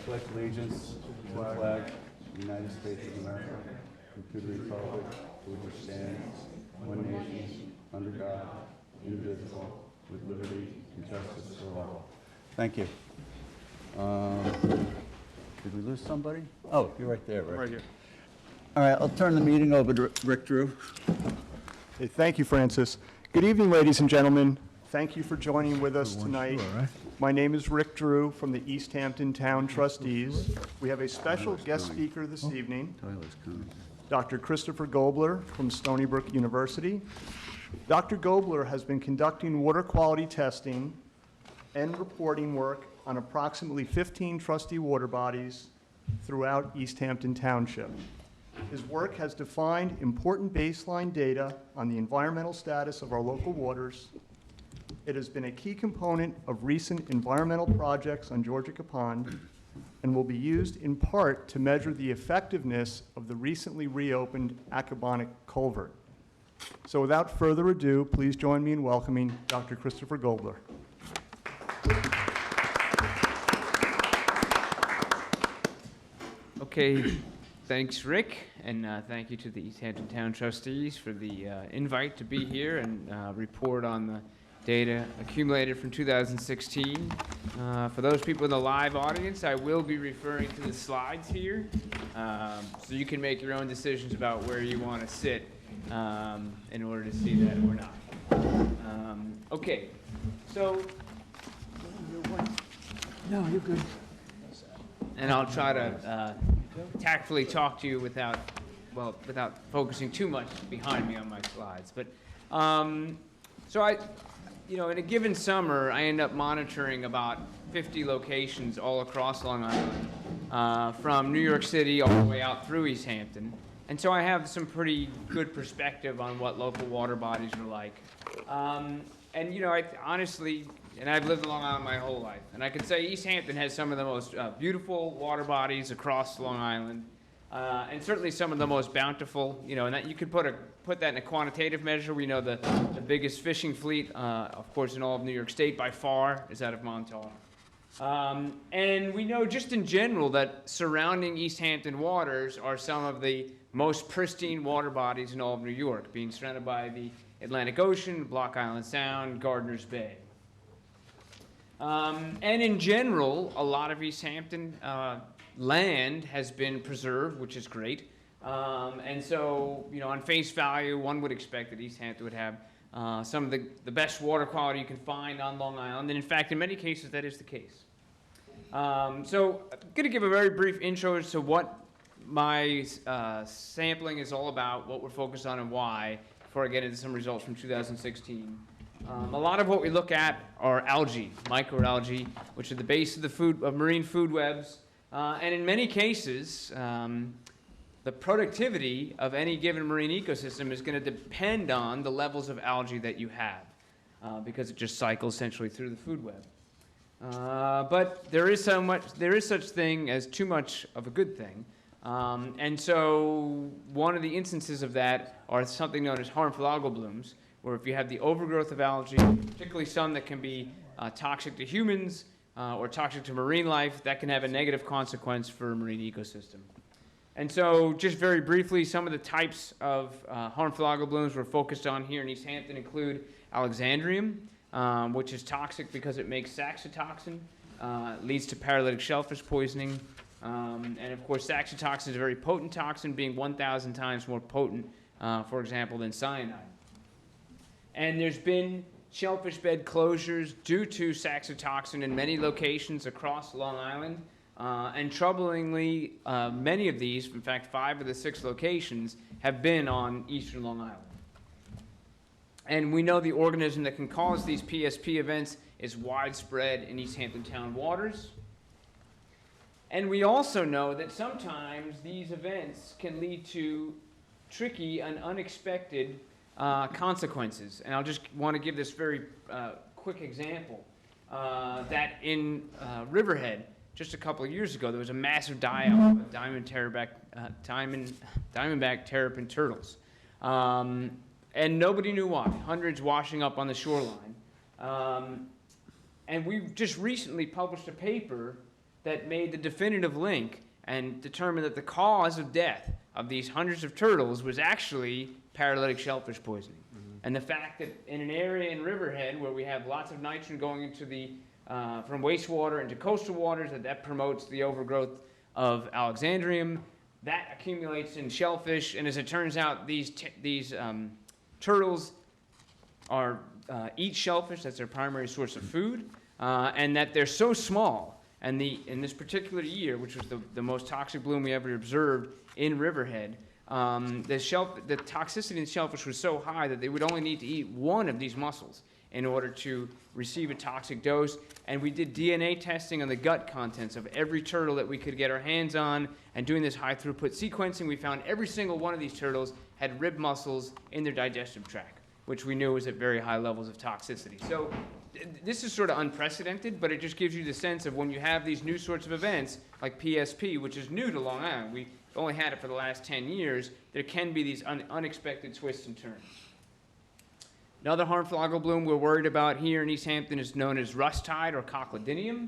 pledge allegiance to the flag of the United States of America and to the republic for which it stands, one nation, under God, indivisible, with liberty and justice for all. Thank you. Did we lose somebody? Oh, you're right there, Rick. Right here. All right, I'll turn the meeting over to Rick Drew. Hey, thank you, Francis. Good evening, ladies and gentlemen. Thank you for joining with us tonight. Sure, right? My name is Rick Drew from the East Hampton Town Trustees. We have a special guest speaker this evening, Tyler's coming. Dr. Christopher Gobler from Stony Brook University. Dr. Gobler has been conducting water quality testing and reporting work on approximately 15 trustee water bodies throughout East Hampton Township. His work has defined important baseline data on the environmental status of our local waters. It has been a key component of recent environmental projects on Georgia Pond and will be used in part to measure the effectiveness of the recently reopened Aquatic culvert. So without further ado, please join me in welcoming Dr. Christopher Gobler. Okay, thanks, Rick, and thank you to the East Hampton Town Trustees for the invite to be here and report on the data accumulated from 2016. For those people in the live audience, I will be referring to the slides here, so you can make your own decisions about where you want to sit in order to see that or not. Okay, so... No, you're good. And I'll try to tactfully talk to you without focusing too much behind me on my slides. But so in a given summer, I end up monitoring about 50 locations all across Long Island, from New York City all the way out through East Hampton. And so I have some pretty good perspective on what local water bodies are like. I honestly, and I've lived in Long Island my whole life, and I can say East Hampton has some of the most beautiful water bodies across Long Island, and certainly some of the most bountiful. And that you could put that in a quantitative measure. We know the biggest fishing fleet, of course, in all of New York State by far is out of Montauk. And we know just in general that surrounding East Hampton waters are some of the most pristine water bodies in all of New York, being surrounded by the Atlantic Ocean, Block Island Sound, Gardner's Bay. And in general, a lot of East Hampton land has been preserved, which is great. And so, on face value, one would expect that East Hampton would have some of the best water quality you can find on Long Island. And in fact, in many cases, that is the case. So I'm going to give a very brief intro as to what my sampling is all about, what we're focused on and why, before I get into some results from 2016. A lot of what we look at are algae, microalgae, which are the base of marine food webs. And in many cases, the productivity of any given marine ecosystem is going to depend on the levels of algae that you have, because it just cycles essentially through the food web. But there is such thing as too much of a good thing. And so one of the instances of that are something known as harmful algal blooms, where if you have the overgrowth of algae, particularly some that can be toxic to humans or toxic to marine life, that can have a negative consequence for a marine ecosystem. And so just very briefly, some of the types of harmful algal blooms we're focused on here in East Hampton include Alexandrium, which is toxic because it makes saxitoxin, leads to paralytic shellfish poisoning. And of course, saxitoxin is a very potent toxin, being 1,000 times more potent, for example, than cyanide. And there's been shellfish bed closures due to saxitoxin in many locations across Long Island. And troublingly, many of these, in fact, 5 of the 6 locations, have been on eastern Long Island. And we know the organism that can cause these PSP events is widespread in East Hampton town waters. And we also know that sometimes these events can lead to tricky and unexpected consequences. And I'll just want to give this very quick example, that in Riverhead, just a couple of years ago, there was a massive die-off of diamondback terrapin turtles. And nobody knew why, hundreds washing up on the shoreline. And we just recently published a paper that made the definitive link and determined that the cause of death of these hundreds of turtles was actually paralytic shellfish poisoning. And the fact that in an area in Riverhead where we have lots of nitrogen going into the, from wastewater into coastal waters, that promotes the overgrowth of Alexandrium, that accumulates in shellfish, and as it turns out, these turtles are eat shellfish, that's their primary source of food, and that they're so small, and in this particular year, which was the most toxic bloom we ever observed in Riverhead, the toxicity in shellfish was so high that they would only need to eat one of these mussels in order to receive a toxic dose. And we did DNA testing on the gut contents of every turtle that we could get our hands on. And doing this high throughput sequencing, we found every single one of these turtles had rib mussels in their digestive tract, which we knew was at very high levels of toxicity. So this is sort of unprecedented, but it just gives you the sense of when you have these new sorts of events, like PSP, which is new to Long Island. We've only had it for the last 10 years. There can be these unexpected twists and turns. Another harmful algal bloom we're worried about here in East Hampton is known as rust tide or coclodinium.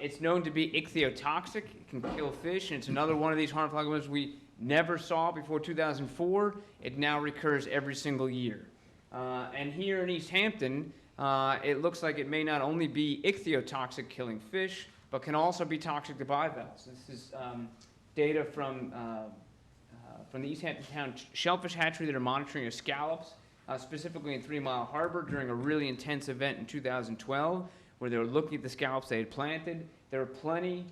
It's known to be ichthyotoxic. It can kill fish, and it's another one of these harmful algal blooms we never saw before 2004. It now recurs every single year. And here in East Hampton, it looks like it may not only be ichthyotoxic, killing fish, but can also be toxic to bivalves. This is data from the East Hampton Town Shellfish Hatchery that are monitoring of scallops, specifically in 3 Mile Harbor during a really intense event in 2012 where they were looking at the scallops they had planted. There were plenty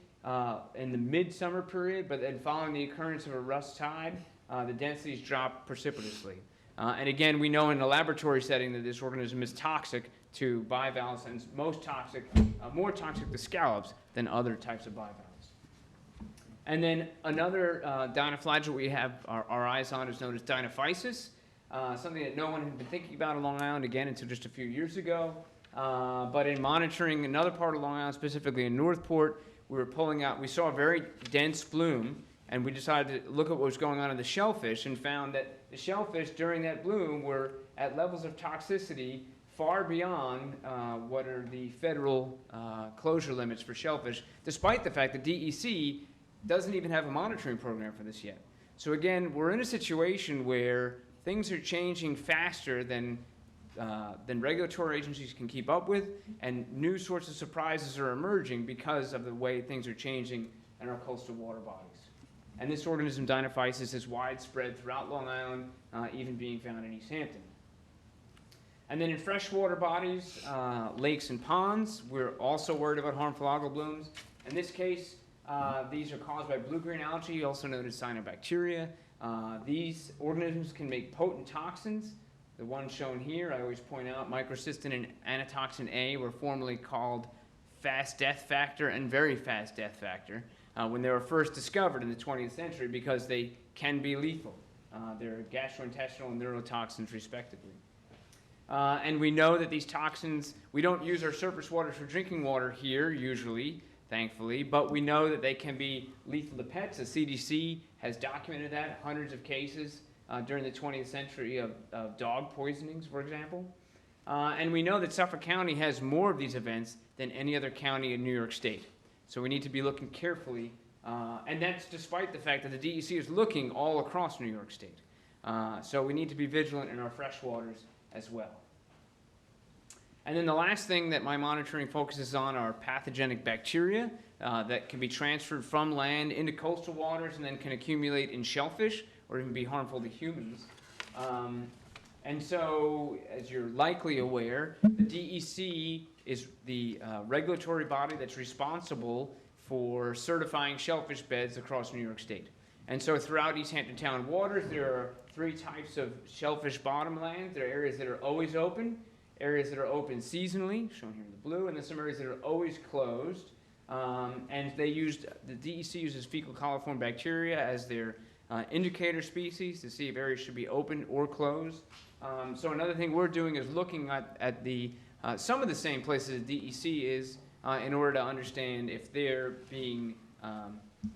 in the midsummer period, but then following the occurrence of a rust tide, the densities dropped precipitously. And again, we know in a laboratory setting that this organism is toxic to bivalves and most toxic, more toxic to scallops than other types of bivalves. And then another dinoflagellate we have our eyes on is known as dinophysis, something that no one had been thinking about in Long Island, again, until just a few years ago. But in monitoring another part of Long Island, specifically in Northport, we saw a very dense bloom, and we decided to look at what was going on in the shellfish and found that the shellfish during that bloom were at levels of toxicity far beyond what are the federal closure limits for shellfish, despite the fact that DEC doesn't even have a monitoring program for this yet. So again, we're in a situation where things are changing faster than regulatory agencies can keep up with, and new sorts of surprises are emerging because of the way things are changing in our coastal water bodies. And this organism, dinophysis, is widespread throughout Long Island, even being found in East Hampton. And then in freshwater bodies, lakes and ponds, we're also worried about harmful algal blooms. In this case, these are caused by blue-green algae, also known as cyanobacteria. These organisms can make potent toxins. The one shown here, I always point out, microcystin and anatoxin A were formerly called fast death factor and very fast death factor when they were first discovered in the 20th century because they can be lethal. They're gastrointestinal and neurotoxins, respectively. And we know that these toxins, we don't use our surface waters for drinking water here, usually, thankfully, but we know that they can be lethal to pets. The CDC has documented that, hundreds of cases during the 20th century of dog poisonings, for example. And we know that Suffolk County has more of these events than any other county in New York State. So we need to be looking carefully, and that's despite the fact that the DEC is looking all across New York State. So we need to be vigilant in our freshwaters as well. And then the last thing that my monitoring focuses on are pathogenic bacteria that can be transferred from land into coastal waters and then can accumulate in shellfish or even be harmful to humans. And so, as you're likely aware, the DEC is the regulatory body that's responsible for certifying shellfish beds across New York State. And so throughout East Hampton Town waters, there are 3 types of shellfish bottomlands. There are areas that are always open, areas that are open seasonally, shown here in the blue, and then some areas that are always closed. And the DEC uses fecal coliform bacteria as their indicator species to see if areas should be open or closed. So another thing we're doing is looking at some of the same places the DEC is in order to understand if they're being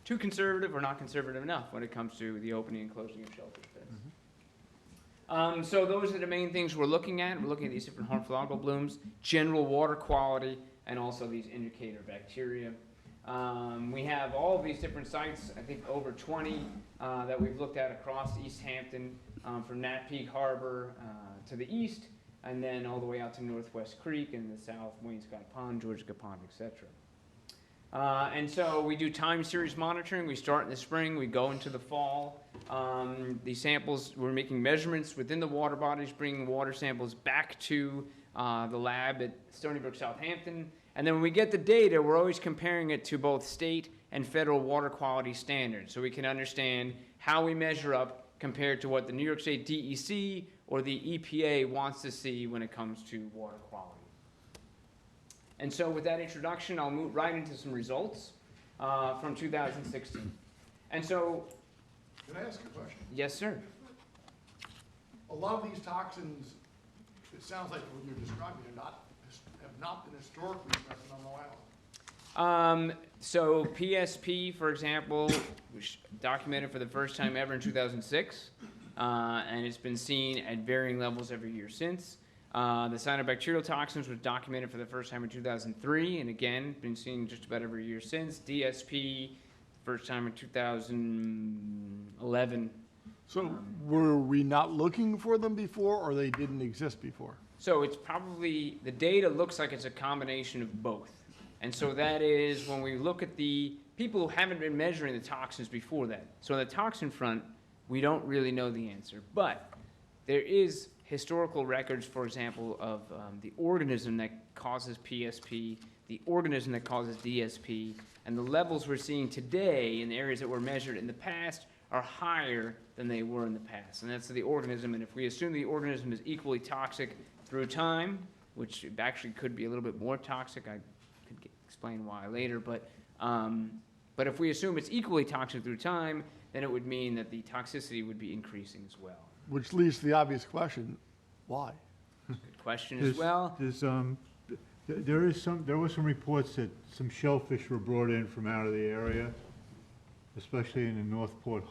too conservative or not conservative enough when it comes to the opening and closing of shellfish beds. So those are the main things we're looking at. We're looking at these different harmful algal blooms, general water quality, and also these indicator bacteria. We have all of these different sites, I think over 20 that we've looked at across East Hampton, from Nat Peak Harbor to the east, and then all the way out to Northwest Creek and the south, Wainscott Pond, Georgia Pond, etc. And so we do time series monitoring. We start in the spring, we go into the fall. These samples, we're making measurements within the water bodies, bringing water samples back to the lab at Stony Brook, Southampton. And then when we get the data, we're always comparing it to both state and federal water quality standards, so we can understand how we measure up compared to what the New York State DEC or the EPA wants to see when it comes to water quality. And so with that introduction, I'll move right into some results from 2016. And so, Can I ask a question? yes, sir. A lot of these toxins, it sounds like what you're describing, have not been historically present on the island. So PSP, for example, was documented for the first time ever in 2006, and it's been seen at varying levels every year since. The cyanobacterial toxins was documented for the first time in 2003, and again, been seen just about every year since. DSP, first time in 2011. So were we not looking for them before, or they didn't exist before? So it's probably, the data looks like it's a combination of both. And so that is when we look at the people who haven't been measuring the toxins before that. So on the toxin front, we don't really know the answer. But there is historical records, for example, of the organism that causes PSP, the organism that causes DSP, and the levels we're seeing today in the areas that were measured in the past are higher than they were in the past. And that's the organism, and if we assume the organism is equally toxic through time, which actually could be a little bit more toxic, I could explain why later, but if we assume it's equally toxic through time, then it would mean that the toxicity would be increasing as well. Which leads to the obvious question, why? Good question as well. There were some reports that some shellfish were brought in from out of the area, especially in the Northport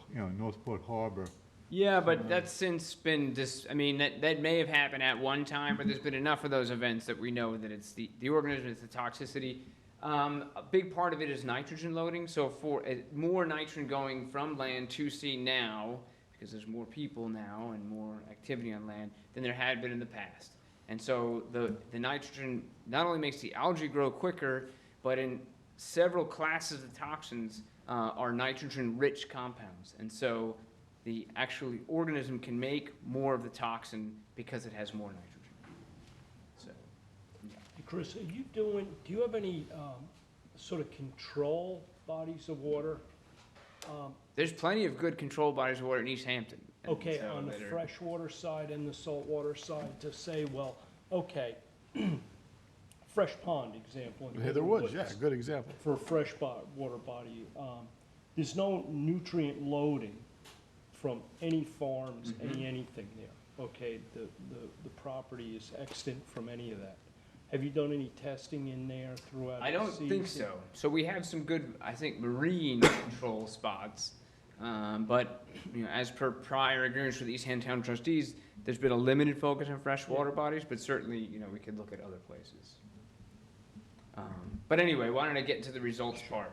Harbor. Yeah, but that's since been I mean, that may have happened at one time, but there's been enough of those events that we know that it's the organism, it's the toxicity. A big part of it is nitrogen loading. So for more nitrogen going from land to sea now, because there's more people now and more activity on land than there had been in the past. And so the nitrogen not only makes the algae grow quicker, but in several classes of toxins are nitrogen-rich compounds. And so the actual organism can make more of the toxin because it has more nitrogen. So, yeah. Chris, do you have any sort of control bodies of water? There's plenty of good control bodies of water in East Hampton. And Okay, so on the that are- freshwater side and the saltwater side to say, well, okay, fresh pond example. in Heather Hayward Woods, yeah, good example. For a fresh water body, there's no nutrient loading from any farms, anything there. Okay, the property is extant from any of that. Have you done any testing in there throughout I the don't think season? so. So we have some good, I think, marine control spots. But you know, as per prior agreements with the East Hampton Trustees, there's been a limited focus on freshwater bodies, but certainly, you know, we could look at other places. But anyway, why don't I get into the results part?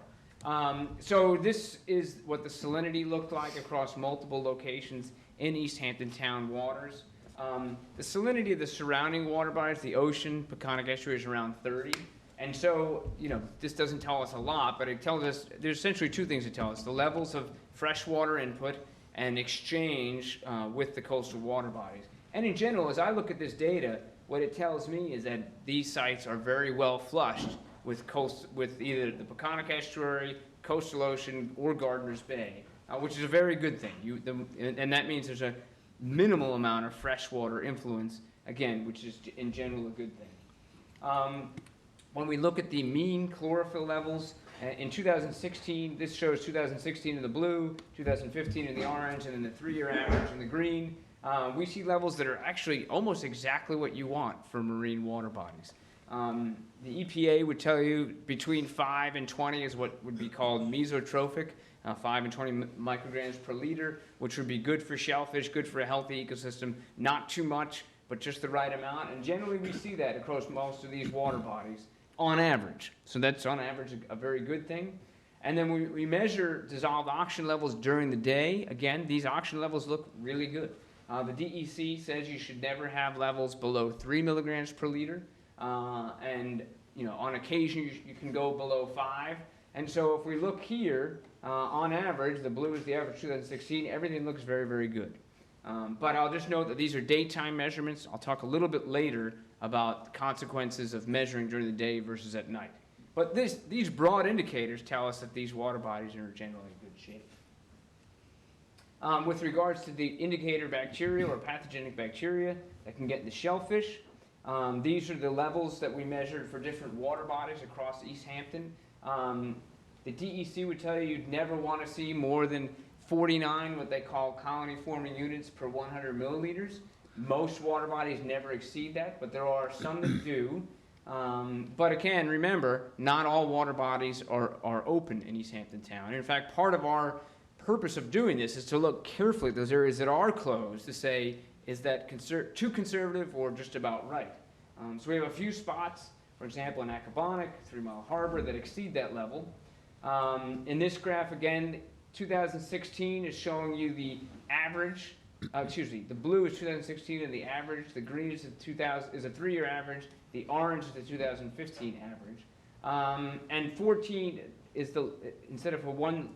So this is what the salinity looked like across multiple locations in East Hampton town waters. The salinity of the surrounding water bodies, the ocean, Peconic Estuary, is around 30. And so, you know, this doesn't tell us a lot, but it tells us, there's essentially two things to tell us: the levels of freshwater input and exchange with the coastal water bodies. And in general, as I look at this data, what it tells me is that these sites are very well flushed with either the Peconic Estuary, coastal ocean, or Gardiner's Bay, which is a very good thing. And that means there's a minimal amount of freshwater influence, again, which is in general a good thing. When we look at the mean chlorophyll levels, in 2016, this shows 2016 in the blue, 2015 in the orange, and then the 3-year average in the green. We see levels that are actually almost exactly what you want for marine water bodies. The EPA would tell you between 5 and 20 is what would be called mesotrophic, 5 and 20 micrograms per liter, which would be good for shellfish, good for a healthy ecosystem, not too much, but just the right amount. And generally we see that across most of these water bodies. on average. So that's on average a very good thing. And then we measure dissolved oxygen levels during the day. Again, these oxygen levels look really good. The DEC says you should never have levels below 3 milligrams per liter. And on occasion, you can go below 5. And so if we look here, on average, the blue is the average 2016, everything looks very, very good. But I'll just note that these are daytime measurements. I'll talk a little bit later about the consequences of measuring during the day versus at night. But these broad indicators tell us that these water bodies are generally in good shape. With regards to the indicator bacteria or pathogenic bacteria that can get in the shellfish, these are the levels that we measured for different water bodies across East Hampton. The DEC would tell you you'd never want to see more than 49 what they call colony-forming units per 100 milliliters. Most water bodies never exceed that, but there are some that do. But again, remember, not all water bodies are open in East Hampton town. In fact, part of our purpose of doing this is to look carefully at those areas that are closed to say, is that too conservative or just about right? So we have a few spots, for example, in Aquatic, 3 Mile Harbor, that exceed that level. In this graph, again, 2016 is showing you the average. The blue is 2016 and the average. The green is a 3-year average. The orange is the 2015 average. And 14 is instead of a one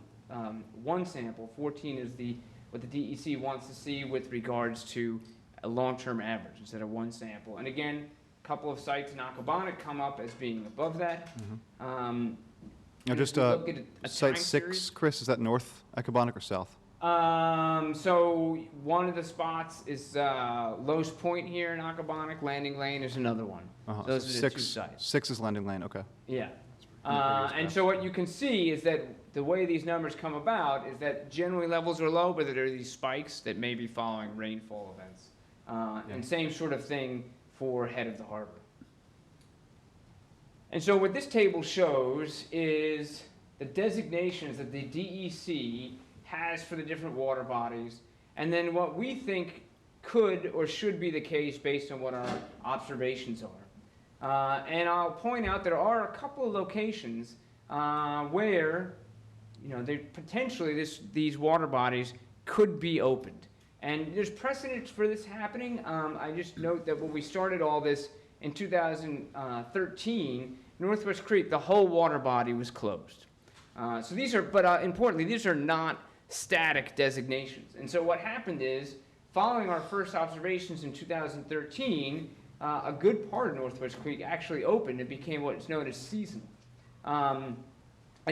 sample, 14 is what the DEC wants to see with regards to a long-term average instead of one sample. And again, a couple of sites in Aquatic come up as being above that. Now, just site 6, Chris, is that north Aquatic or south? So one of the spots is Lowe's Point here in Aquatic. Landing Lane is another one. Those are the 2 sites. 6 is Landing Lane, okay. Yeah. And so what you can see is that the way these numbers come about is that generally levels are low, but there are these spikes that may be following rainfall events. And same sort of thing for head of the harbor. And so what this table shows is the designations that the DEC has for the different water bodies, and then what we think could or should be the case based on what our observations are. And I'll point out there are a couple of locations where potentially these water bodies could be opened. And there's precedent for this happening. I just note that when we started all this in 2013, Northwest Creek, the whole water body was closed. So these are, but importantly, these are not static designations. And so what happened is, following our first observations in 2013, a good part of Northwest Creek actually opened and became what's known as seasonal. And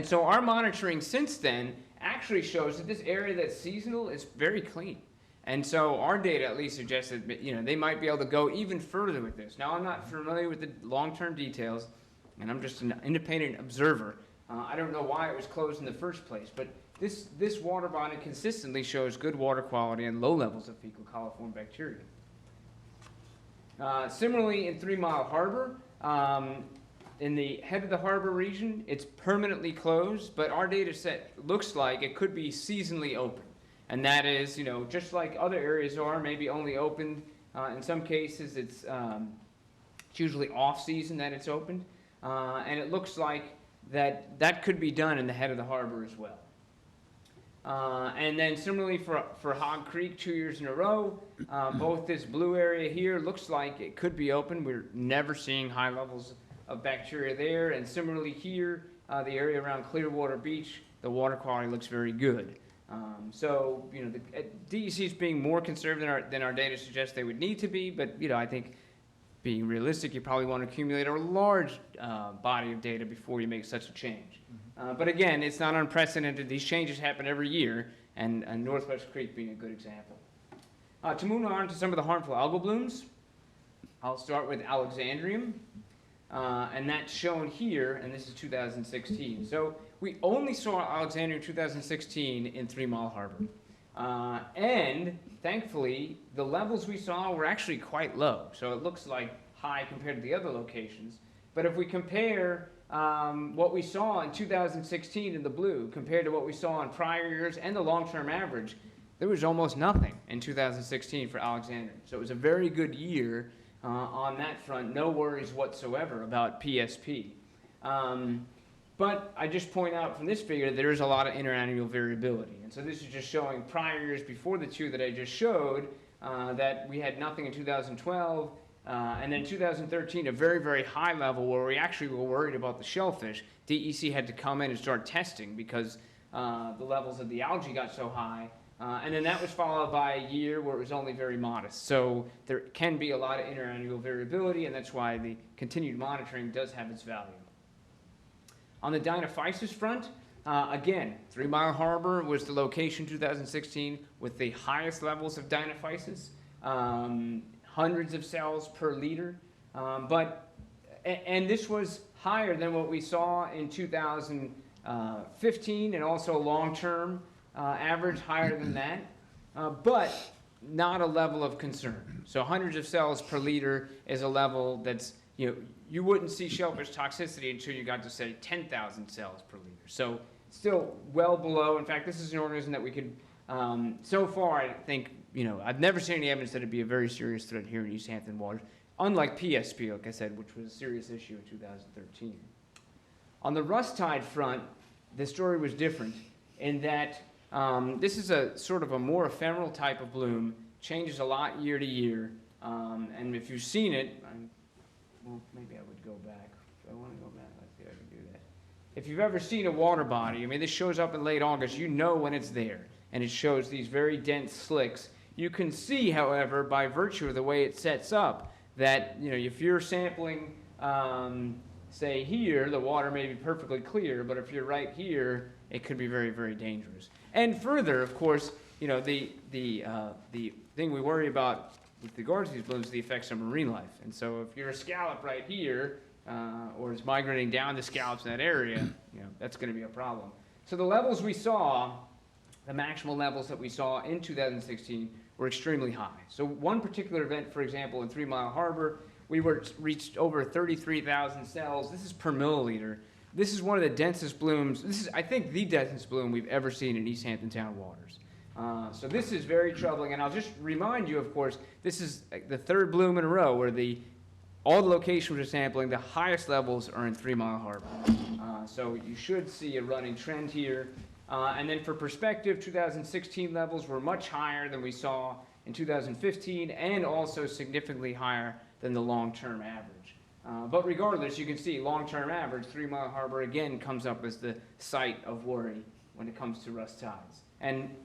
so our monitoring since then actually shows that this area that's seasonal is very clean. And so our data at least suggests that they might be able to go even further with this. Now, I'm not familiar with the long-term details, and I'm just an independent observer. I don't know why it was closed in the first place, but this water body consistently shows good water quality and low levels of fecal coliform bacteria. Similarly, in 3 Mile Harbor, in the head of the harbor region, it's permanently closed, but our data set looks like it could be seasonally open. And that is, just like other areas are, maybe only opened. In some cases, it's usually off-season that it's opened. And it looks like that could be done in the head of the harbor as well. And then similarly for Hog Creek, 2 years in a row, both this blue area here looks like it could be open. We're never seeing high levels of bacteria there. And similarly here, the area around Clearwater Beach, the water quality looks very good. So, the DEC is being more conservative than our data suggests they would need to be, but, I think being realistic, you probably want to accumulate a large body of data before you make such a change. But again, it's not unprecedented. These changes happen every year, and Northwest Creek being a good example. To move on to some of the harmful algal blooms, I'll start with Alexandrium, and that's shown here, and this is 2016. So we only saw Alexandrium 2016 in 3 Mile Harbor. And thankfully, the levels we saw were actually quite low. So it looks like high compared to the other locations. But if we compare what we saw in 2016 in the blue compared to what we saw in prior years and the long-term average, there was almost nothing in 2016 for Alexandrium. So it was a very good year on that front. No worries whatsoever about PSP. But I just point out from this figure that there is a lot of interannual variability. And so this is just showing prior years before the two that I just showed, that we had nothing in 2012, and then 2013, a very, very high level where we actually were worried about the shellfish. DEC had to come in and start testing because the levels of the algae got so high. And then that was followed by a year where it was only very modest. So there can be a lot of interannual variability, and that's why the continued monitoring does have its value. On the dinophysis front, again, 3 Mile Harbor was the location 2016 with the highest levels of dinophysis, hundreds of cells per liter. And this was higher than what we saw in 2015, and also long-term average higher than that, but not a level of concern. So hundreds of cells per liter is a level that's, you wouldn't see shellfish toxicity until you got to, say, 10,000 cells per liter. So still well below. In fact, this is an organism that we could, so far, I think, I've never seen any evidence that it'd be a very serious threat here in East Hampton waters, unlike PSP, like I said, which was a serious issue in 2013. On the rust tide front, the story was different in that this is a sort of a more ephemeral type of bloom, changes a lot year to year, and if you've seen it, well, maybe I would go back. If I want to go back, let's see if I can do that. If you've ever seen a water body, I mean, this shows up in late August, you know when it's there, and it shows these very dense slicks. You can see, however, by virtue of the way it sets up, that, if you're sampling, say here, the water may be perfectly clear, but if you're right here, it could be very, very dangerous. And further, of course, the thing we worry about with regards to these blooms is the effects on marine life. And so if you're a scallop right here, or it's migrating down the scallops in that area, that's going to be a problem. So the levels we saw, the maximal levels that we saw in 2016 were extremely high. So one particular event, for example, in 3 Mile Harbor, we reached over 33,000 cells. This is per milliliter. This is one of the densest blooms. This is, I think, the densest bloom we've ever seen in East Hampton Town waters. So this is very troubling. And I'll just remind you, of course, this is the third bloom in a row where all the locations we're sampling, the highest levels are in 3 Mile Harbor. So you should see a running trend here. And then for perspective, 2016 levels were much higher than we saw in 2015, and also significantly higher than the long-term average. But regardless, you can see long-term average, 3 Mile Harbor again comes up as the site of worry when it comes to rust tides. And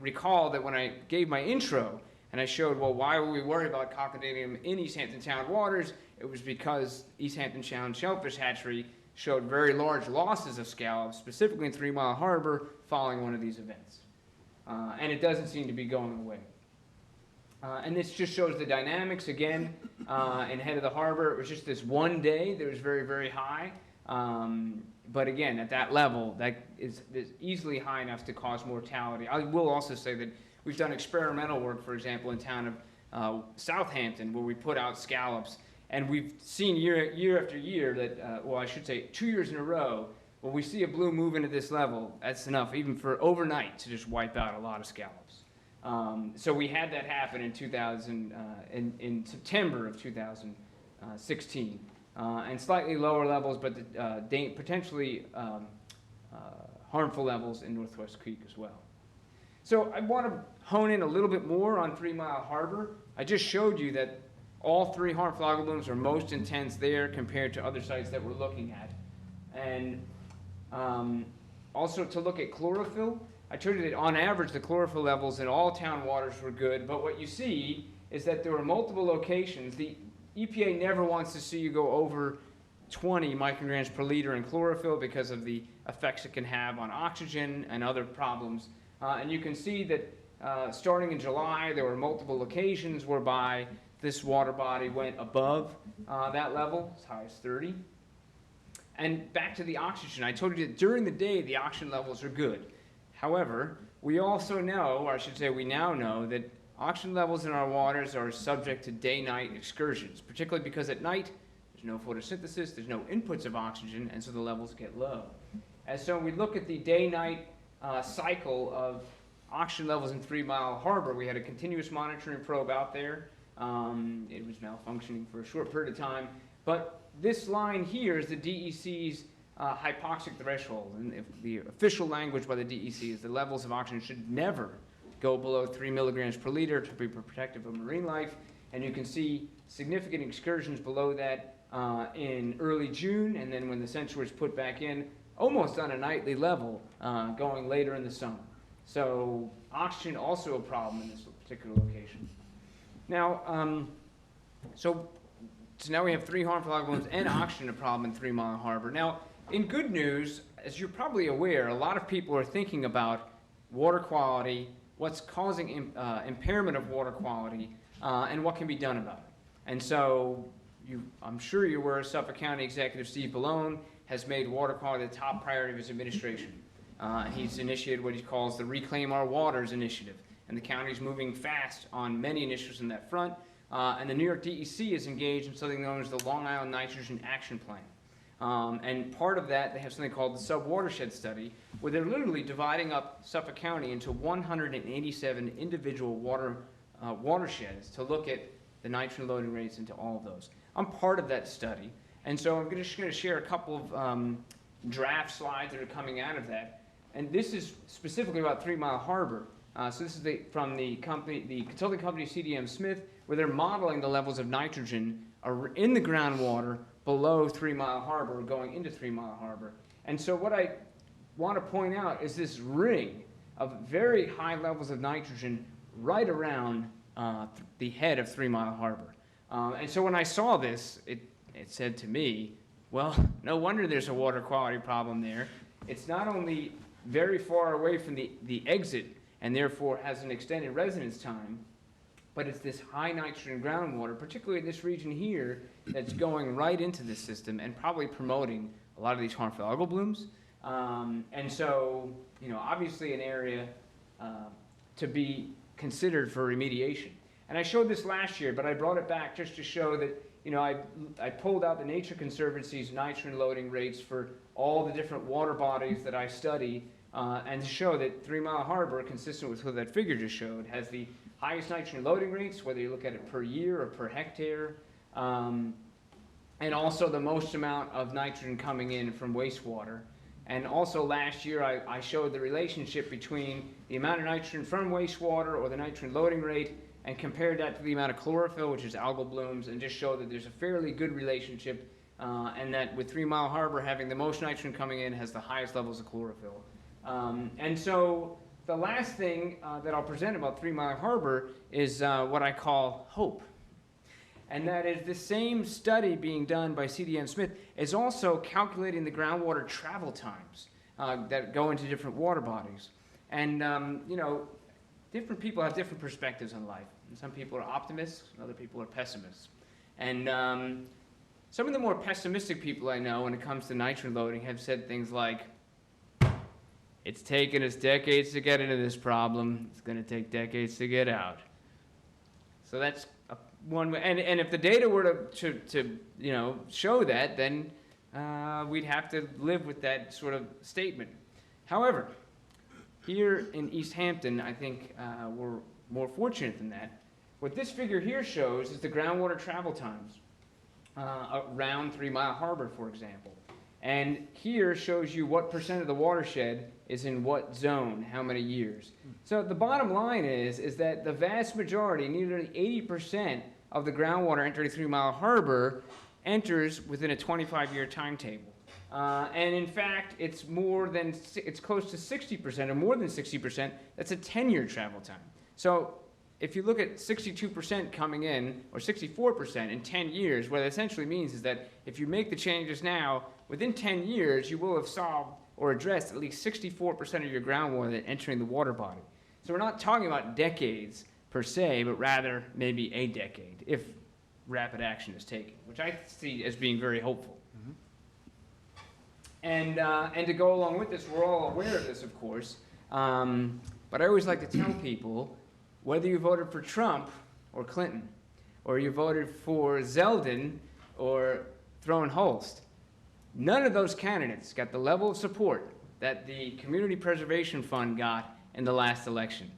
recall that when I gave my intro and I showed, well, why were we worried about Cocodinium in East Hampton Town waters? It was because East Hampton Town Shellfish Hatchery showed very large losses of scallops, specifically in 3 Mile Harbor, following one of these events. And it doesn't seem to be going away. And this just shows the dynamics again. In Head of the Harbor, it was just this one day that was very, very high. But again, at that level, that is easily high enough to cause mortality. I will also say that we've done experimental work, for example, in town of Southampton, where we put out scallops. And we've seen year after year that, well, I should say 2 years in a row, when we see a bloom move into this level, that's enough, even for overnight, to just wipe out a lot of scallops. So we had that happen in in September of 2016, and slightly lower levels, but potentially harmful levels in Northwest Creek as well. So I want to hone in a little bit more on 3 Mile Harbor. I just showed you that all 3 harmful algal blooms are most intense there compared to other sites that we're looking at. And also to look at chlorophyll, I told you that on average the chlorophyll levels in all town waters were good, but what you see is that there were multiple locations. The EPA never wants to see you go over 20 micrograms per liter in chlorophyll because of the effects it can have on oxygen and other problems. And you can see that starting in July, there were multiple occasions whereby this water body went above that level, as high as 30. And back to the oxygen, I told you that during the day the oxygen levels are good. However, we also know, or I should say we now know, that oxygen levels in our waters are subject to day-night excursions, particularly because at night there's no photosynthesis, there's no inputs of oxygen, and so the levels get low. And so when we look at the day-night cycle of oxygen levels in 3 Mile Harbor, we had a continuous monitoring probe out there. It was malfunctioning for a short period of time. But this line here is the DEC's hypoxic threshold. And if the official language by the DEC is the levels of oxygen should never go below 3 milligrams per liter to be protective of marine life. And you can see significant excursions below that in early June, and then when the sensor was put back in, almost on a nightly level, going later in the summer. So oxygen also a problem in this particular location. Now, so now we have 3 harmful algal blooms and oxygen a problem in 3 Mile Harbor. Now, in good news, as you're probably aware, a lot of people are thinking about water quality, what's causing impairment of water quality, and what can be done about it. And so I'm sure you're aware Suffolk County Executive Steve Bellone has made water quality the top priority of his administration. He's initiated what he calls the Reclaim Our Waters initiative, and the county's moving fast on many initiatives in that front. And the New York DEC is engaged in something known as the Long Island Nitrogen Action Plan. And part of that, they have something called the Sub-Watershed Study, where they're literally dividing up Suffolk County into 187 individual watersheds to look at the nitrogen loading rates into all of those. I'm part of that study, and so I'm just going to share a couple of draft slides that are coming out of that. And this is specifically about 3 Mile Harbor. So this is from the consulting company CDM Smith, where they're modeling the levels of nitrogen in the groundwater below 3 Mile Harbor, going into 3 Mile Harbor. And so what I want to point out is this ring of very high levels of nitrogen right around the head of 3 Mile Harbor. And so when I saw this, it said to me, well, no wonder there's a water quality problem there. It's not only very far away from the exit and therefore has an extended residence time, but it's this high nitrogen groundwater, particularly in this region here, that's going right into this system and probably promoting a lot of these harmful algal blooms. And so, obviously an area to be considered for remediation. And I showed this last year, but I brought it back just to show that, I pulled out the Nature Conservancy's nitrogen loading rates for all the different water bodies that I study, and to show that 3 Mile Harbor, consistent with what that figure just showed, has the highest nitrogen loading rates, whether you look at it per year or per hectare, and also the most amount of nitrogen coming in from wastewater. And also last year, I showed the relationship between the amount of nitrogen from wastewater, or the nitrogen loading rate, and compared that to the amount of chlorophyll, which is algal blooms, and just showed that there's a fairly good relationship, and that with 3 Mile Harbor having the most nitrogen coming in has the highest levels of chlorophyll. And so the last thing that I'll present about 3 Mile Harbor is what I call hope. And that is the same study being done by CDM Smith is also calculating the groundwater travel times that go into different water bodies. And, different people have different perspectives on life. And some people are optimists, and other people are pessimists. And some of the more pessimistic people I know when it comes to nitrogen loading have said things like, it's taken us decades to get into this problem. It's going to take decades to get out. So that's one way. And if the data were to show that, then we'd have to live with that sort of statement. However, here in East Hampton, I think we're more fortunate than that. What this figure here shows is the groundwater travel times around 3 Mile Harbor, for example. And here shows you what percent of the watershed is in what zone, how many years. So the bottom line is that the vast majority, nearly 80% of the groundwater entering 3 Mile Harbor enters within a 25-year timetable. And in fact, it's close to 60%, or more than 60%. That's a 10-year travel time. So if you look at 62% coming in, or 64% in 10 years, what it essentially means is that if you make the changes now, within 10 years, you will have solved or addressed at least 64% of your groundwater entering the water body. So we're not talking about decades per se, but rather maybe a decade, if rapid action is taken, which I see as being very hopeful. And to go along with this, we're all aware of this, of course, but I always like to tell people, whether you voted for Trump or Clinton, or you voted for Zeldin or Throen Holst, none of those candidates got the level of support that the Community Preservation Fund got in the last election.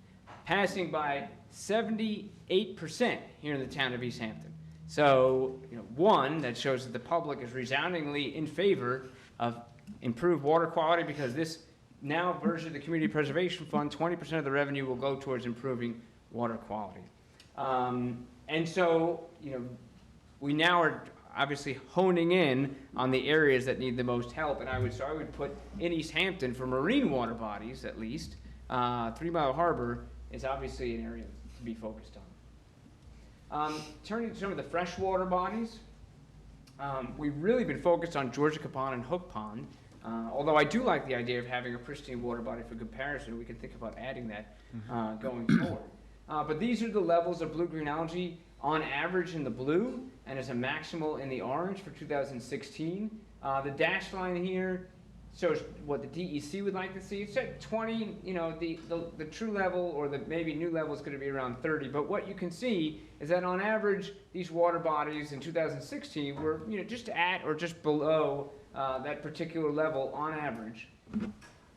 passing by 78% here in the town of East Hampton. So, one, that shows that the public is resoundingly in favor of improved water quality, because this now version of the Community Preservation Fund, 20% of the revenue will go towards improving water quality. And so, we now are obviously honing in on the areas that need the most help, and I would put in East Hampton, for marine water bodies at least, 3 Mile Harbor is obviously an area to be focused on. Turning to some of the freshwater bodies, we've really been focused on Georgia Pond and Hook Pond, although I do like the idea of having a pristine water body for comparison. We can think about adding that going forward. But these are the levels of blue-green algae on average in the blue, and as a maximal in the orange for 2016. The dashed line here shows what the DEC would like to see. It's at 20, the true level, or the maybe new level, is going to be around 30. But what you can see is that on average, these water bodies in 2016 were just at or just below that particular level on average.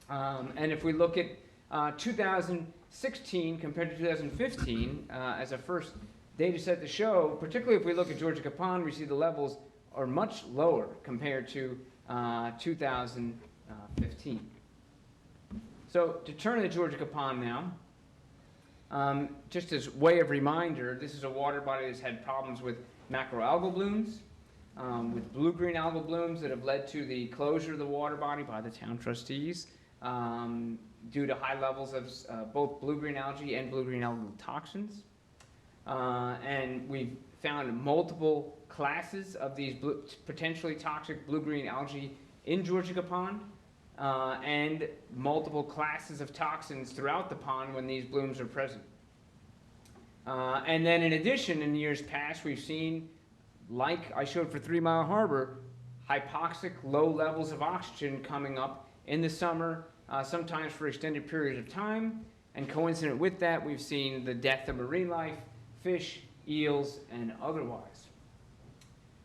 And if we look at 2016 compared to 2015 as a first data set to show, particularly if we look at Georgia Pond, we see the levels are much lower compared to 2015. So to turn to Georgia Pond now, just as way of reminder, this is a water body that's had problems with macroalgal blooms, with blue-green algal blooms that have led to the closure of the water body by the town trustees due to high levels of both blue-green algae and blue-green algal toxins. And we've found multiple classes of these potentially toxic blue-green algae in Georgia Pond, and multiple classes of toxins throughout the pond when these blooms are present. And then in addition, in years past, we've seen, like I showed for 3 Mile Harbor, hypoxic low levels of oxygen coming up in the summer, sometimes for extended periods of time. And coincident with that, we've seen the death of marine life, fish, eels, and otherwise.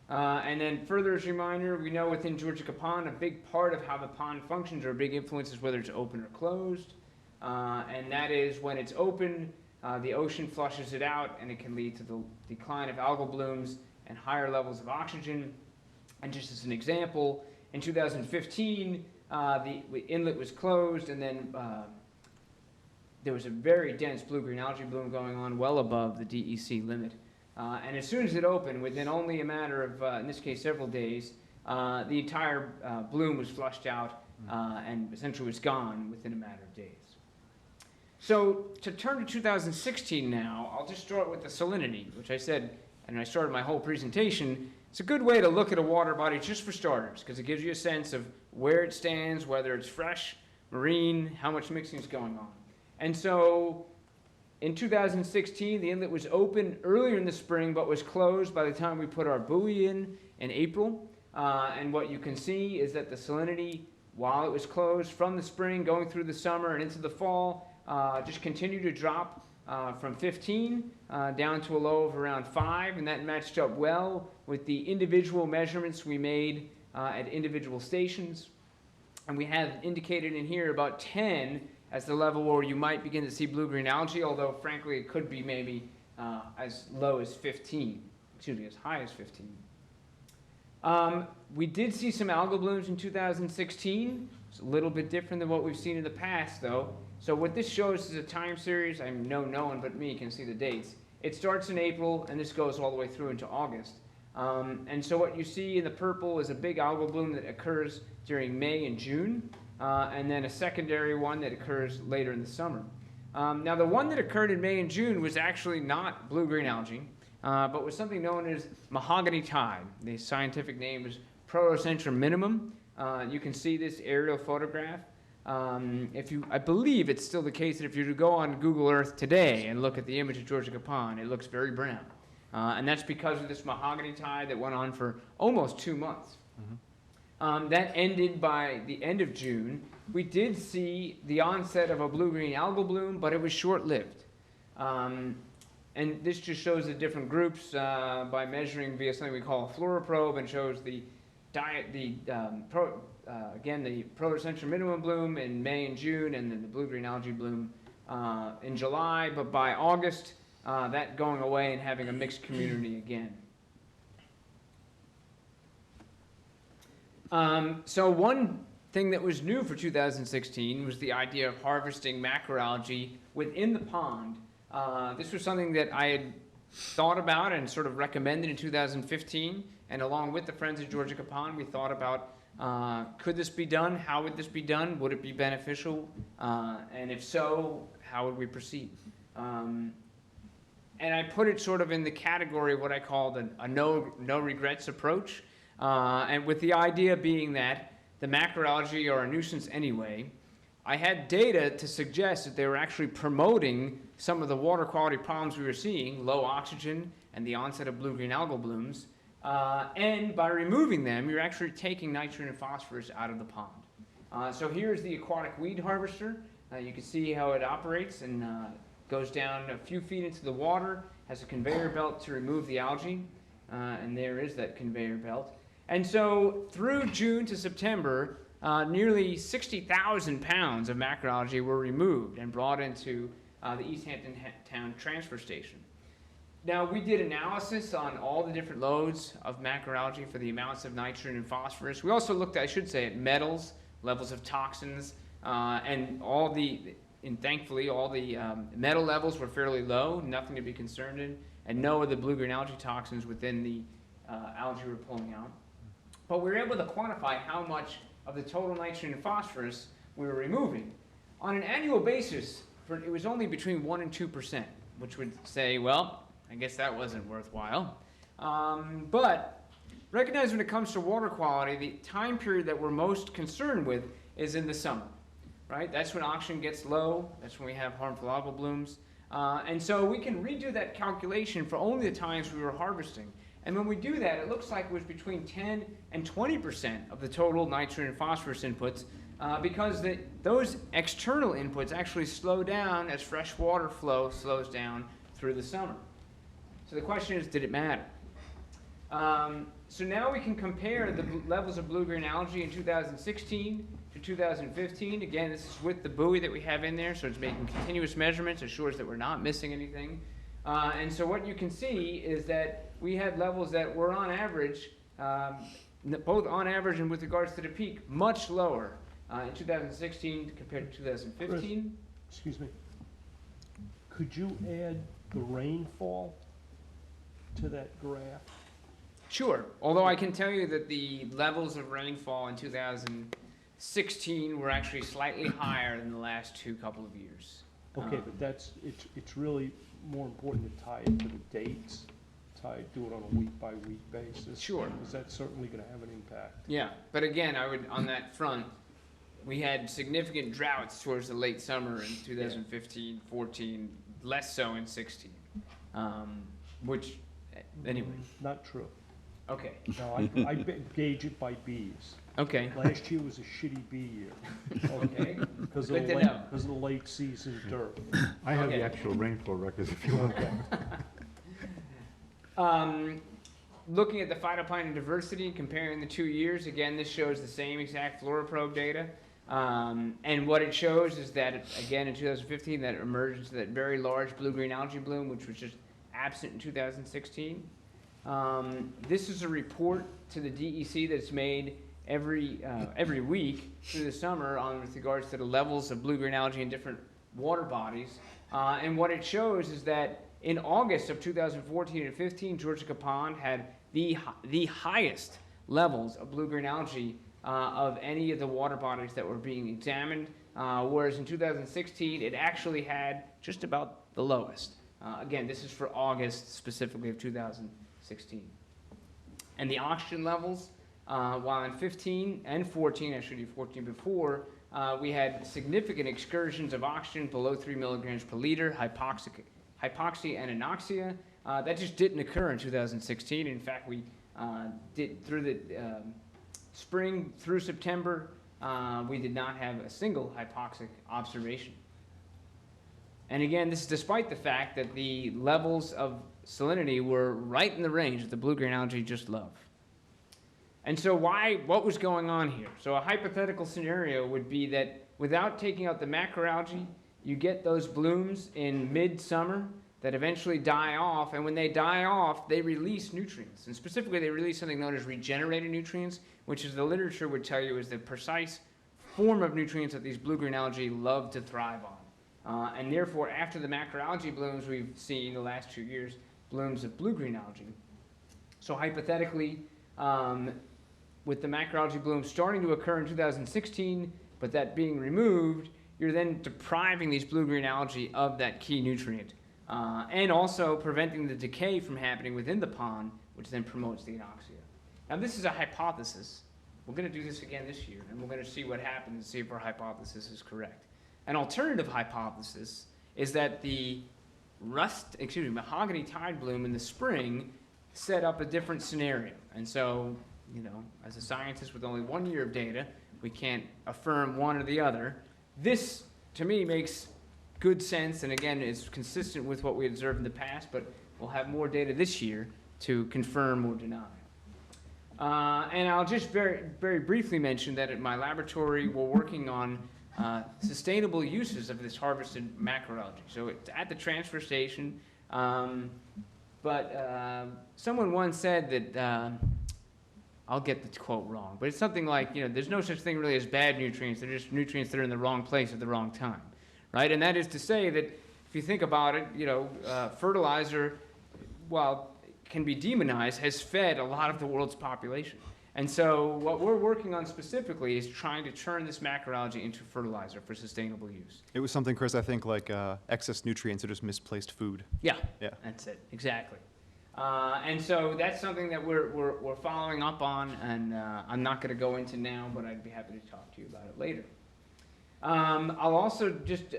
And then further as a reminder, we know within Georgia Pond, a big part of how the pond functions, or a big influence, is whether it's open or closed. And that is when it's open, the ocean flushes it out, and it can lead to the decline of algal blooms and higher levels of oxygen. And just as an example, in 2015, the inlet was closed, and then there was a very dense blue-green algae bloom going on well above the DEC limit. And as soon as it opened, within only a matter of, in this case, several days, the entire bloom was flushed out and essentially was gone within a matter of days. So to turn to 2016 now, I'll just start with the salinity, which I said, and I started my whole presentation. It's a good way to look at a water body just for starters, because it gives you a sense of where it stands, whether it's fresh, marine, how much mixing is going on. And so in 2016, the inlet was open earlier in the spring, but was closed by the time we put our buoy in April. And what you can see is that the salinity, while it was closed from the spring, going through the summer and into the fall, just continued to drop from 15 down to a low of around 5, and that matched up well with the individual measurements we made at individual stations. And we have indicated in here about 10 as the level where you might begin to see blue-green algae, although frankly it could be maybe as low as 15, excuse me, as high as 15. We did see some algal blooms in 2016. It's a little bit different than what we've seen in the past, though. So what this shows is a time series. I know no one but me can see the dates. It starts in April, and this goes all the way through into August. And so what you see in the purple is a big algal bloom that occurs during May and June, and then a secondary one that occurs later in the summer. Now, the one that occurred in May and June was actually not blue-green algae, but was something known as mahogany tide. The scientific name is Protocentrum minimum. You can see this aerial photograph. I believe it's still the case that if you were to go on Google Earth today and look at the image of Georgia Pond, it looks very brown. And that's because of this mahogany tide that went on for almost 2 months. Mm-hmm. That ended by the end of June. We did see the onset of a blue-green algal bloom, but it was short-lived. And this just shows the different groups by measuring via something we call a fluoroprobe, and shows the protocentrum minimum bloom in May and June, and then the blue-green algae bloom in July, but by August, that going away and having a mixed community again. So one thing that was new for 2016 was the idea of harvesting macroalgae within the pond. This was something that I had thought about and sort of recommended in 2015, and along with the Friends of Georgia Pond, we thought about could this be done? How would this be done? Would it be beneficial? And if so, how would we proceed? And I put it sort of in the category of what I called a no regrets approach, and with the idea being that the macroalgae are a nuisance anyway. I had data to suggest that they were actually promoting some of the water quality problems we were seeing, low oxygen and the onset of blue-green algal blooms, and by removing them, you're actually taking nitrogen and phosphorus out of the pond. So here's the aquatic weed harvester. You can see how it operates and goes down a few feet into the water, has a conveyor belt to remove the algae, and there is that conveyor belt. And so through June to September, nearly 60,000 pounds of macroalgae were removed and brought into the East Hampton Town Transfer Station. Now, we did analysis on all the different loads of macroalgae for the amounts of nitrogen and phosphorus. We also looked, I should say, at metals, levels of toxins, and thankfully, all the metal levels were fairly low, nothing to be concerned in, and no of the blue-green algae toxins within the algae we're pulling out. But we were able to quantify how much of the total nitrogen and phosphorus we were removing. On an annual basis, it was only between 1% and 2%, which would say, well, I guess that wasn't worthwhile. But recognize when it comes to water quality, the time period that we're most concerned with is in the summer, right? That's when oxygen gets low. That's when we have harmful algal blooms. And so we can redo that calculation for only the times we were harvesting. And when we do that, it looks like it was between 10 and 20% of the total nitrogen and phosphorus inputs, because those external inputs actually slow down as fresh water flow slows down through the summer. So the question is, did it matter? So now we can compare the levels of blue-green algae in 2016 to 2015. Again, this is with the buoy that we have in there, so it's making continuous measurements, assures that we're not missing anything. And so what you can see is that we had levels that were on average, both on average and with regards to the peak, much lower in 2016 compared to 2015. Chris, excuse me. Could you add the rainfall to that graph? Sure, although I can tell you that the levels of rainfall in 2016 were actually slightly higher than the last couple of years. Okay, but it's really more important to tie it to the dates, do it on a week-by-week basis. Sure. Because that's certainly going to have an impact. Yeah, but again, on that front, we had significant droughts towards the late summer in 2015, 14, less so in 16, which, anyway. Not true. Okay. No, I gauge it by bees. Okay. Last year was a shitty bee year. Okay. Because Good to know. of the late season dirt. I have Okay. the actual rainfall records if you want them. Looking at the phytoplankton diversity, comparing the 2 years, again, this shows the same exact FluoroProbe data. And what it shows is that, again, in 2015, that emergence of that very large blue-green algae bloom, which was just absent in 2016. This is a report to the DEC that's made every week through the summer with regards to the levels of blue-green algae in different water bodies. And what it shows is that in August of 2014 and 15, Georgia Pond had the highest levels of blue-green algae of any of the water bodies that were being examined, whereas in 2016 it actually had just about the lowest. Again, this is for August specifically of 2016. And the oxygen levels, while in 15 and 14, I showed you 14 before, we had significant excursions of oxygen below 3 milligrams per liter, hypoxia and anoxia. That just didn't occur in 2016. In fact, we did through the spring through September, we did not have a single hypoxic observation. And again, this is despite the fact that the levels of salinity were right in the range that the blue-green algae just love. And so what was going on here? So a hypothetical scenario would be that without taking out the macroalgae, you get those blooms in midsummer that eventually die off, and when they die off, they release nutrients. And specifically, they release something known as regenerated nutrients, which is the literature would tell you is the precise form of nutrients that these blue-green algae love to thrive on. And therefore, after the macroalgae blooms we've seen the last 2 years, blooms of blue-green algae. So hypothetically, with the macroalgae blooms starting to occur in 2016, but that being removed, you're then depriving these blue-green algae of that key nutrient. And also preventing the decay from happening within the pond, which then promotes the anoxia. Now, this is a hypothesis. We're going to do this again this year, and we're going to see what happens and see if our hypothesis is correct. An alternative hypothesis is that the mahogany tide bloom in the spring set up a different scenario. And so, you know, as a scientist with only 1 year of data, we can't affirm one or the other. This, to me, makes good sense, and again, is consistent with what we observed in the past, but we'll have more data this year to confirm or deny. And I'll just very, very briefly mention that at my laboratory, we're working on sustainable uses of this harvested macroalgae. So it's at the transfer station, but someone once said that, I'll get the quote wrong, but it's something like, you know, there's no such thing really as bad nutrients, they're just nutrients that are in the wrong place at the wrong time. Right? And that is to say that if you think about it, you know, fertilizer, while can be demonized, has fed a lot of the world's population. And so what we're working on specifically is trying to turn this macroalgae into fertilizer for sustainable use. It was something, Chris, I think like excess nutrients or just misplaced food. Yeah, Yeah. That's it, exactly. And so that's something that we're following up on, and I'm not going to go into now, but I'd be happy to talk to you about it later. I'll also just,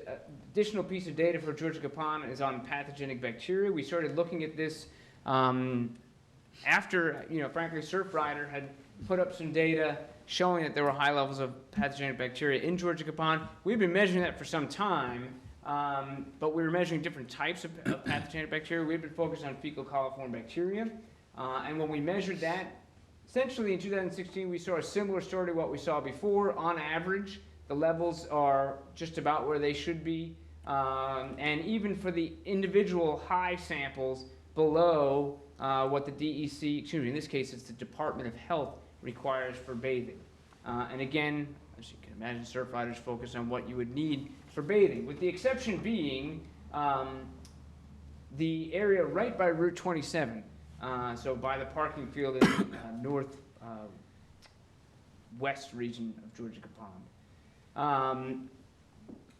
additional piece of data for Georgia Pond is on pathogenic bacteria. We started looking at this after, you know, frankly, Surfrider had put up some data showing that there were high levels of pathogenic bacteria in Georgia Pond. We've been measuring that for some time, but we were measuring different types of pathogenic bacteria. We've been focused on fecal coliform bacteria, and when we measured that, essentially in 2016, we saw a similar story to what we saw before. On average, the levels are just about where they should be, and even for the individual high samples below what the DEC, excuse me, in this case it's the Department of Health, requires for bathing. And again, as you can imagine, Surfriders focus on what you would need for bathing, with the exception being the area right by Route 27, so by the parking field in the north west region of Georgia Pond.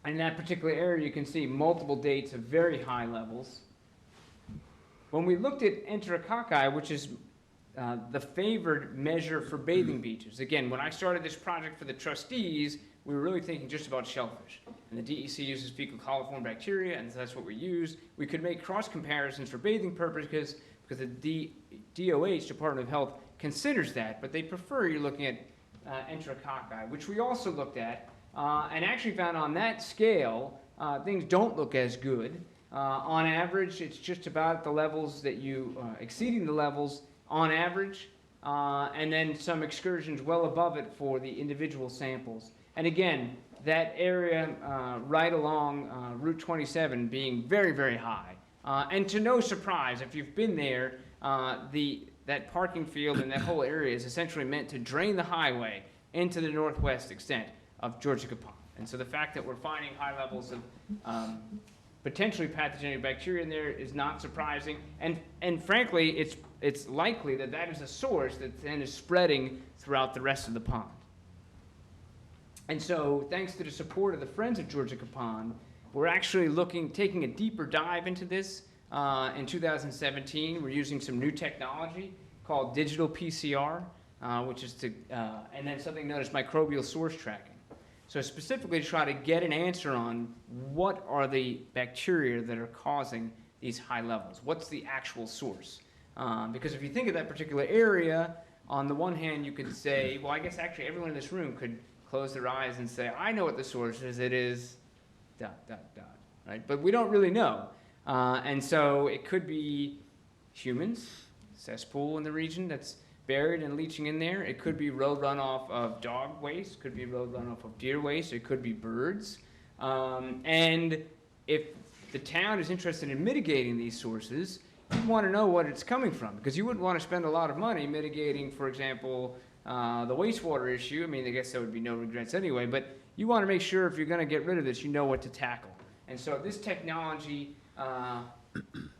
In that particular area, you can see multiple dates of very high levels. When we looked at enterococci, which is the favored measure for bathing beaches, again, when I started this project for the trustees, we were really thinking just about shellfish. And the DEC uses fecal coliform bacteria, and so that's what we used. We could make cross comparisons for bathing purposes because the DOH, Department of Health, considers that, but they prefer you're looking at enterococci, which we also looked at. And actually found on that scale, things don't look as good. On average, it's just about the levels that you, exceeding the levels on average, and then some excursions well above it for the individual samples. And again, that area right along Route 27 being very, very high. And to no surprise, if you've been there, that parking field and that whole area is essentially meant to drain the highway into the northwest extent of Georgia Pond. And so the fact that we're finding high levels of potentially pathogenic bacteria in there is not surprising. And frankly, it's likely that that is a source that then is spreading throughout the rest of the pond. And so thanks to the support of the Friends of Georgia Pond, we're actually taking a deeper dive into this in 2017. We're using some new technology called digital PCR, which is and then something known as microbial source tracking. So specifically to try to get an answer on what are the bacteria that are causing these high levels. What's the actual source? Because if you think of that particular area, on the one hand you could say, well, I guess actually everyone in this room could close their eyes and say, I know what the source is. It is ... right? But we don't really know. And so it could be humans, cesspool in the region that's buried and leaching in there. It could be road runoff of dog waste, could be road runoff of deer waste, it could be birds. And if the town is interested in mitigating these sources, you want to know what it's coming from, because you wouldn't want to spend a lot of money mitigating, for example, the wastewater issue. I mean, I guess there would be no regrets anyway, but you want to make sure if you're going to get rid of this, you know what to tackle. And so this technology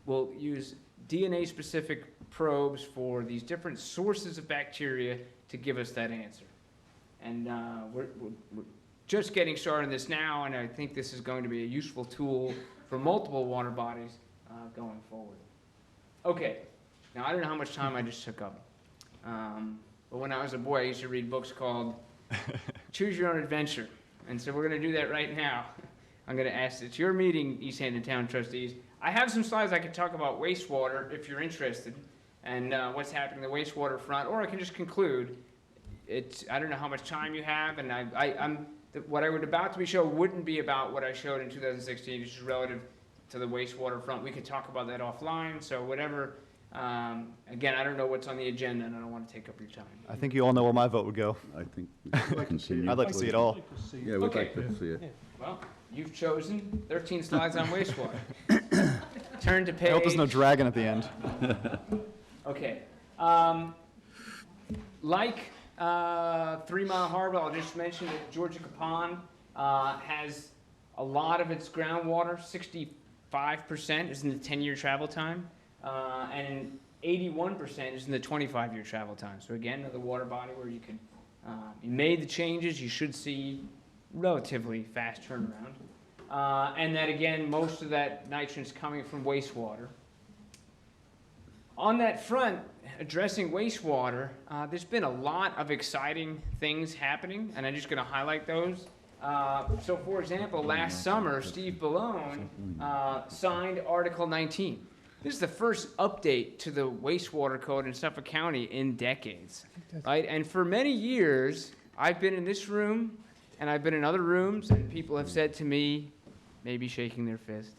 will use DNA-specific probes for these different sources of bacteria to give us that answer. And we're just getting started on this now, and I think this is going to be a useful tool for multiple water bodies going forward. Okay, now I don't know how much time I just took up, but when I was a boy, I used to read books called Choose Your Own Adventure, and so we're going to do that right now. I'm going to ask, it's your meeting, East Hampton Town Trustees. I have some slides I could talk about wastewater if you're interested, and what's happening in the wastewater front, or I can just conclude. I don't know how much time you have, and what I would about to show wouldn't be about what I showed in 2016, which is relative to the wastewater front. We could talk about that offline, so whatever. Again, I don't know what's on the agenda, and I don't want to take up your time. I think you all know where my vote would go. I think we should continue. I'd like to see it all. Yeah, we'd like to see it. Well, you've chosen 13 slides on wastewater. Turn to page. I hope there's no dragon at the end. Okay. Like 3 Mile Harbor, I'll just mention that Georgia Capon has a lot of its groundwater, 65% is in the 10-year travel time, and 81% is in the 25-year travel time. So again, another water body where you can, you made the changes, you should see relatively fast turnaround. And that again, most of that nitrogen is coming from wastewater. On that front, addressing wastewater, there's been a lot of exciting things happening, and I'm just going to highlight those. So for example, last summer, Steve Ballone signed Article 19. This is the first update to the wastewater code in Suffolk County in decades, right? And for many years, I've been in this room, and I've been in other rooms, and people have said to me, maybe shaking their fist,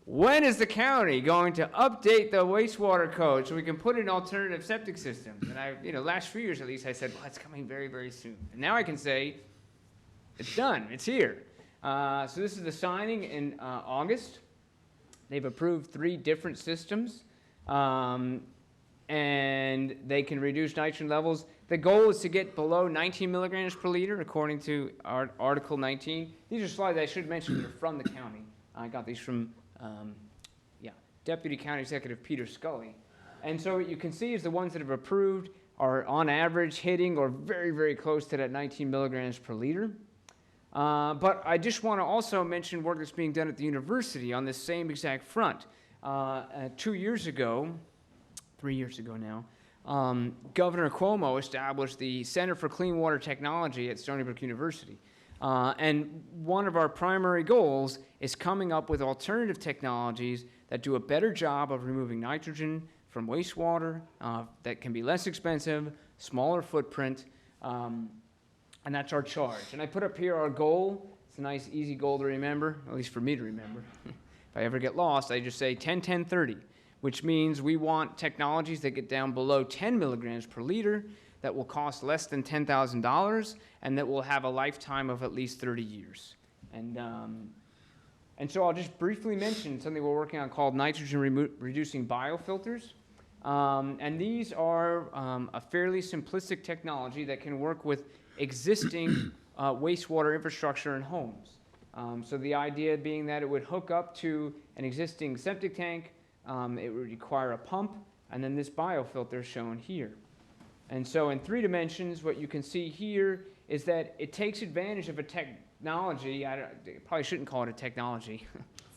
when is the county going to update the wastewater code so we can put in alternative septic systems? And last few years at least, I said, well, it's coming very, very soon. And now I can say, it's done, it's here. So this is the signing in August. They've approved 3 different systems, and they can reduce nitrogen levels. The goal is to get below 19 milligrams per liter, according to Article 19. These are slides I should mention that are from the county. I got these from Deputy County Executive Peter Scully. And so what you can see is the ones that have approved are on average hitting or very, very close to that 19 milligrams per liter. But I just want to also mention work that's being done at the university on this same exact front. 3 years ago now, Governor Cuomo established the Center for Clean Water Technology at Stony Brook University. And one of our primary goals is coming up with alternative technologies that do a better job of removing nitrogen from wastewater, that can be less expensive, smaller footprint, and that's our charge. And I put up here our goal. It's a nice, easy goal to remember, at least for me to remember. If I ever get lost, I just say 10-10-30, which means we want technologies that get down below 10 milligrams per liter, that will cost less than $10,000, and that will have a lifetime of at least 30 years. And so I'll just briefly mention something we're working on called nitrogen-reducing biofilters. And these are a fairly simplistic technology that can work with existing wastewater infrastructure in homes. So the idea being that it would hook up to an existing septic tank, it would require a pump, and then this biofilter is shown here. And so in 3 dimensions, what you can see here is that it takes advantage of a technology, I probably shouldn't call it a technology,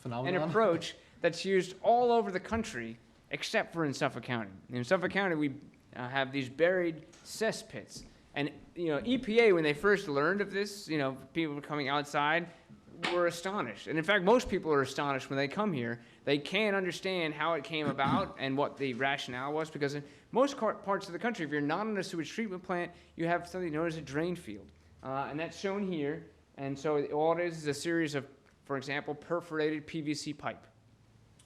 an approach that's used all over the country except for in Suffolk County. In Suffolk County, we have these buried cesspits. And EPA, when they first learned of this, people were coming outside, were astonished. And in fact, most people are astonished when they come here. They can't understand how it came about and what the rationale was, because in most parts of the country, if you're not on a sewage treatment plant, you have something known as a drain field. And that's shown here. And so all it is a series of, for example, perforated PVC pipe.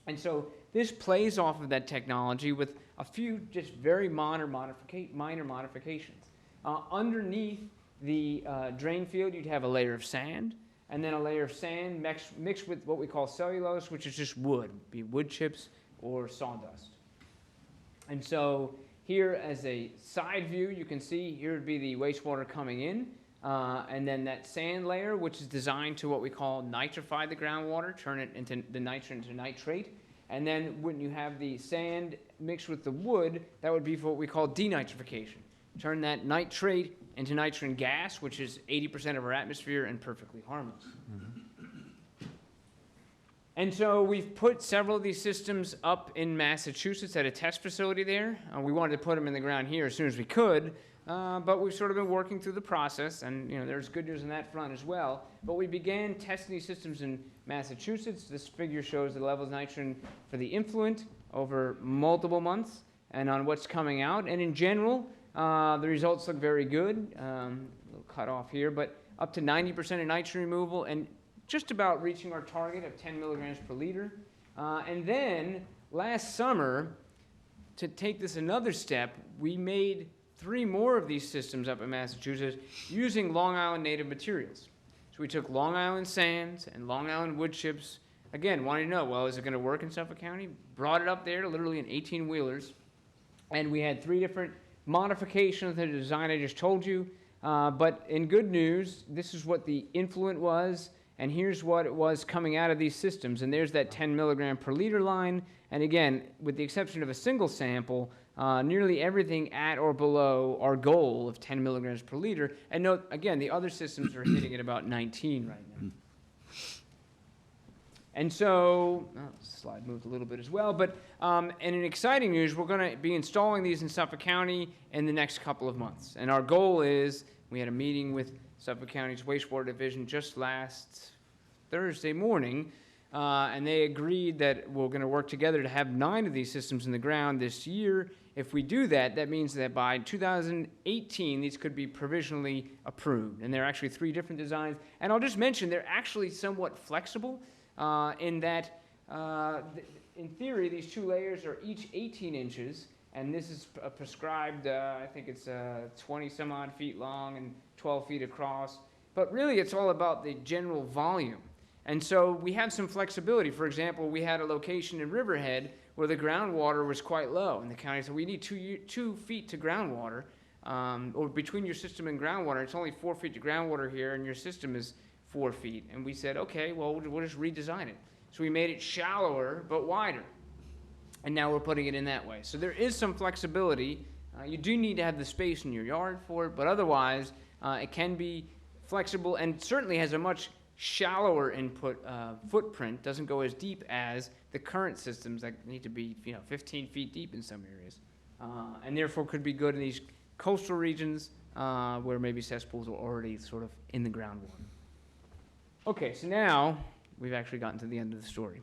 And so this plays off of that technology with a few just very minor modifications. Underneath the drain field, you'd have a layer of sand. and then a layer of sand mixed with what we call cellulose, which is just wood, be wood chips or sawdust. And so here as a side view, you can see here would be the wastewater coming in, and then that sand layer, which is designed to what we call nitrify the groundwater, turn it into the nitrogen into nitrate. And then when you have the sand mixed with the wood, that would be for what we call denitrification. Turn that nitrate into nitrogen gas, which is 80% of our atmosphere and perfectly harmless. And so we've put several of these systems up in Massachusetts at a test facility there. We wanted to put them in the ground here as soon as we could, but we've sort of been working through the process, and there's good news on that front as well. But we began testing these systems in Massachusetts. This figure shows the levels of nitrogen for the influent over multiple months and on what's coming out. And in general, the results look very good. A little cut off here, but up to 90% of nitrogen removal and just about reaching our target of 10 milligrams per liter. And then last summer, to take this another step, we made 3 more of these systems up in Massachusetts using Long Island native materials. So we took Long Island sands and Long Island wood chips. Again, wanting to know, well, is it going to work in Suffolk County? Brought it up there, literally in 18-wheelers. And we had 3 different modifications of the design I just told you. But in good news, this is what the influent was, and here's what it was coming out of these systems. And there's that 10 milligram per liter line. And again, with the exception of a single sample, nearly everything at or below our goal of 10 milligrams per liter. And note, again, the other systems are hitting at about 19 right now. And so, slide moved a little bit as well, but and in exciting news, we're going to be installing these in Suffolk County in the next couple of months. And our goal is, we had a meeting with Suffolk County's wastewater division just last Thursday morning, and they agreed that we're going to work together to have 9 of these systems in the ground this year. If we do that, that means that by 2018, these could be provisionally approved. And there are actually 3 different designs. And I'll just mention, they're actually somewhat flexible in that, in theory, these 2 layers are each 18 inches. And this is prescribed, I think it's 20 some odd feet long and 12 feet across. But really, it's all about the general volume. And so we have some flexibility. For example, we had a location in Riverhead where the groundwater was quite low. And the county said, we need 2 feet to groundwater, or between your system and groundwater. It's only 4 feet to groundwater here, and your system is 4 feet. And we said, okay, well, we'll just redesign it. So we made it shallower but wider. And now we're putting it in that way. So there is some flexibility. You do need to have the space in your yard for it, but otherwise it can be flexible and certainly has a much shallower input footprint. Doesn't go as deep as the current systems that need to be 15 feet deep in some areas, and therefore could be good in these coastal regions where maybe cesspools are already sort of in the groundwater. Okay, so now we've actually gotten to the end of the story.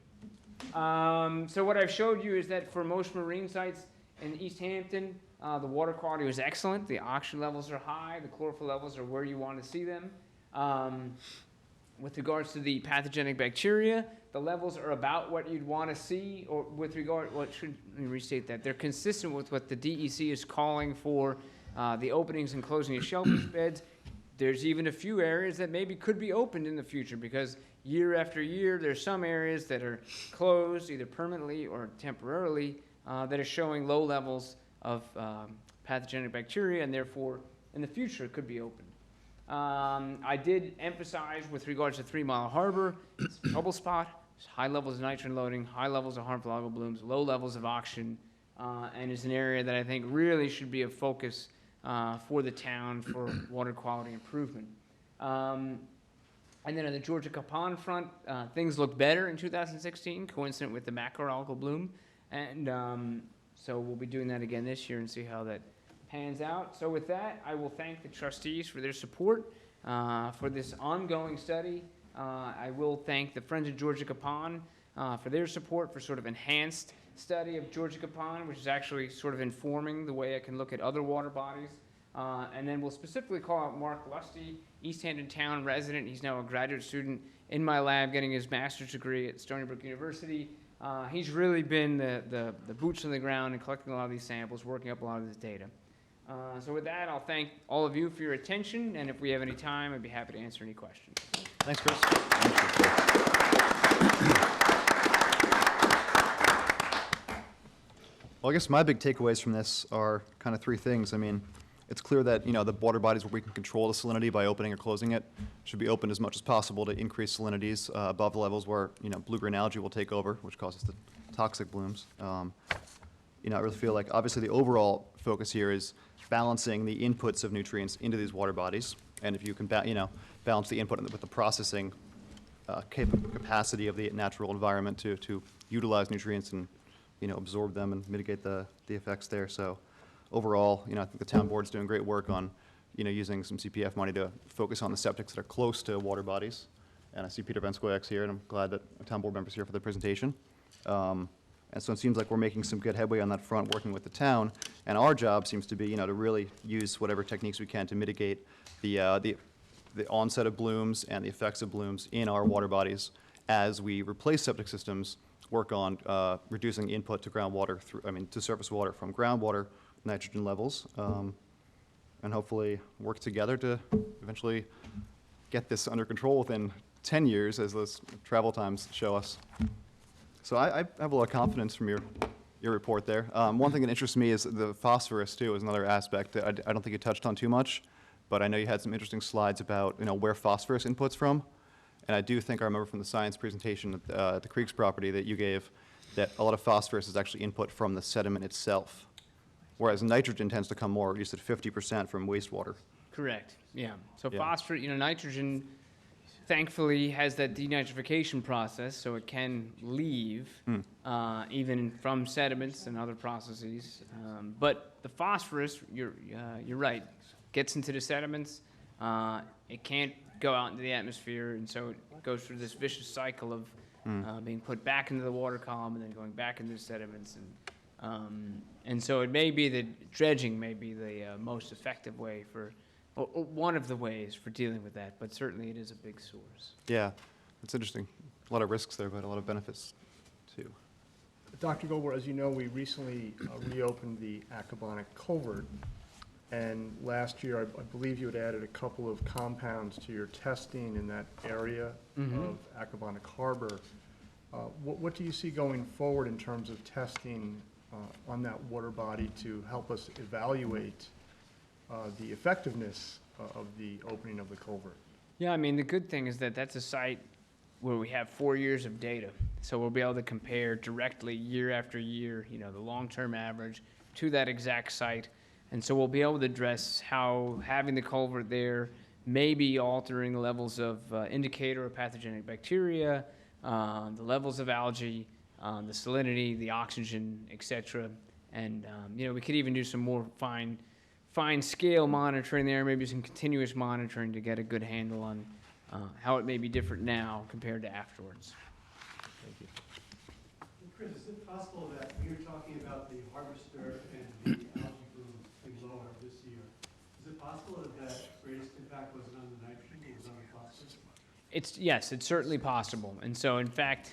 So what I've showed you is that for most marine sites in East Hampton, the water quality was excellent. The oxygen levels are high. The chlorophyll levels are where you want to see them. With regards to the pathogenic bacteria, the levels are about what you'd want to see, or with regard, let me restate that. They're consistent with what the DEC is calling for the openings and closing of shellfish beds. There's even a few areas that maybe could be opened in the future because year after year, there's some areas that are closed either permanently or temporarily that are showing low levels of pathogenic bacteria, and therefore in the future it could be opened. I did emphasize with regards to 3 Mile Harbor, it's a trouble spot. There's high levels of nitrogen loading, high levels of harmful algal blooms, low levels of oxygen, and is an area that I think really should be a focus for the town for water quality improvement. And then on the Georgia Capon front, things looked better in 2016, coincident with the macroalgal bloom. And so we'll be doing that again this year and see how that pans out. So with that, I will thank the trustees for their support for this ongoing study. I will thank the Friends of Georgia Capon for their support for sort of enhanced study of Georgia Capon, which is actually sort of informing the way I can look at other water bodies. And then we'll specifically call out Mark Lusty, East Hampton town resident. He's now a graduate student in my lab getting his master's degree at Stony Brook University. He's really been the boots on the ground and collecting a lot of these samples, working up a lot of this data. So with that, I'll thank all of you for your attention, and if we have any time, I'd be happy to answer any questions. Thanks, Chris. Well, I guess my big takeaways from this are kind of three things. I mean, it's clear that, the water bodies where we can control the salinity by opening or closing it should be opened as much as possible to increase salinities above the levels where, blue-green algae will take over, which causes the toxic blooms. I really feel like, obviously, the overall focus here is balancing the inputs of nutrients into these water bodies. And if you can, balance the input with the processing capacity of the natural environment to utilize nutrients and, absorb them and mitigate the effects there. So overall, I think the town board's doing great work on, using some CPF money to focus on the septics that are close to water bodies. And I see Peter Benskoyak's here, and I'm glad that a town board member's here for the presentation. And so it seems like we're making some good headway on that front, working with the town. And our job seems to be, to really use whatever techniques we can to mitigate the onset of blooms and the effects of blooms in our water bodies as we replace septic systems, work on reducing input to groundwater to surface water from groundwater nitrogen levels, and hopefully work together to eventually get this under control within 10 years as those travel times show us. So I have a lot of confidence from your report there. One thing that interests me is the phosphorus too is another aspect that I don't think you touched on too much, but I know you had some interesting slides about where phosphorus inputs from. And I do think I remember from the science presentation at the Creeks property that you gave that a lot of phosphorus is actually input from the sediment itself, whereas nitrogen tends to come more, you said 50% from wastewater. Correct, yeah. So Yeah. phosphorus, nitrogen thankfully has that denitrification process, so it can leave even from sediments and other processes. But the phosphorus, you're right, gets into the sediments. It can't go out into the atmosphere, and so it goes through this vicious cycle of being put back into the water column and then going back into the sediments. And so it may be that dredging may be the most effective way for, or one of the ways for dealing with that, but certainly it is a big source. Yeah, it's interesting. A lot of risks there, but a lot of benefits too. Dr. Goldberg, as you know, we recently reopened the Aquatic culvert. And last year, I believe you had added a couple of compounds to your testing in that area of Aquatic Harbor. What do you see going forward in terms of testing on that water body to help us evaluate the effectiveness of the opening of the culvert? Yeah, the good thing is that that's a site where we have 4 years of data. So we'll be able to compare directly year after year, the long-term average to that exact site. And so we'll be able to address how having the culvert there may be altering the levels of indicator of pathogenic bacteria, the levels of algae, the salinity, the oxygen, etc. And we could even do some more fine scale monitoring there, maybe some continuous monitoring to get a good handle on how it may be different now compared to afterwards. Thank you. Chris, is it possible that we were talking about the harvester and the algae blooms being lower this year? Is it possible that that greatest impact wasn't on the nitrogen, it was on the phosphorus? Yes, it's certainly possible. And so, in fact,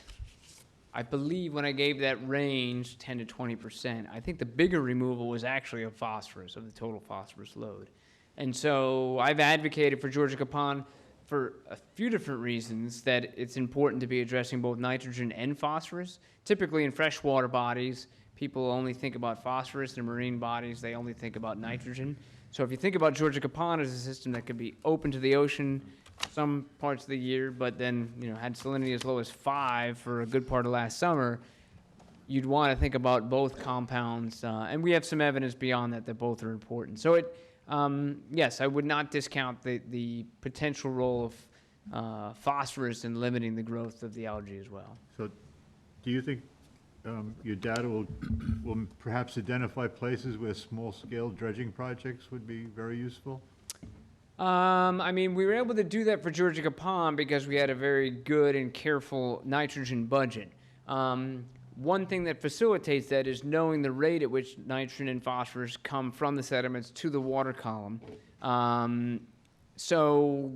I believe when I gave that range, 10 to 20%, I think the bigger removal was actually of phosphorus, of the total phosphorus load. And so I've advocated for Georgia Capon for a few different reasons that it's important to be addressing both nitrogen and phosphorus. Typically in freshwater bodies, people only think about phosphorus. In marine bodies, they only think about nitrogen. So if you think about Georgia Capon as a system that could be open to the ocean some parts of the year, but then had salinity as low as 5 for a good part of last summer, you'd want to think about both compounds. And we have some evidence beyond that both are important. So yes, I would not discount the potential role of phosphorus in limiting the growth of the algae as well. So do you think your data will perhaps identify places where small-scale dredging projects would be very useful? We were able to do that for Georgia Capon because we had a very good and careful nitrogen budget. One thing that facilitates that is knowing the rate at which nitrogen and phosphorus come from the sediments to the water column. So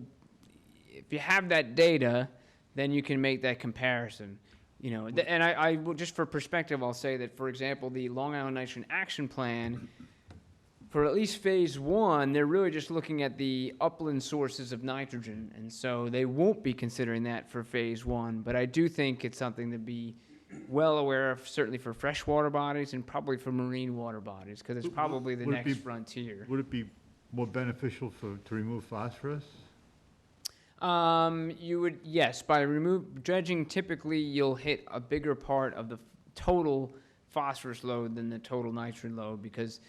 if you have that data, then you can make that comparison. And I just for perspective, I'll say that, for example, the Long Island Nitrogen Action Plan for at least phase one, they're really just looking at the upland sources of nitrogen, and so they won't be considering that for phase one. But I do think it's something to be well aware of, certainly for freshwater bodies and probably for marine water bodies, because it's probably the Would it next be- frontier. Would it be more beneficial to remove phosphorus? You would, yes, by dredging, typically you'll hit a bigger part of the total phosphorus load than the total nitrogen load, because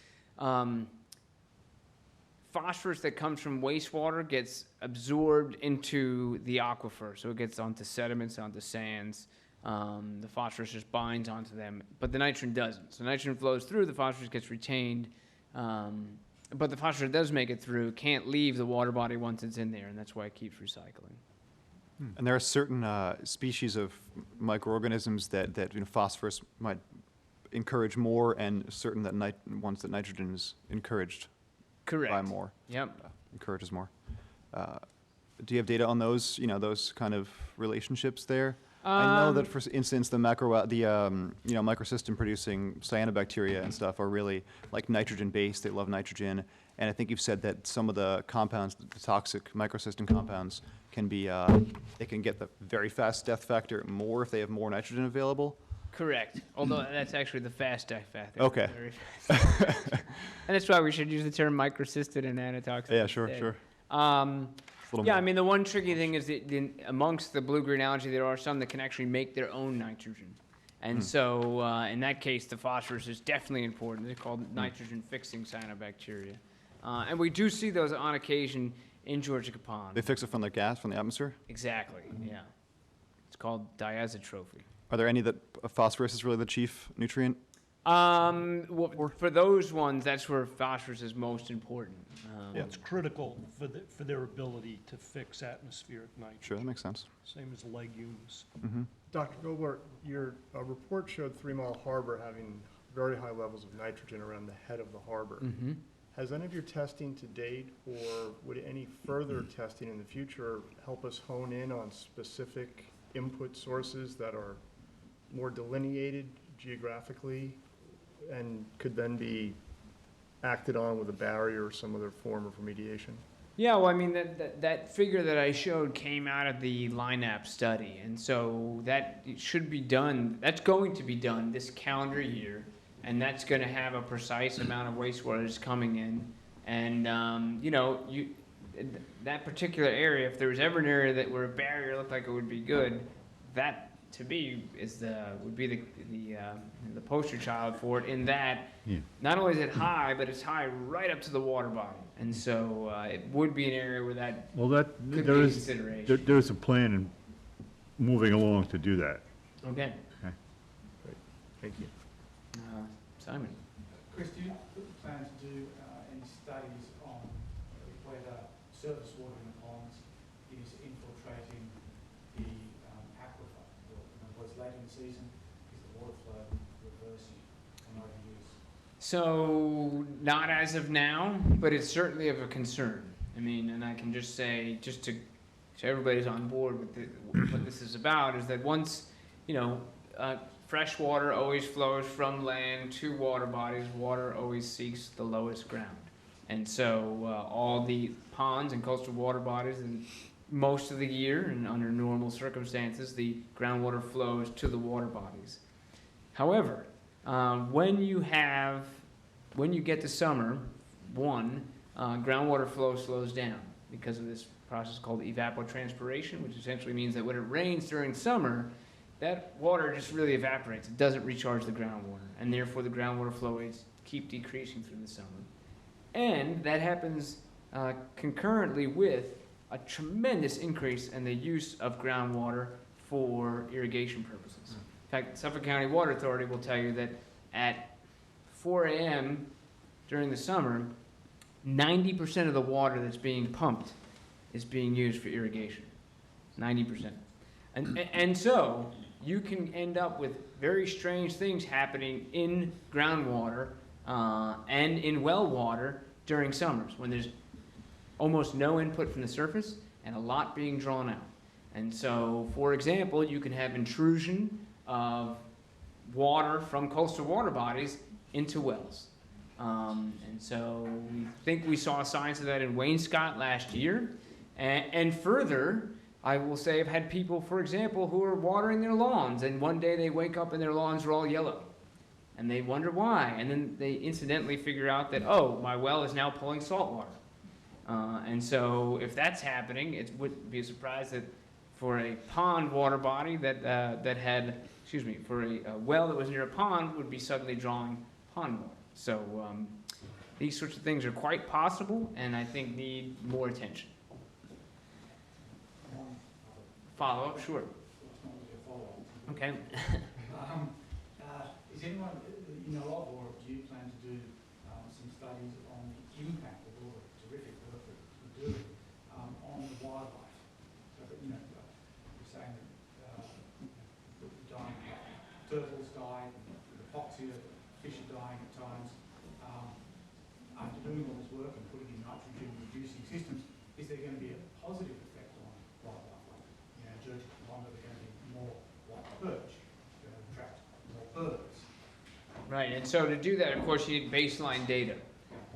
phosphorus that comes from wastewater gets absorbed into the aquifer, so it gets onto sediments, onto sands. The phosphorus just binds onto them, but the nitrogen doesn't. So nitrogen flows through, the phosphorus gets retained, but the phosphorus that does make it through can't leave the water body once it's in there, and that's why it keeps recycling. And there are certain species of microorganisms that phosphorus might encourage more, and certain that ones that nitrogen is encouraged Correct. by more, Yep. encourages more. Do you have data on those, those kind of relationships there? I know that, for instance, the microsystem producing cyanobacteria and stuff are really like nitrogen-based. They love nitrogen. And I think you've said that some of the compounds, the toxic microsystem compounds, can be, they can get the very fast death factor more if they have more nitrogen available. Correct. Although that's actually the fast death factor. Okay. Very fast. And that's why we should use the term microcystin and antitoxin. Yeah, sure, instead. sure. Yeah, I mean, the one tricky thing is that amongst the blue-green algae, there are some that can actually make their own nitrogen. And so, in that case, the phosphorus is definitely important. They're called nitrogen-fixing cyanobacteria. And we do see those on occasion in Georgia Pond. They fix it from the gas, from the atmosphere? Exactly, yeah. It's called diazotrophy. Are there any that phosphorus is really the chief nutrient? Well, for those ones, that's where phosphorus is most important. Yeah. It's critical for their ability to fix atmospheric nitrogen. Sure, that makes sense. Same as legumes. Dr. Gobler, your report showed 3 Mile Harbor having very high levels of nitrogen around the head of the harbor. Mm-hmm. Has any of your testing to date, or would any further testing in the future help us hone in on specific input sources that are more delineated geographically and could then be acted on with a barrier or some other form of remediation? Yeah, well, I mean, that figure that I showed came out of the LINAP study, and so that should be done, that's going to be done this calendar year, and that's going to have a precise amount of wastewater that's coming in. And, that particular area, if there was ever an area where a barrier looked like it would be good, that, to me, would be the poster child for it, in that not only is it high, but it's high right up to the water body. And so it would be an area where that Well, that, could there be a is, consideration. there's a plan in moving along to do that. Okay. Thank you. Simon? Chris, do you plan to do any studies on whether surface water in the ponds is infiltrating the aquifer? In other words, late in the season, is the water flow reversing on overuse? So, not as of now, but it's certainly of a concern. I mean, and I can just say, so everybody's on board with what this is about, is that once, fresh water always flows from land to water bodies. Water always seeks the lowest ground. And so all the ponds and coastal water bodies, and most of the year and under normal circumstances, the groundwater flows to the water bodies. However, when you get to summer, groundwater flow slows down because of this process called evapotranspiration, which essentially means that when it rains during summer, that water just really evaporates. It doesn't recharge the groundwater, and therefore the groundwater flow rates keep decreasing through the summer. And that happens concurrently with a tremendous increase in the use of groundwater for irrigation purposes. In fact, Suffolk County Water Authority will tell you that at 4 a.m. during the summer, 90% of the water that's being pumped is being used for irrigation. 90%. And so you can end up with very strange things happening in groundwater and in well water during summers, when there's almost no input from the surface and a lot being drawn out. And so, for example, you can have intrusion of water from coastal water bodies into wells. And so we think we saw signs of that in Wainscott last year. And further, I will say I've had people, for example, who are watering their lawns, and one day they wake up and their lawns are all yellow. And they wonder why. And then they incidentally figure out that, oh, my well is now pulling salt water. And so if that's happening, it wouldn't be a surprise that for a pond water body that had, for a well that was near a pond would be suddenly drawing pond water. So these sorts of things are quite possible, and I think need more attention. Follow-up, sure. Okay. Is anyone you know of, or do you plan to do some studies on the impact of all the terrific work that we're doing on the wildlife? So that, you're saying that turtles die, the hypoxia, fish are dying at times. After doing all this work and putting in nitrogen-reducing systems, is there going to be a positive effect on wildlife? Like, Georgia, longer, there are going to be more white perch, going to attract more birds. Right, and so to do that, of course, you need baseline data.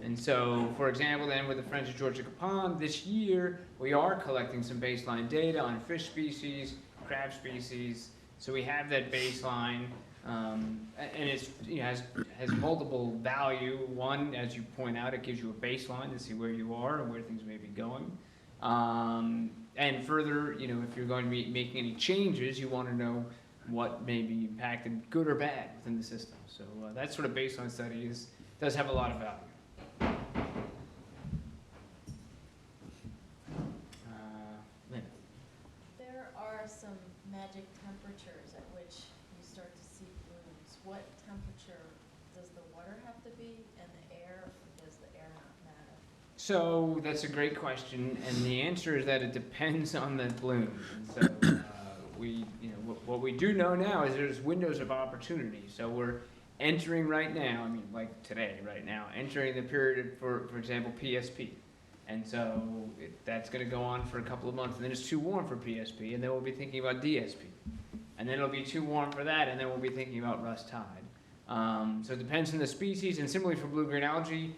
And so, for example, then with the Friends of Georgia Pond, this year, we are collecting some baseline data on fish species, crab species. So we have that baseline, and it's, has multiple value. One, as you point out, it gives you a baseline to see where you are and where things may be going. And further, if you're going to be making any changes, you want to know what may be impacted, good or bad, within the system. So that sort of baseline study does have a lot of value. Lynn. There are some magic temperatures at which you start to see blooms. What temperature does the water have to be, and the air, or does the air not matter? So that's a great question, and the answer is that it depends on the bloom. And so what we do know now is there's windows of opportunity. So we're entering right now, like today, right now, entering the period for example, PSP. And so that's going to go on for a couple of months, and then it's too warm for PSP, and then we'll be thinking about DSP. And then it'll be too warm for that, and then we'll be thinking about rust tide. So it depends on the species, and similarly for blue-green algae,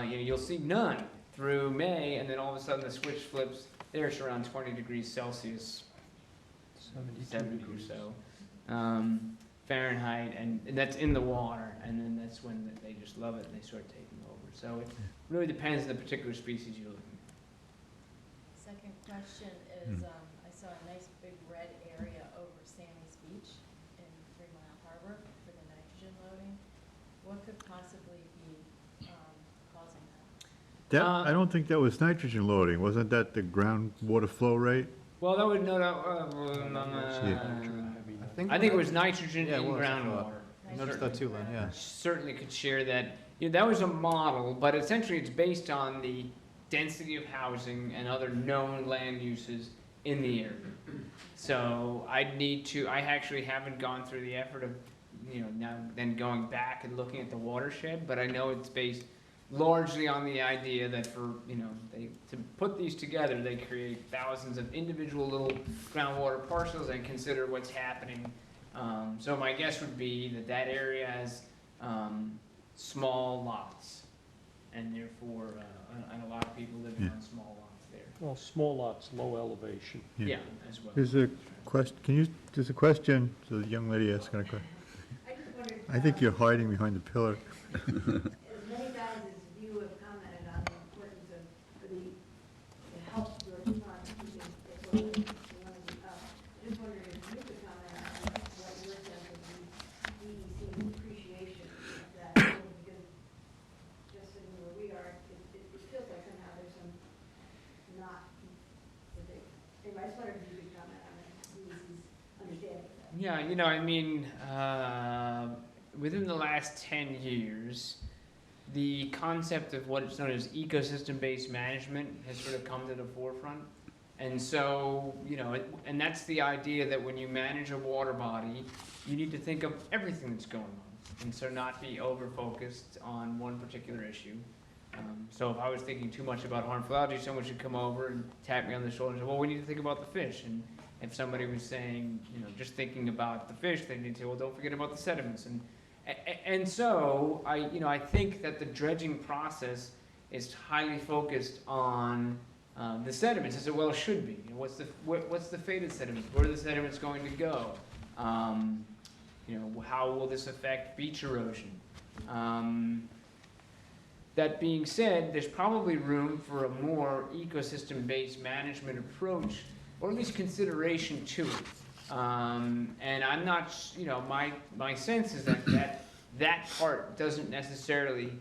you'll see none through May, and then all of a sudden the switch flips. There's around 20 degrees Celsius, 70 or so, Fahrenheit, and that's in the water, and then that's when they just love it and they start taking over. So it really depends on the particular species you're looking at. Second question is, I saw a nice big red area over Sammy's Beach in 3 Mile Harbor for the nitrogen loading. What could possibly be causing that? I don't think that was nitrogen loading. Wasn't that the groundwater flow rate? Well, that would I think it was nitrogen in groundwater. I noticed that too, Lynn, yeah. Certainly could share that. That was a model, but essentially it's based on the density of housing and other known land uses in the area. So I actually haven't gone through the effort of, now then going back and looking at the watershed, but I know it's based largely on the idea that to put these together, they create thousands of individual little groundwater parcels and consider what's happening. So my guess would be that area has small lots, and therefore, and a lot of people living on small lots there. Well, small lots, low elevation. Yeah, as well. There's a question, there's a question, so the young lady asking a question. I just wondered. I think you're hiding behind the pillar. As many times as you have commented on the importance of the help your pond keeping it up, I just wondered if you could comment on what your sense of the DEC's appreciation of that is, because just sitting where we are, it feels like somehow there's some not, anyway, I just wondered if you could comment on the DEC's understanding of that. Yeah, within the last 10 years, the concept of what is known as ecosystem-based management has sort of come to the forefront. And so, and that's the idea that when you manage a water body, you need to think of everything that's going on, and so not be over-focused on one particular issue. So if I was thinking too much about harmful algae, someone should come over and tap me on the shoulder and say, well, we need to think about the fish. And if somebody was saying, just thinking about the fish, they need to say, well, don't forget about the sediments. And so, I think that the dredging process is highly focused on the sediments, as it well should be. What's the fate of sediments? Where are the sediments going to go? How will this affect beach erosion? That being said, there's probably room for a more ecosystem-based management approach, or at least consideration to it. And I'm not, my sense is that part doesn't necessarily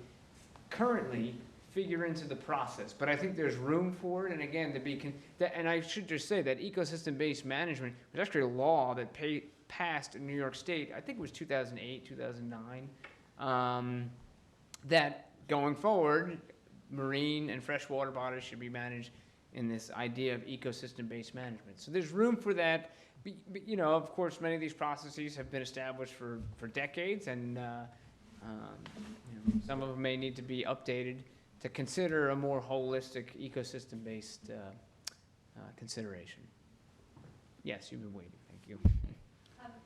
currently figure into the process, but I think there's room for it. And again, and I should just say that ecosystem-based management was actually a law that passed in New York State, I think it was 2008, 2009, that going forward, marine and freshwater bodies should be managed in this idea of ecosystem-based management. So there's room for that. But, of course, many of these processes have been established for decades, and some of them may need to be updated to consider a more holistic ecosystem-based consideration. Yes, you've been waiting. Thank you.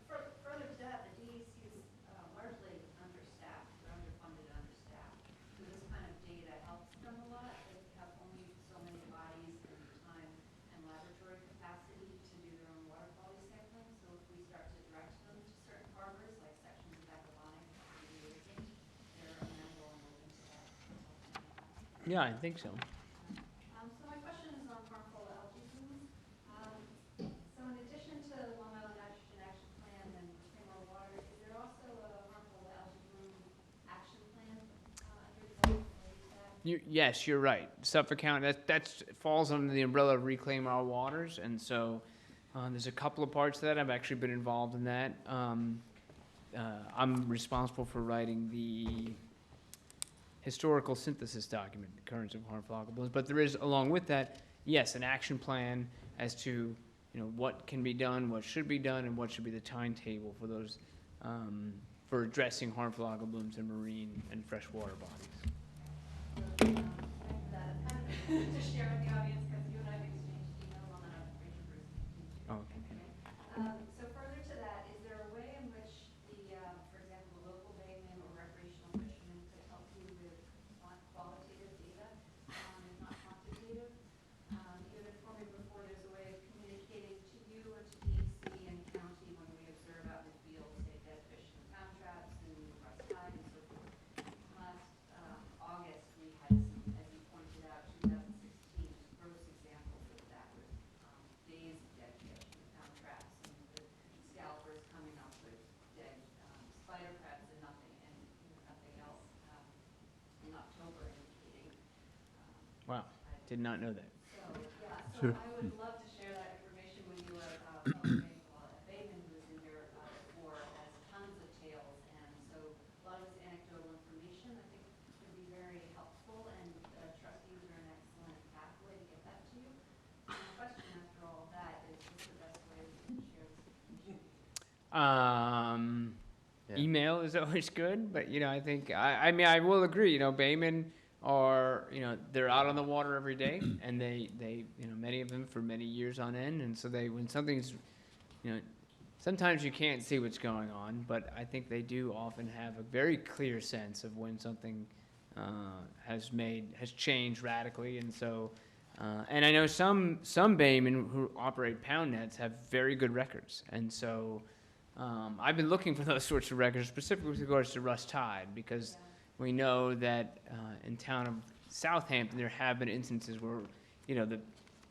Further to that, the DEC is largely understaffed, or underfunded, understaffed. So this kind of data helps them a lot. They have only so many bodies and time and laboratory capacity to do their own water quality sampling. So if we start to direct them to certain harbors, like sections of Aquatic, they're amenable and open to that. Yeah, I think so. So my question is on harmful algae blooms. So in addition to the Long Island Nitrogen Action Plan and Clean Water, is there also a harmful algae bloom action plan under development? Yes, you're right. Suffolk County, that falls under the umbrella of Reclaim Our Waters, and so there's a couple of parts to that. I've actually been involved in that. I'm responsible for writing the historical synthesis document, Occurrence of Harmful Algal Blooms, but there is, along with that, yes, an action plan as to what can be done, what should be done, and what should be the timetable for those for addressing harmful algal blooms in marine and freshwater bodies. To share with the audience, because you and I have exchanged emails on that, Rachel Bruce. Oh, okay. So further to that, is there a way in which for example, the local layman or recreational fishermen could help you with qualitative data, if not quantitative? Even for me before, there's a way of communicating to you or to DEC and county when we observe out in the field, say dead fish in pound traps and rust tide and so forth. Last August, we had some, as you pointed out, 2016 gross examples of that with days of dead fish in the pound traps and the scalpers coming up with dead spider crabs and nothing else in October indicating. Wow, did not know that. So I would love to share that information with you. A Bayman who was in here before has tons of tales, and so a lot of this anecdotal information I think would be very helpful, and trustees are an excellent pathway to get that to you. And the question after all of that is, what's the best way we can share this information? Yeah. Email is always good, but I think I mean I will agree. Baymen are they're out on the water every day, and they many of them for many years on end, and so when something's sometimes you can't see what's going on, but I think they do often have a very clear sense of when something has changed radically, and so and I know some baymen who operate pound nets have very good records, and so I've been looking for those sorts of records specifically with regards to rust tide, because we know that in town of Southampton there have been instances where the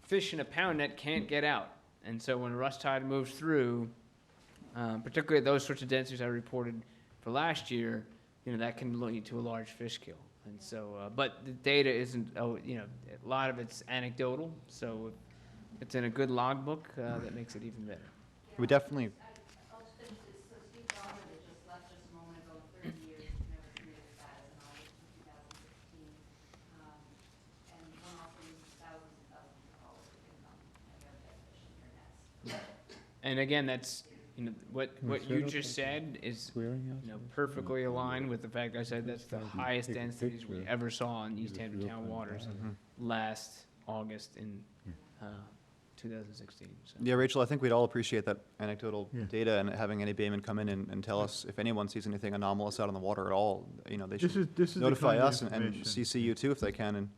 fish in a pound net can't get out, and so when rust tide moves through, particularly at those sorts of densities I reported for last year, that can lead to a large fish kill. And so, but the data isn't, a lot of it's anecdotal, so it's in a good logbook that makes it even better. We definitely, I'll just finish this. So Steve Ballmer that just left just a moment ago, 30 years, never treated that as an audit in 2016. And one also uses thousands and thousands of dollars to get them and their dead fish in their nets. And again, that's, what you just said is, perfectly aligned with the fact I said that's the highest densities we ever saw in East Hampton town waters last August in 2016. So. Yeah, Rachel, I think we'd all appreciate that anecdotal Yeah. data and having any bayman come in and tell us if anyone sees anything anomalous out on the water at all. You know, they This should is the notify kind of us and information. CC you too if they can,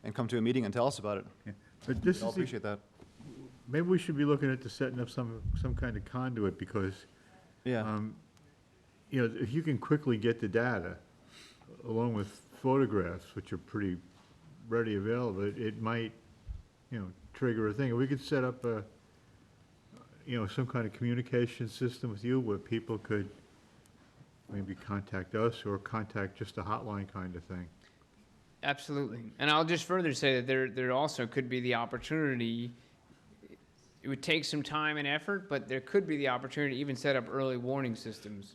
and come to a meeting and tell us about it. Yeah. But this We'd all is, the- appreciate that. maybe we should be looking into setting up some kind of conduit, because, Yeah. you know, if you can quickly get the data, along with photographs, which are pretty ready available, it might, you know, trigger a thing. If we could set up a, you know, some kind of communication system with you where people could maybe contact us or contact just a hotline kind of thing. Absolutely. And I'll just further say that there also could be the opportunity, it would take some time and effort, but there could be the opportunity to even set up early warning systems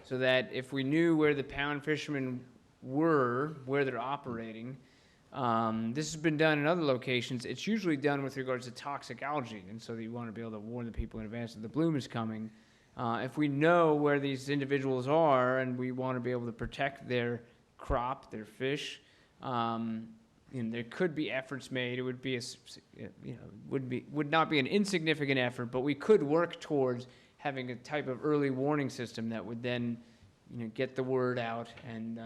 so that if we knew where the pound fishermen were, where they're operating, this has been done in other locations. It's usually done with regards to toxic algae, and so you want to be able to warn the people in advance that the bloom is coming. If we know where these individuals are and we want to be able to protect their crop, their fish, and there could be efforts made. It would be would not be an insignificant effort, but we could work towards having a type of early warning system that would then, get the word out and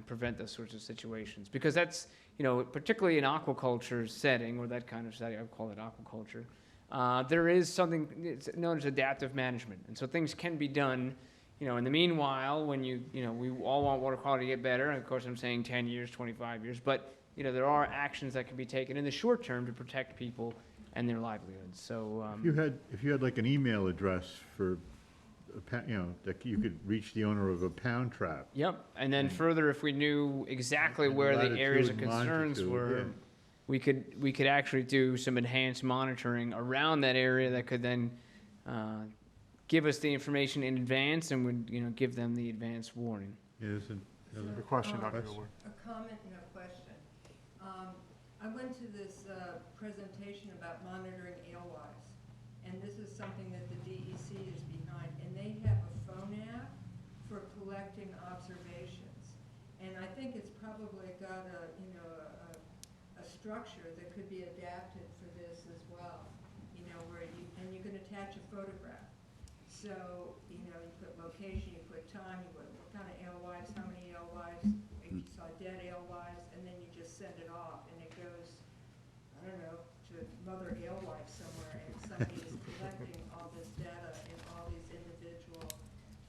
prevent those sorts of situations. Because that's, particularly in aquaculture setting or that kind of setting, I would call it aquaculture. There is something it's known as adaptive management, and so things can be done. In the meanwhile, when we all want water quality to get better. And of course, I'm saying 10 years, 25 years, but there are actions that can be taken in the short term to protect people and their livelihoods. So If you had like an email address for, that you could reach the owner of a pound trap. Yep, and then further, if we knew exactly And where the latitude areas of and concerns longitude, were, yeah. we could actually do some enhanced monitoring around that area that could then give us the information in advance and would give them the advance warning. Yes, and, Your question, Dr. Gilbert. A comment and a question. I went to this presentation about monitoring alewives, and this is something that the DEC is behind, and they have a phone app for collecting observations. And I think it's probably got a structure that could be adapted for this as well, where and you can attach a photograph. So, you put location, you put time, you put what kind of alewives, how many alewives, if you saw dead alewives, and then you just send it off, and it goes, I don't know, to Mother Alewife somewhere, and somebody is collecting all this data and all these individual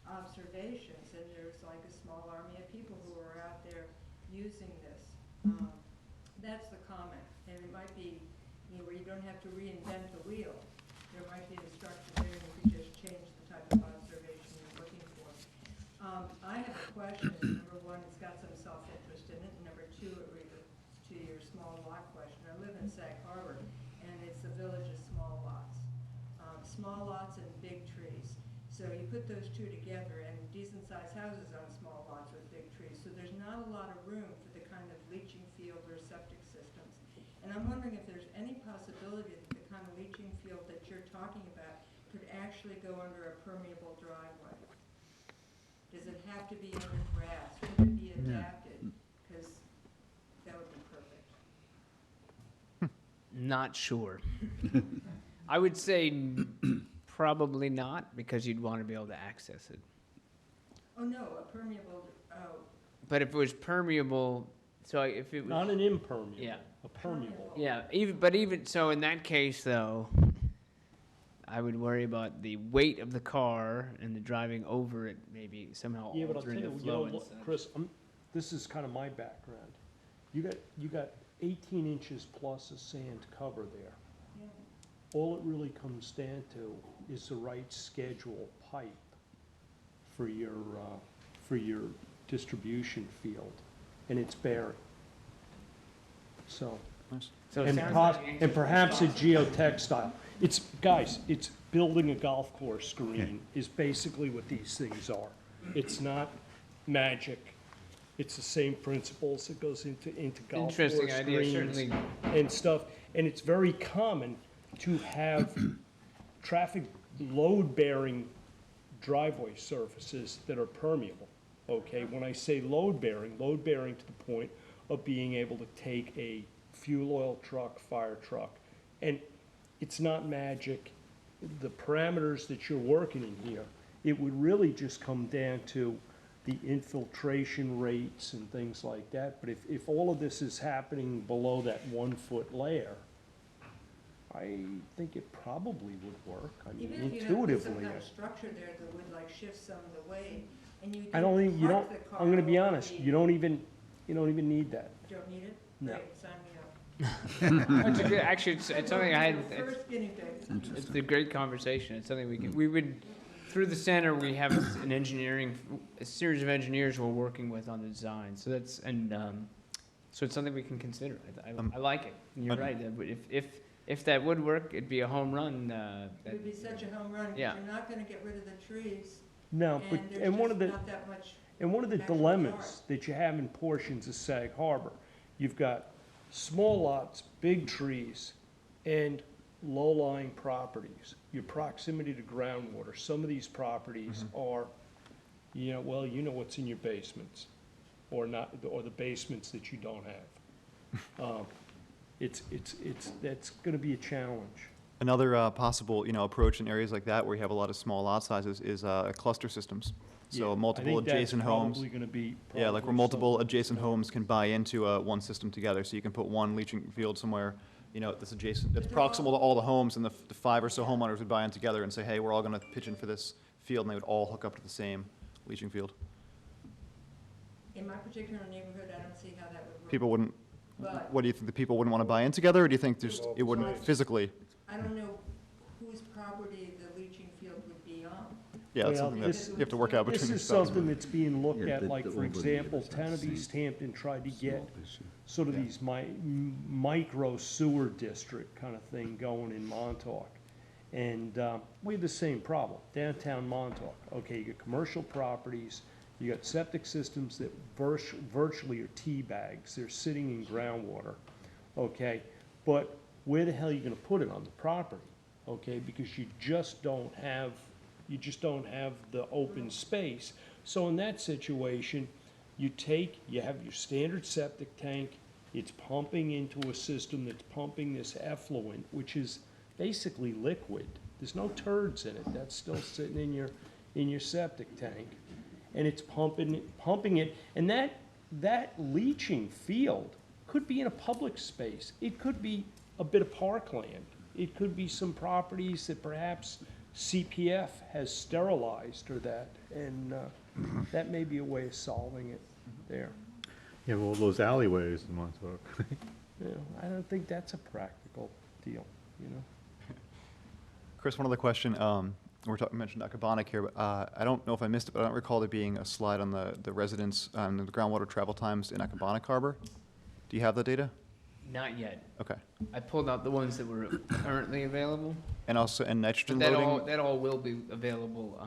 observations, and there's like a small army of people who are out there using this. That's the comment, and it might be, where you don't have to reinvent the wheel. There might be a structure there, and you can just change the type of observation you're looking for. I have a question. Number one, it's got some self-interest in it. And number two, it relates to your small lot question. I live in Sag Harbor, and it's a village of small lots. Small lots and big trees. So you put those two together, and decent-sized houses on small lots with big trees. So there's not a lot of room for the kind of leaching field or septic systems. And I'm wondering if there's any possibility that the kind of leaching field that you're talking about could actually go under a permeable driveway. Does it have to be under grass? Could it be adapted? Because that would be perfect. Not sure. I would say probably not, because you'd want to be able to access it. Oh, no, a permeable, But if it was permeable, so if it was... Not an impermeable. Yeah. A permeable. Yeah, even so, in that case, though, I would worry about the weight of the car and the driving over it, maybe somehow Yeah, but I'll tell altering you, the flow and look, such. Chris, this is kind of my background. You got 18 inches plus of sand cover there. yeah. All it really comes down to is the right schedule pipe for your distribution field, and it's buried. So, So it and sounds pos- like the and answer's perhaps a possible. geotextile. It's building a golf course green is basically what these things are. It's not magic. It's the same principles that goes into golf course Interesting idea, greens certainly. and stuff. And it's very common to have traffic load-bearing driveway surfaces that are permeable, okay? When I say load-bearing to the point of being able to take a fuel oil truck, fire truck, and it's not magic. The parameters that you're working in here, it would really just come down to the infiltration rates and things like that. But if all of this is happening below that 1 foot layer, I think it probably would work. I mean, Even if you have put some intuitively. kind of structure there that would like shift some of the weight, and you I don't think, you park don't, the car I'm gonna be over honest, the- you don't even need that. Don't need it? No. Great, sign me up. It's a good- Actually, it's something I had, First guinea pig. it's a great conversation. It's something we would, through the center, we have an engineering, a series of engineers we're working with on the design. So that's, and, so it's something we can consider. I like it. And you're right. If that would work, it'd be a home run. It would be such a home run, because Yeah. you're not gonna get rid of the trees, No, but, and there's and one just of the, not that much. and one of the actual dilemmas yard. that you have in portions of Sag Harbor, you've got small lots, big trees, and low-lying properties. Your proximity to groundwater, some of these properties are, you know, well, you know what's in your basements, or not, or the basements that you don't have. That's gonna be a challenge. Another possible, approach in areas like that where you have a lot of small lot sizes is cluster systems. So Yeah, multiple adjacent I homes. think that's probably gonna be. Yeah, like where probably multiple something. adjacent homes can buy into one system together. So you can put one leaching field somewhere, that's adjacent, that's proximal to all the homes, and the 5 or so homeowners would buy in together and say, hey, we're all gonna pitch in for this field, and they would all hook up to the same leaching field. In my particular neighborhood, I don't see how that would work. People wouldn't, But what do you think, the people wouldn't want to buy in together, or do you think there's, it wouldn't physically? I don't know whose property the leaching field would be on. Yeah, that's Well, something that this- you have to work out This between is yourselves. something that's being looked Yeah, at, like, for example, town of East Hampton tried to get sort of these micro sewer district kind of thing going in Montauk. And we have the same problem, downtown Montauk. Okay, you got commercial properties, you got septic systems that virtually are tea bags, they're sitting in groundwater, okay? But where the hell are you gonna put it on the property, okay? Because you just don't have the open space. So in that situation, you have your standard septic tank, it's pumping into a system that's pumping this effluent, which is basically liquid. There's no turds in it, that's still sitting in your septic tank. And it's pumping it, and that leaching field could be in a public space. It could be a bit of parkland. It could be some properties that perhaps CPF has sterilized or that, and that may be a way of solving it there. Yeah, well, those alleyways in Montauk. You know, I don't think that's a practical deal, you know? Chris, one other question. Mentioned Aquatic here, but I don't know if I missed it, but I don't recall there being a slide on the residents, on the groundwater travel times in Aquatic Harbor. Do you have the data? Not yet. Okay. I pulled out the ones that were currently available. And also, and nitrogen But loading? that all will be available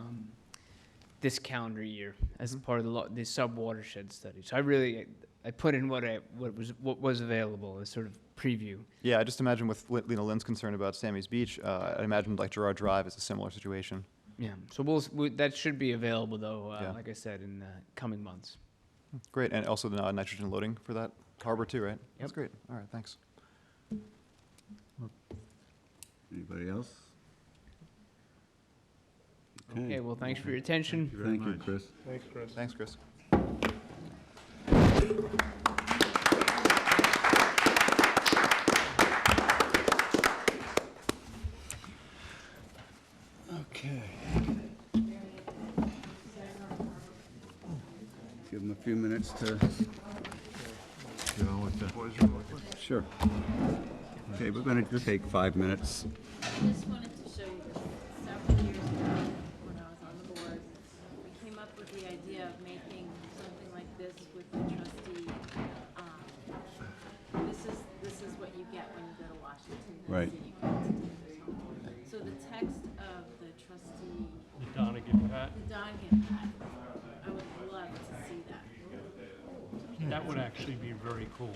this calendar year as part of the sub-watershed study. So I put in what was available as sort of preview. Yeah, I just imagine with Lynn's concern about Sammy's Beach, I imagine like Gerard Drive is a similar situation. Yeah. So that should be available though, Yeah. like I said, in the coming months. Great, and also the nitrogen loading for that harbor too, right? That's great. All right, thanks. Anybody else? Okay. Well, thanks for your attention. Thank you, Chris. Thanks, Chris. Thanks, Chris. Okay. Give them a few minutes to, You know, with the- sure. Okay, we're going to take 5 minutes. I just wanted to show you this. Several years ago, when I was on the board, we came up with the idea of making something like this with the trustee. This is what you get when you go to Washington. Right. So the text of the trustee, The Donegan Pat, the Donegan pad, I would love to see that. that would actually be very cool.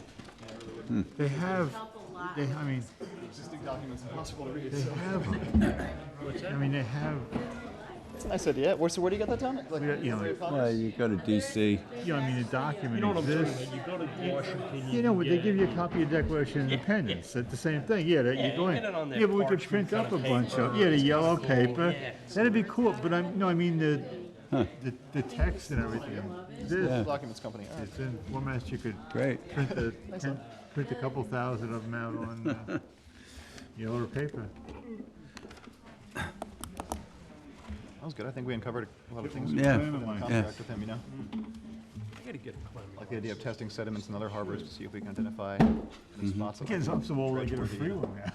They have, Help a lot. they, I mean, Existing documents impossible to read. they have, I mean, they have That's a nice idea. So where do you get that down? Like, You know, Yeah, you go to DC. you know, I mean, the document You know what I'm talking exists. about? You go to Washington, You know, can they get give you a it. copy of Declaration of Independence. It's the same thing. Yeah, that Yeah, you go you in. get it on that Yeah, but we could parchment print up a kinda bunch of, paper. yeah, the yellow paper. Yeah. That'd be cool, but I mean, the text and everything. This, Documents company. All right. it's in formats you could Great. print a couple thousand of them out on yellow paper. That was good. I think we uncovered a lot of things. Yeah. In the contract with him, you know? I gotta get a climate. Like the idea of testing sediments in other harbors to see if we can identify the spots that Kids, might I'm be so old, I get a dredgeworthy free one now.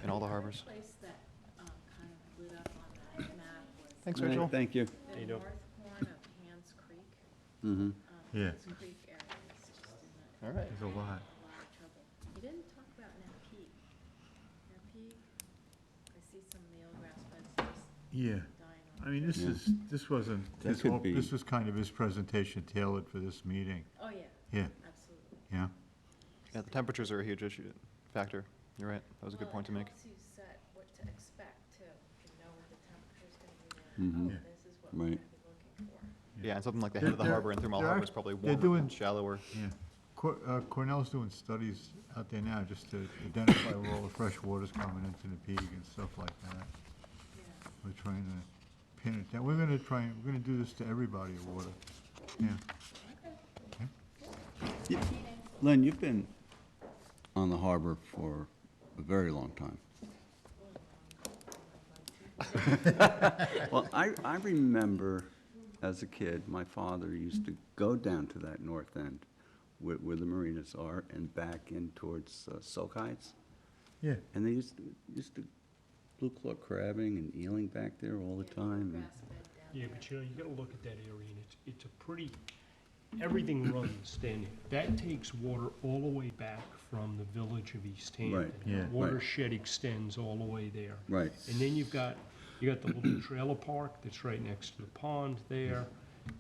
in all the harbors. Place that, kind of lit up on that map was Thanks, All right, Rachel. Thank you. the north corner of Hands Creek. Mm-hmm. Yeah. Hands Creek area is just in All right. There's a lot. a lot of trouble. You didn't talk about Napeag. Napeag, I see some of the eelgrass beds just Yeah. dying on. I mean, Yeah. this wasn't, That could be- this was kind of his presentation tailored for this meeting. Oh, yeah, Yeah, absolutely. yeah. Yeah, the temperatures are a huge issue factor. You're right. That was a good point to make. Well, it helps you set what to expect too. You know what the temperature's gonna be there. Mhm. Oh, this is what we're Right. gonna be looking for. Yeah, and something like the head of the They're- harbor and Three Mile they're Harbor act- is probably they're warmer doing- and shallower. Yeah. Cornell's doing studies out there now just to identify where all the fresh water's coming into the peak and stuff like that. Yeah. We're trying to pin it down. We're gonna do this to every body of water. Yeah. Len, you've been on the harbor for a very long time. Well, I remember as a kid, my father used to go down to that north end where the marinas are and back in towards Soak Heights. Yeah. And they used to blue claw crabbing and eeling back there all the time. and- Grass bed down Yeah, there. but you know, you gotta look at that area, and it's a pretty, everything runs down there. That takes water all the way back from the village of East Hampton. Right, yeah. Right. Watershed extends all the way there. Right. And then you got the little trailer park that's right next to the pond there.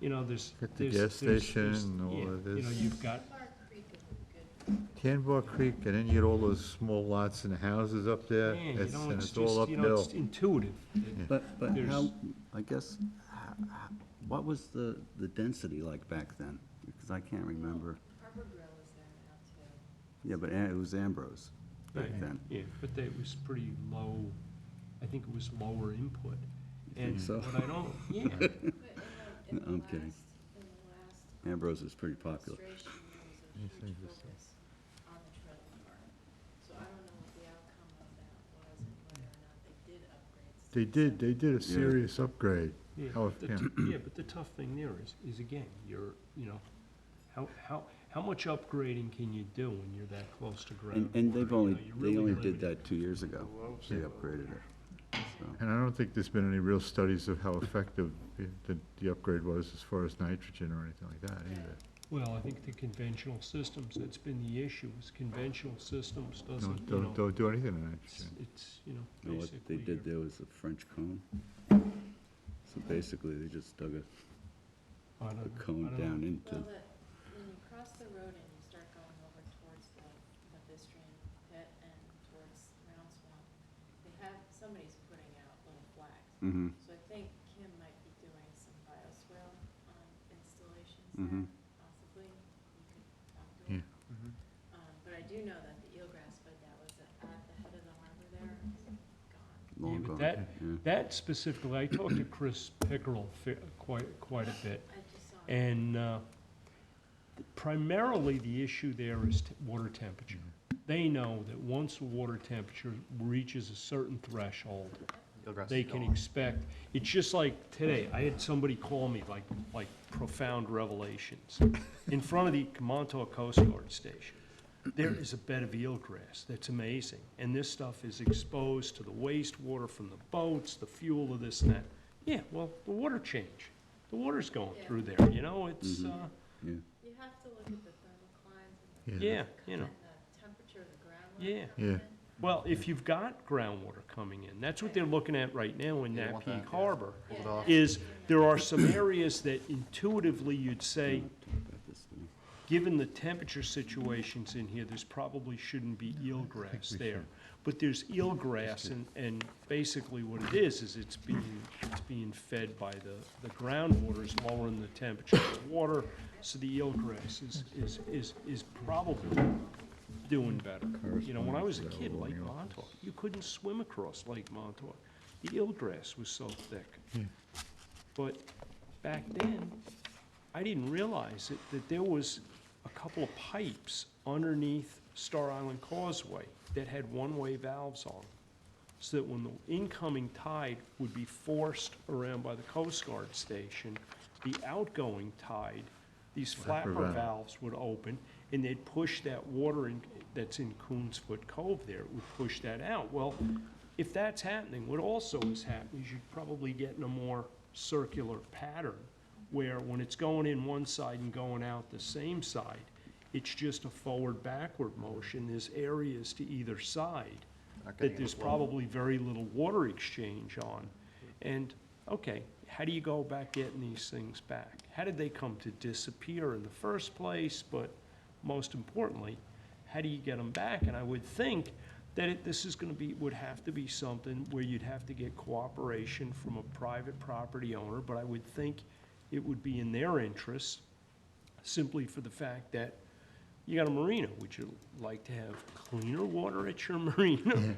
You know, there's. Got the there's- gas there's- station there's- and all yeah, of You know, this. you've got, Clark Creek is a good, Canbar Creek, and then you get all those small lots and houses up there. man, you It's- know, and it's it's all just, you know, it's uphill. intuitive. But There's- how, I guess, what was the density like back then? Because I can't remember. Harbor Grill is there now too. Yeah, but it was Ambrose back Right. then. Yeah, but that was pretty low, I think it was lower input. And so? what I don't, yeah, But in No, the I'm kidding. last, in the last Ambrose is pretty popular. administration, there was a huge focus on the trailer park. So I don't know what the outcome of that was and whether or not they did upgrades. They did a serious upgrade. yeah, How- the yeah. yeah, but the tough thing there is again, you know, how much upgrading can you do when you're that close to ground? And they've only, You're they really only did limited. that 2 years ago. They upgraded it. So, And I don't think there's been any real studies of how effective the upgrade was as far as nitrogen or anything like that either. Well, I think the conventional systems, that's been the issue, is conventional systems doesn't, you Don't, know, don't do anything to it's, nitrogen. it's, you know, and what they basically. did there was a French cone. So basically, they just dug a I don't know, cone I don't know. down into, Well, when you cross the road and you start going over towards the Bistrian pit and towards Round Swamp, they have, somebody's putting out little flags. mhm, So I think Kim might be doing some bioswale installations Mhm. there, possibly. You could talk to Yeah. her. But I do know that the eelgrass bed that was at the head of the harbor there is gone. long but gone. that- yeah. That specifically, I talked to Chris Pickerel quite a bit, I just saw. and primarily the issue there is water temperature. They know that once the water temperature reaches a certain threshold, Eelgrass they is can gone. expect, it's just like today, I had somebody call me like profound revelations. In front of the Montauk Coast Guard Station, there is a bed of eelgrass that's amazing, and this stuff is exposed to the wastewater from the boats, the fuel of this and that. Yeah, well, the water change, the water's going Yeah. through there, you know, it's, Yeah. You have to look at the thermoclines and Yeah. yeah, you know. the temperature of the groundwater. Yeah. coming Yeah. in. Well, if you've got groundwater coming in, that's what they're looking at right now in Yeah, you want Napeag that, yeah. Harbor, Hold it off. is there are some areas that intuitively you'd say, Talk about this thing. given the temperature situations in here, there's probably shouldn't be eelgrass there. but there's eelgrass, and basically what it is it's being fed by the groundwater, is lowering the temperature of the water, so the eelgrass is probably doing better. You know, when I was a kid, Lake Montauk, you couldn't swim across Lake Montauk. The eelgrass was so thick. But back then, I didn't realize that there was a couple of pipes underneath Star Island Causeway that had one-way valves on, so that when the incoming tide would be forced around by the Coast Guard station, the outgoing tide, these flapper valves would open, and they'd push that water in, that's in Coonsfoot Cove there, it would push that out. Well, if that's happening, what also is happening is you're probably getting a more circular pattern, where when it's going in one side and going out the same side, it's just a forward-backward motion. There's areas to either side that there's probably very little water exchange on. And, okay, how do you go about getting these things back? How did they come to disappear in the first place? But most importantly, how do you get them back? And I would think that this is going to be, would have to be something where you'd have to get cooperation from a private property owner, but I would think it would be in their interest, simply for the fact that you got a marina. Would you like to have cleaner water at your marina,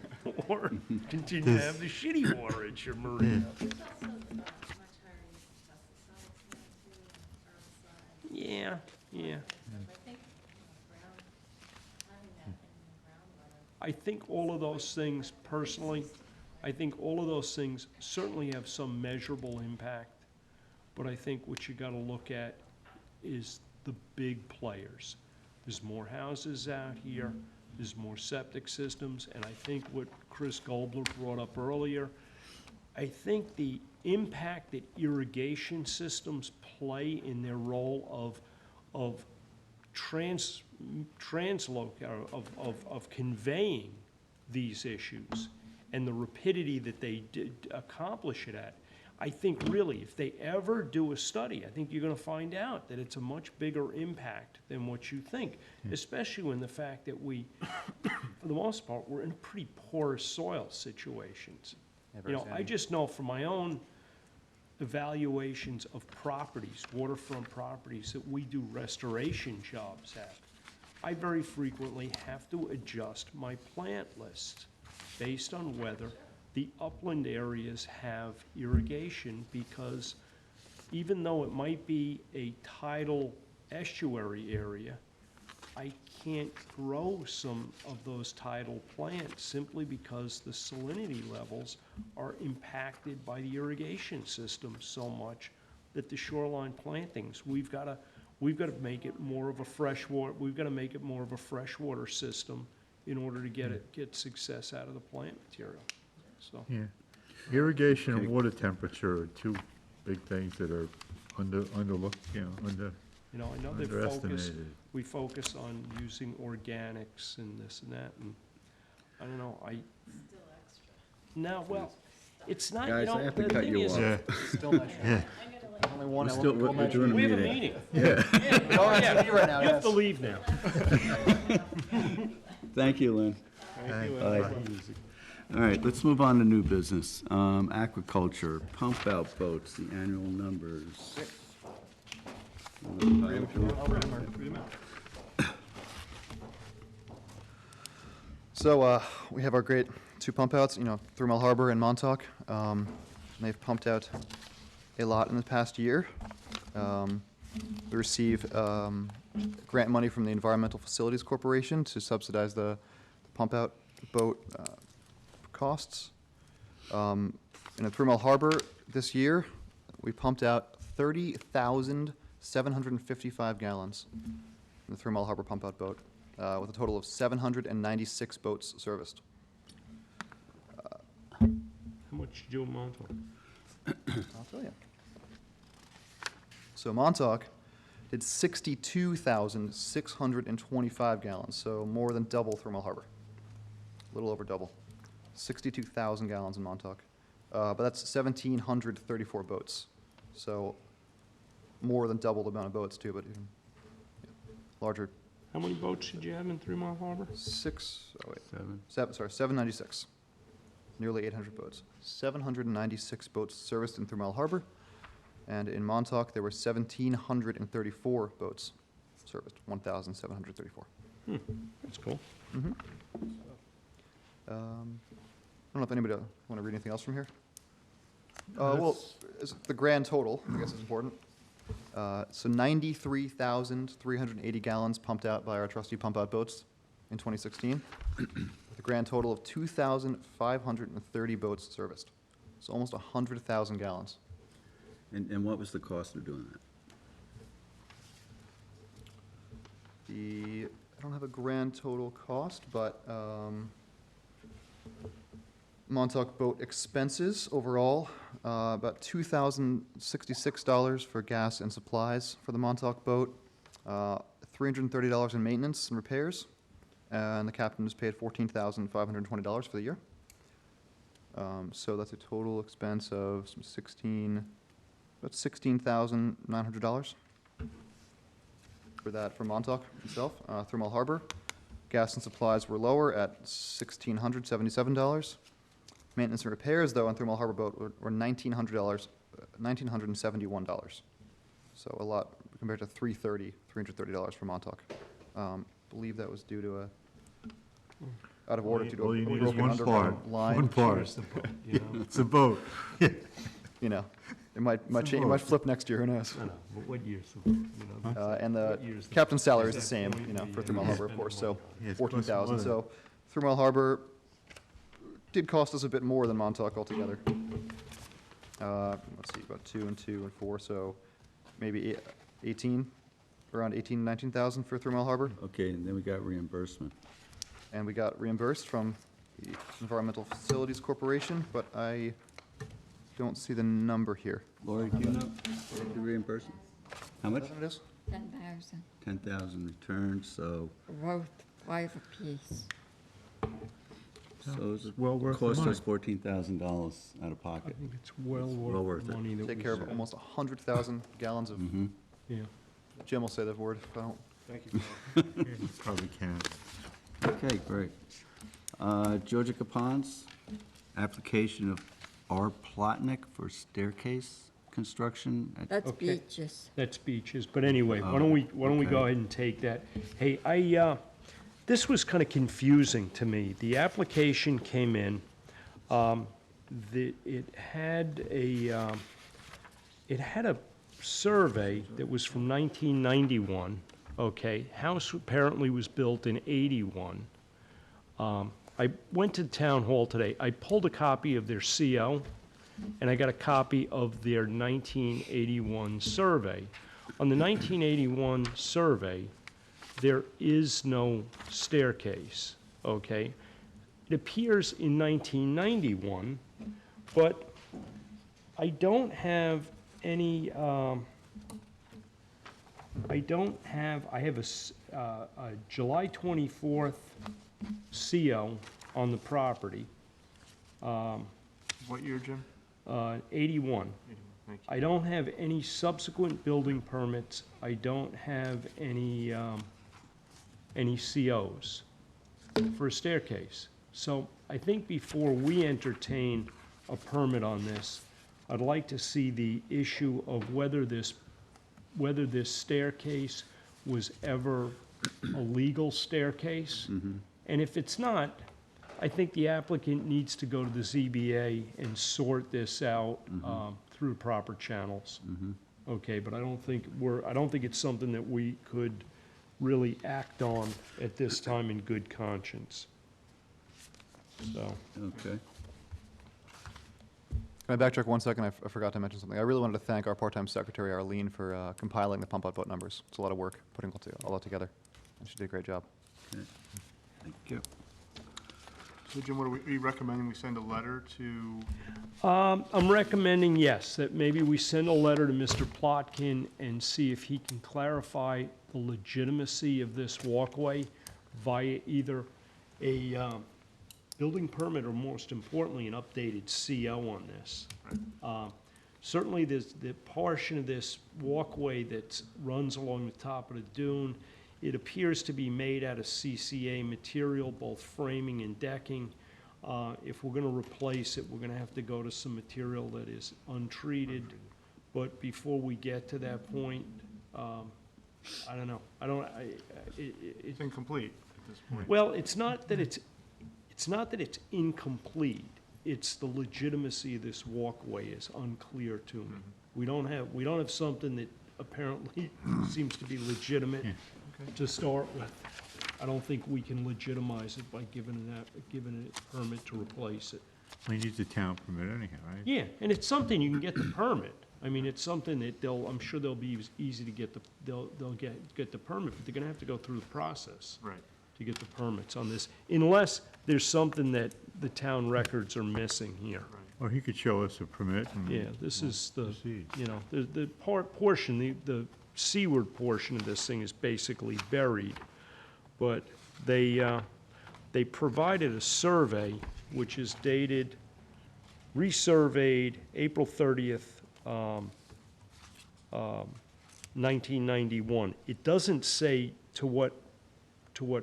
or continue to have the shitty water at your marina? There's also much higher use of pesticides now too, herbicides. Yeah, yeah. I think having that in the groundwater. I think all of those things, personally, I think all of those things certainly have some measurable impact, but I think what you gotta look at is the big players. There's more houses out here, there's more septic systems, and I think what Chris Gobler brought up earlier, I think the impact that irrigation systems play in their role of conveying these issues and the rapidity that they did accomplish it at, I think really, if they ever do a study, I think you're gonna find out that it's a much bigger impact than what you think, especially when the fact that we, for the most part, we're in pretty poor soil situations. You know, I just know from my own evaluations of properties, waterfront properties that we do restoration jobs at, I very frequently have to adjust my plant list based on whether the upland areas have irrigation, because even though it might be a tidal estuary area, I can't grow some of those tidal plants simply because the salinity levels are impacted by the irrigation system so much that the shoreline plantings, we've got to make it more of a freshwater, we've got to make it more of a freshwater system in order to get success out of the plant material. So, Yeah. Irrigation and water temperature are two big things that are underlooked, you know, I know they underestimated. we focus on using organics and this and that, and I don't know, Still extra. no, well, it's not, Guys, you know, I have to the cut thing you is, off. Still not sure. I'm gonna let Only one We're doing a we have a meeting. meeting. Yeah. You're on TV right now, You have to yes. leave now. Thank you, Lynn. Bye. All right, let's move on to new business. Aquaculture, pump out boats, the annual numbers. So we have our great two pump outs, you know, 3 Mile Harbor and Montauk. They've pumped out a lot in the past year. We receive grant money from the Environmental Facilities Corporation to subsidize the pump out boat costs. In the 3 Mile Harbor this year, we pumped out 30,755 gallons in the 3 Mile Harbor pump out boat, with a total of 796 boats serviced. How much do you do in Montauk? I'll tell you. So Montauk did 62,625 gallons, so more than double 3 Mile Harbor. A little over double. 62,000 gallons in Montauk. But that's 1,734 boats. So more than double the amount of boats too, but even larger How many boats did you have in 3 Mile Harbor? 796. Nearly 800 boats. 796 boats serviced in 3 Mile Harbor. And in Montauk, there were 1,734 boats serviced, 1,734. That's cool. I don't know if anybody want to read anything else from here. Well, the grand total, I guess is important. So 93,380 gallons pumped out by our trustee pump-out boats in 2016, with a grand total of 2,530 boats serviced. So almost 100,000 gallons. And what was the cost of doing that? I don't have a grand total cost, but Montauk boat expenses overall, about $2,066 for gas and supplies for the Montauk boat, $330 in maintenance and repairs, and the captain is paid $14,520 for the year. So that's a total expense of about $16,900 for that for Montauk itself. 3 Mile Harbor, gas and supplies were lower at $1,677. Maintenance and repairs, though, on 3 Mile Harbor boat were $1,971. So a lot compared to $330 for Montauk. Believe that was due to out of order due to All a you need is broken one underground part, line. one part. It's a boat. You know, it might change, it might flip next year, who knows? I know, but what year's the boat, you know? And the captain's salary is the same, you know, for 3 Mile Harbor, of course, so Yeah, it's plus 14,000. one. So 3 Mile Harbor did cost us a bit more than Montauk altogether. Let's see, about 2 and 2 and 4, so maybe 18, around 18, 19,000 for 3 Mile Harbor. Okay, and then we got reimbursement. And we got reimbursed from the Environmental Facilities Corporation, but I don't see the number here. Lori, do you know the reimbursement? How much? Is that what it is? 10,000, 10,000 returned, so, worth 5 apiece. so it well worth the cost money. us $14,000 out of I pocket. think it's well well worth worth the it. money that Take was care of almost 100,000 gallons of, Mm-hmm. Yeah. Jim will say the word if I don't. Thank you. You probably can. Okay, great. Georgia Ponds, application of R. Plotnick for staircase construction at That's Okay. beaches. That's beaches, but anyway, why don't we go okay. ahead and take that? Hey, this was kind of confusing to me. The application came in, it had a survey that was from 1991, okay? House apparently was built in 81. I went to town hall today. I pulled a copy of their CO, and I got a copy of their 1981 survey. On the 1981 survey, there is no staircase, okay? It appears in 1991, but I don't have any, I have a July 24th CO on the property, What year, Jim? 81. Thank you. I don't have any subsequent building permits. I don't have any COs for a staircase. So I think before we entertain a permit on this, I'd like to see the issue of whether this staircase was ever a legal staircase. And if it's not, I think the applicant needs to go to the ZBA and sort this out through proper channels. Okay, but I don't think it's something that we could really act on at this time in good conscience. So, Okay. Can I backtrack 1 second? I forgot to mention something. I really wanted to thank our part-time secretary, Arlene, for compiling the pump-out boat numbers. It's a lot of work putting all that together, and she did a great job. Okay. Thank you. So Jim, what are you recommending we send a letter to? I'm recommending, yes, that maybe we send a letter to Mr. Plotkin and see if he can clarify the legitimacy of this walkway via either a building permit or, most importantly, an updated CO on this. Certainly, there's the portion of this walkway that runs along the top of the dune It appears to be made out of CCA material, both framing and decking. If we're gonna replace it, we're gonna have to go to some material that is untreated. But before we get to that point, I don't know. It's incomplete at this point. Well, it's not that it's incomplete. It's the legitimacy of this walkway is unclear to me. We don't have something that apparently seems to be legitimate to start with. I don't think we can legitimize it by giving it a permit to replace it. We need the town permit anyhow, right? Yeah, and it's something you can get the permit. I mean, it's something that I'm sure they'll be easy to get they'll get the permit, but they're gonna have to go through the process. Right. To get the permits on this, unless there's something that the town records are missing here. Or he could show us a permit and. Yeah, this is the, proceed. you know, the portion, the seaward portion of this thing is basically buried. But they provided a survey, which is dated, resurveyed April 30th, 1991. It doesn't say to what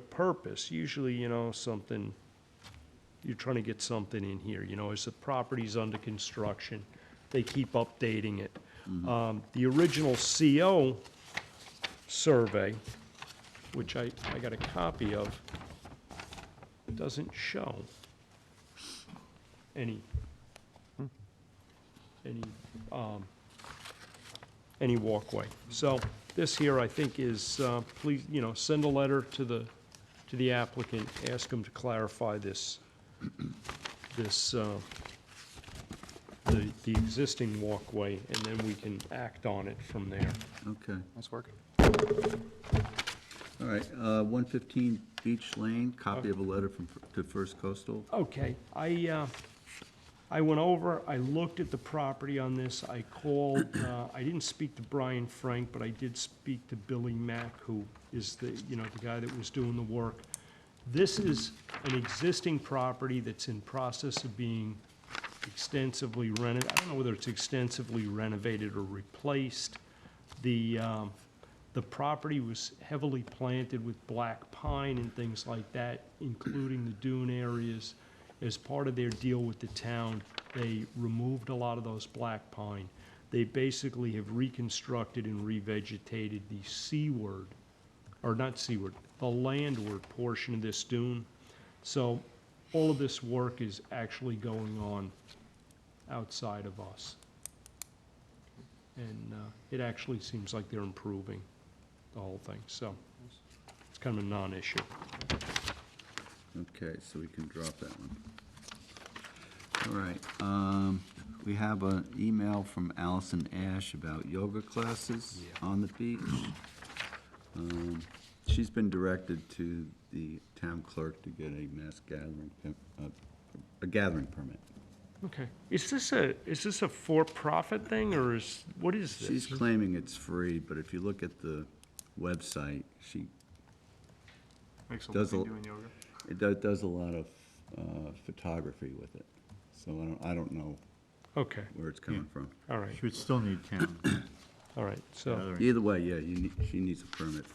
purpose. Usually, you know, something, you're trying to get something in here, you know, as the property's under construction, they keep updating it. The original CO survey, which I got a copy of, doesn't show any walkway. So this here, I think, is, please, you know, send a letter to the applicant, ask him to clarify the existing walkway, and then we can act on it from there. Okay. Nice work. All right, 115 Beach Lane, copy of a letter to First Coastal. Okay, I went over, I looked at the property on this, I called, I didn't speak to Brian Frank, but I did speak to Billy Mack, who is the guy that was doing the work. This is an existing property that's in process of being extensively renovated. I don't know whether it's extensively renovated or replaced. The property was heavily planted with black pine and things like that, including the dune areas. As part of their deal with the town, they removed a lot of those black pine. They basically have reconstructed and revegetated the seaward, or not seaward, the landward portion of this dune. So all of this work is actually going on outside of us. And it actually seems like they're improving the whole thing, so it's kind of a non-issue. Okay, so we can drop that one. All right, we have an email from Allison Ash about yoga classes on the beach. She's been directed to the town clerk to get a mass gathering, a gathering permit. Okay, is this a for-profit thing, or what is this? She's claiming it's free, but if you look at the website, she Makes a does living doing yoga. it does a lot of photography with it. So I don't know Okay, where it's coming from. all right, She would still need town. all right, so, gathering. Either way, yeah, she needs a permit.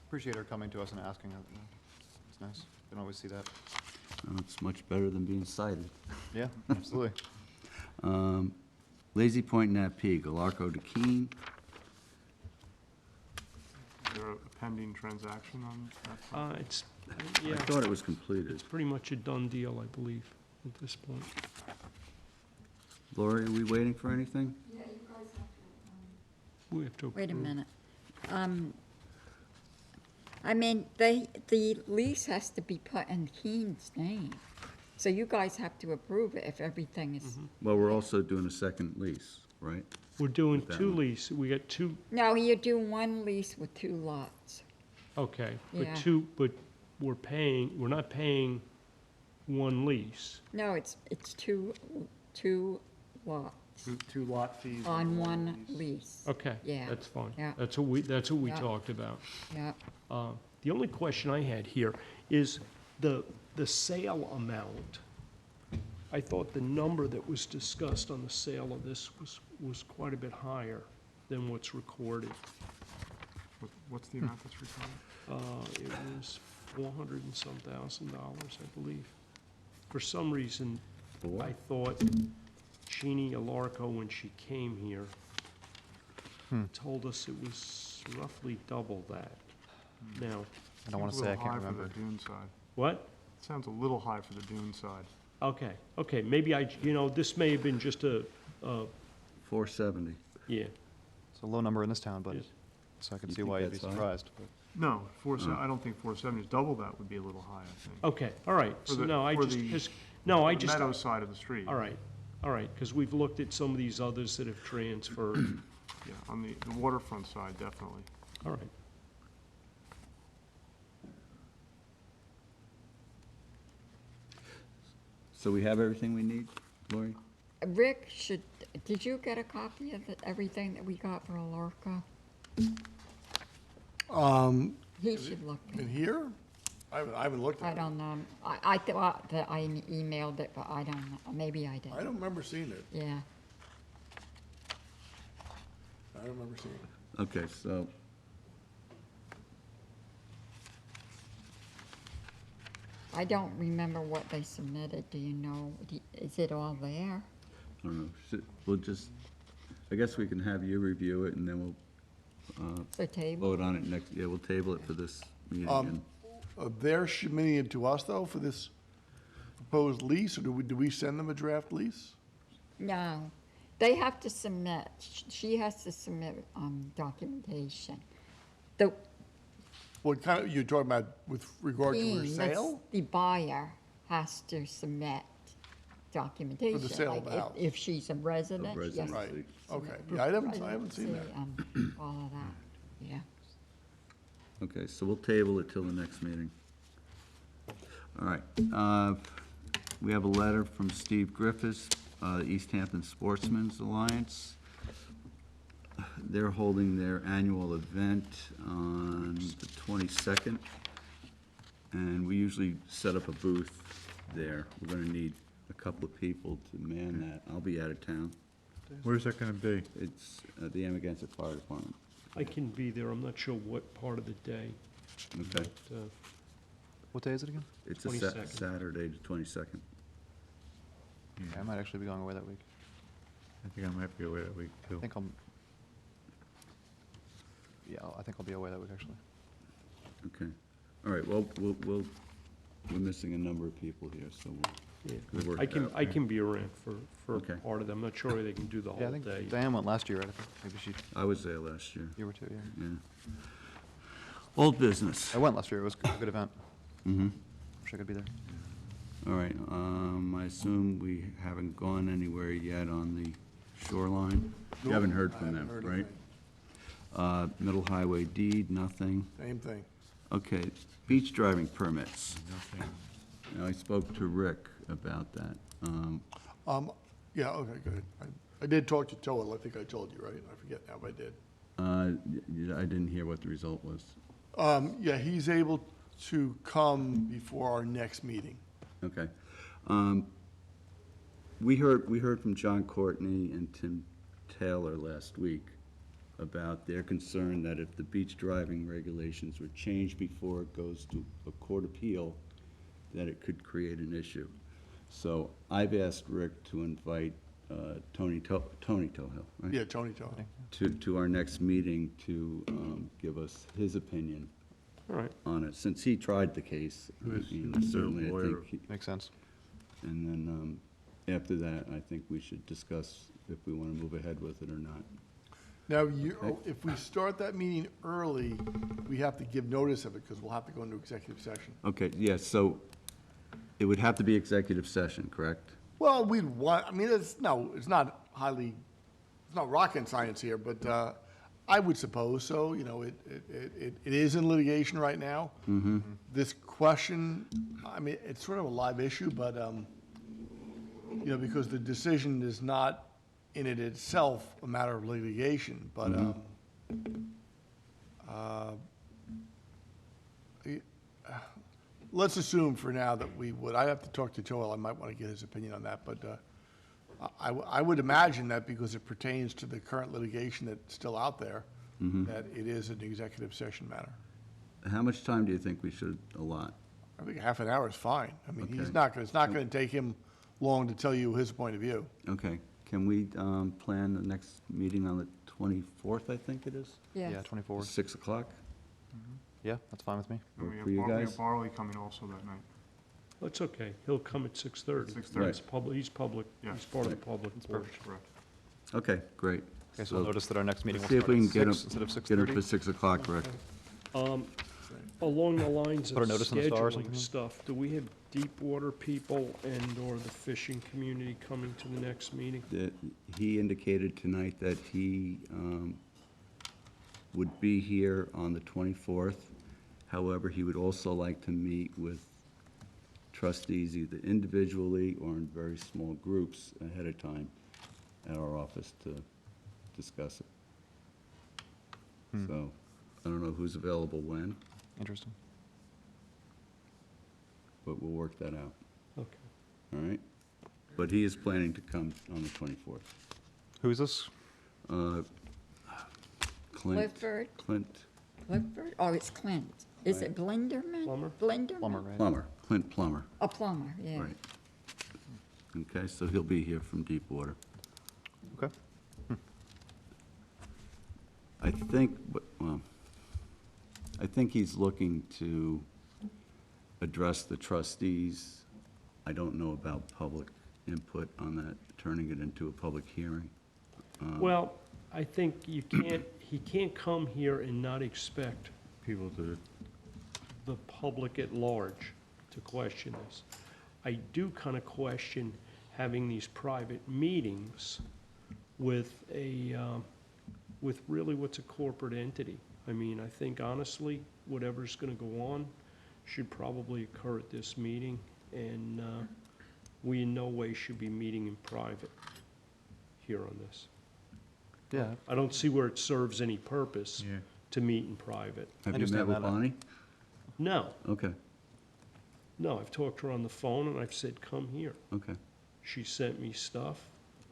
Appreciate her coming to us and asking. It's nice. Don't always see that. It's much better than being cited. Yeah, absolutely. Lazy Point Nat Peak, Alarco to Keene. Is there a pending transaction on that? front? it's, I yeah, thought it was completed. it's pretty much a done deal, I believe, at this point. Lori, are we waiting for anything? Yeah, you guys have to, We have to approve. Wait a minute. I mean, the lease has to be put in Keene's name. So you guys have to approve it if everything is, Well, we're also doing a second lease, right? We're doing With that two one. leases, we got two, no, you do one lease with 2 lots. okay, Yeah. but we're not paying one lease. No, it's two lots Two lot fees. on one lease. Okay, Yeah. that's fine. Yeah. That's what we Yeah. talked about. Yeah, The only question I had here is the sale amount. I thought the number that was discussed on the sale of this was quite a bit higher. than what's recorded. What's the amount that's recorded? It was $400 and some thousand, I believe. For some reason, I thought Jeannie Alarco, when she came here, told us it was roughly double that. Now, I don't want to say, I can't remember. Seems a little high for the dune side. what? Sounds a little high for the dune side. Okay, maybe this may have been just a, 470. yeah. It's a low number in this town, but, Yes. so I can You see think why you'd be that's high? surprised. but- No, I don't think 470 is double that would be a little high, I think. Okay, all right, For so the- no, I for just, the- 'cause- no, I The just, meadow side of the street. all right, because we've looked at some of these others that have transferred, Yeah, on the waterfront side, definitely. all right. So we have everything we need, Lori? Rick did you get a copy of everything that we got for Alarco? He should look at In it. here? I haven't looked I at it. don't know. I thought that I emailed it, but I don't know. Maybe I did. I don't remember seeing it. Yeah. I don't remember seeing it. Okay, so, I don't remember what they submitted. Do you know? Is it all there? I don't know, we'll just, I guess we can have you review it and then we'll The table? vote on it next, yeah, we'll table it for this meeting. Um, They're submitting it to us, though, for this proposed lease, or do we send them a draft lease? No. They have to submit, she has to submit documentation. The What kind of, you're talking about with regard to her team, that's sale? the buyer has to submit documentation. sale of like the house. If she's a resident, she has resident. to Right, submit okay. proof Yeah, I of haven't seen that. residency, all of that, yeah. Okay, so we'll table it till the next meeting. All right, we have a letter from Steve Griffiths, East Hampton Sportsmen's Alliance. They're holding their annual event on the 22nd, and we usually set up a booth there. We're gonna need a couple of people to man that. I'll be out of town. Where's that gonna be? It's at the Amagansett Fire Department. I can be there, I'm not sure what part of the day, Okay, but, What day is it again? it's a 22nd. Saturday, the 22nd. I might actually be going away that week. I think I might be away that week, too. I think I'm, yeah, I think I'll be away that week, actually. Okay, all right, well, we're missing a number of people here, so yeah. we'll work I it can, out. I can be around for Okay. part of them, I'm not sure they can do the Yeah, I whole think day. Diane went last year, right? I think maybe I was there last year, you were too, yeah. yeah. Old business. I went last year, it was a good event. Mm-hmm. Wish I could be there. All right, I assume we haven't gone anywhere yet on the shoreline? You haven't heard I from haven't them, heard right? anything. Middle highway deed, nothing. Same thing. Okay, beach driving permits. Nothing. Now, I spoke to Rick about that. Yeah, okay, good. I did talk to Toel, I think I told you, right? I forget now if I did. I didn't hear what the result was. Yeah, he's able to come before our next meeting. Okay. We heard from John Courtney and Tim Taylor last week about their concern that if the beach driving regulations were changed before it goes to a court appeal, that it could create an issue. So I've asked Rick to invite Tony Tohill, right? Yeah, Tony Toel. To our next meeting to give us his opinion All right, on it, since he tried the case. I Who's mean, the certainly, I lawyer? think, Makes sense. and then, after that, I think we should discuss if we want to move ahead with it or not. Now, if we start that meeting early, we have to give notice of it, because we'll have to go into executive session. Okay, yes, so it would have to be executive session, correct? Well, we'd want, I mean, it's not rocket science here, but I would suppose so. You know, it is in litigation right now. Mm-hmm. This question, I mean, it's sort of a live issue, but, you know, because the decision is not in it itself a matter of litigation, but, let's assume for now that we would. I have to talk to Joel, I might want to get his opinion on that, but I would imagine that because it pertains to the current litigation that's still out there, that it is an executive session matter. How much time do you think we should allot? I think half an hour is fine. I mean, Okay. it's not gonna take him long to tell you his point of view. Okay, can we plan the next meeting on the 24th, I think it is? Yes. Yeah, 24. 6 o'clock? Yeah, that's fine with me. And Work for you we guys? have Barley coming also that night. That's okay. He'll come at 6:30. 6:30. He's public, he's public, Yeah. he's part of the public portion. Correct. Okay, great. Okay, so we'll notice that our next meeting will See if start we at can get 6 instead of get him for 6:30. 6 o'clock, Rick. Along the lines of Put a notice in the Star or scheduling something? stuff, do we have deep water people and/or the fishing community coming to the next meeting? He indicated tonight that he would be here on the 24th. However, he would also like to meet with trustees either individually or in very small groups ahead of time at our office to discuss it. So, I don't know who's available when, Interesting. but we'll work that out, Okay. all right? But he is planning to come on the 24th. Who is this? Clint. Clifford, Clint Clifford, oh, it's Clint. Is it Blenderman? Plummer? Blenderman? Plumber, right? Plummer, Clint Plummer, A plumber, yeah. right. Okay, so he'll be here from Deepwater. Okay. I think, well, I think he's looking to address the trustees. I don't know about public input on that, turning it into a public hearing. Well, I think he can't come here and not expect People to, the public at large to question this. I do kind of question having these private meetings with with really what's a corporate entity. I mean, I think honestly, whatever's going to go on should probably occur at this meeting, and we in no way should be meeting in private here on this. Yeah. I don't see where it serves any purpose yeah. to meet in private. Have you met understand with that. Bonnie? No, Okay, no, I've talked to her on the phone, and I've said, come here. okay. She sent me stuff.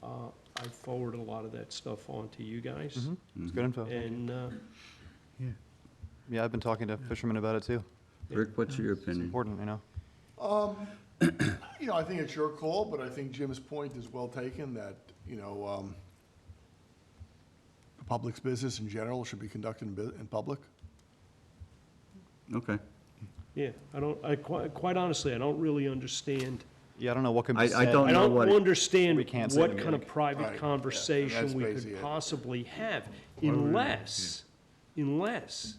I forwarded a lot of that stuff on to you guys. It's good info. And, Yeah, I've been talking to fishermen about it too. Rick, what's your It's opinion? important, you know? You know, I think it's your call, but I think Jim's point is well taken, that, you know, the public's business in general should be conducted in public. Okay. yeah, quite honestly, I don't really understand. Yeah, I don't know what can be I said. don't I know don't what it- understand we can't say what in a kind of meeting. private Right, yeah, conversation that's we basically could it. possibly have, Why would we- unless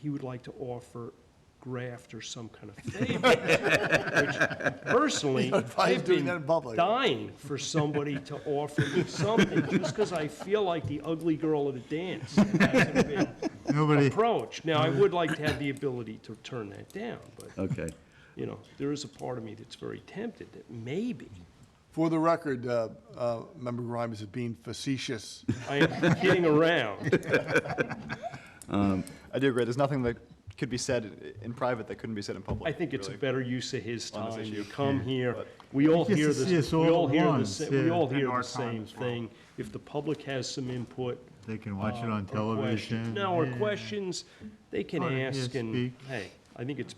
he would like to offer graft or some kind of favor. Which personally, You know, if I was I've doing that in been public. dying for somebody to offer me something, just because I feel like the ugly girl at a dance and hasn't been Nobody, approached. Now, I would like to have the ability to turn that down, but, Okay. you know, there is a part of me that's very tempted that maybe, For the record, Member Grimes is being facetious. I am kidding around. I do agree. There's nothing that could be said in private that couldn't be said in public. I think it's a really. better use of his On this time to issue. come here. But- We all He hear gets to see this, us we all all at hear the once, same, we yeah. all hear And our the time same as well. thing. If the public has some input. they can watch it or on questions- television. No, or yeah. questions, they can Or, yeah, ask and, speak. hey, I think it's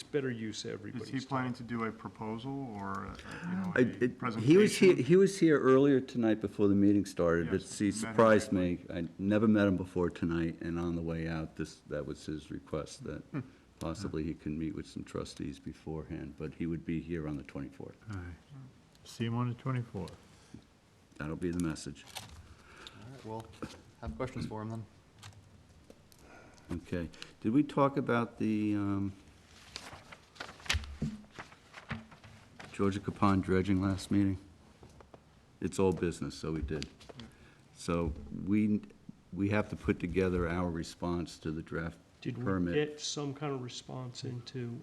better use of Is everybody's he time. planning to do a proposal or, you know, I- a it- presentation? He was here earlier tonight before the meeting started. Yes, He met him surprised me. I never met him before tonight, and on the way out, that was his request, that possibly he can meet with some trustees beforehand, but he would be here on the 24th. All right. See him on the 24th. That'll be the message. All right, well, have questions for him then. Okay. Did we talk about the Georgia Capon dredging last meeting? It's all business, so we did. So we have to put together our response to the draft Did we permit. get some kind of response into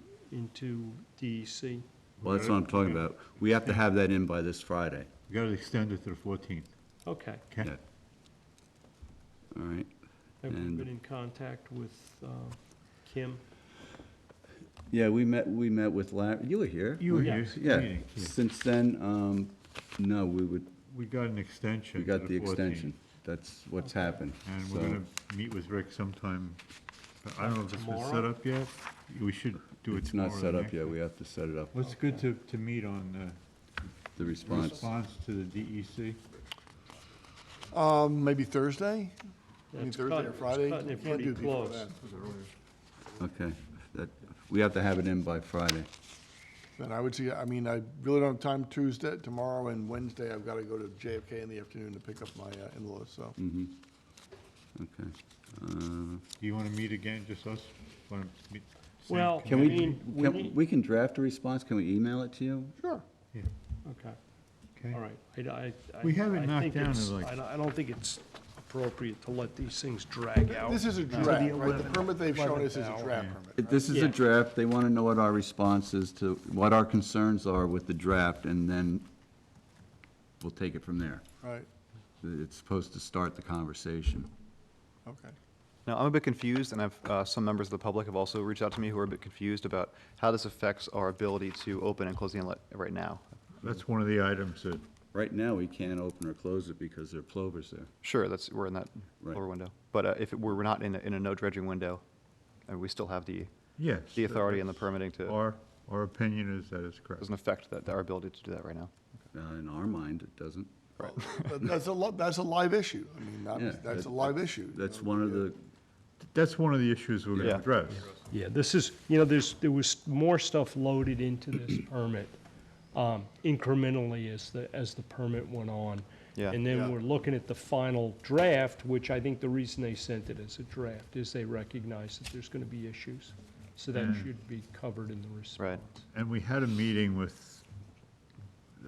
DEC? Well, that's what I'm talking about. We have to have that in by this Friday. We got to extend it to the 14th. Okay. Okay. Yeah. All right. Have we And- been in contact with Kim? Yeah, we met with Larry. You were here. You were weren't here. Yeah. Meeting, yeah. Since then, No, we would, We got an extension. we got to the 14th, extension. That's what's happened. And we're So- gonna meet with Rick sometime, but I don't know if it's been set Tomorrow? up yet. We should do it It's tomorrow. not or set the up next yet. day. We have to set it up, What's good to meet on, the response. response to the DEC? Maybe Thursday? I mean, It's Thursday or cutting- Friday? it's cutting it Can't do pretty it before close. then. Okay. We have to have it in by Friday. Then I would see, I mean, I really don't have time Tuesday, tomorrow and Wednesday. I've got to go to JFK in the afternoon to pick up my in-laws, so. Mm-hmm. Okay. Do you wanna meet again, just us? Wanna meet? same Well, Can I we, mean, we can, need- we can draft a response? Can we email it to you? Sure. Okay, Okay. all right. We have it I knocked think down it's- to like- I don't think it's appropriate to let these things drag out. This is a to the draft, right? The 11th permit they've shown us is a 11th draft hour. permit. This is Yeah. a draft. They want to know what our response is to, what our concerns are with the draft, and then we'll take it from there. Right, It's supposed to start the conversation. okay. Now, I'm a bit confused, and I've, some members of the public have also reached out to me who are a bit confused about how this affects our ability to open and close the inlet right now. That's one of the items that, Right now, we can't open or close it because there are plovers there. Sure, we're in that Right. lower window. But if we're not in a no dredging window, and we still have the yes. authority and the that's- permitting to, Our opinion is that is correct. doesn't affect our ability to do that right now. In our mind, it doesn't. But that's that's a live issue. I mean, Yeah, that's a that- live issue. That's one of the, That's one of the issues we're gonna Yeah. address. Yeah, this is, there was more stuff loaded into this permit incrementally as the permit went on. Yeah. And then Yeah. we're looking at the final draft, which I think the reason they sent it as a draft is they recognize that there's gonna be issues. So that Mm. should be covered in the response. Right. And we had a meeting with,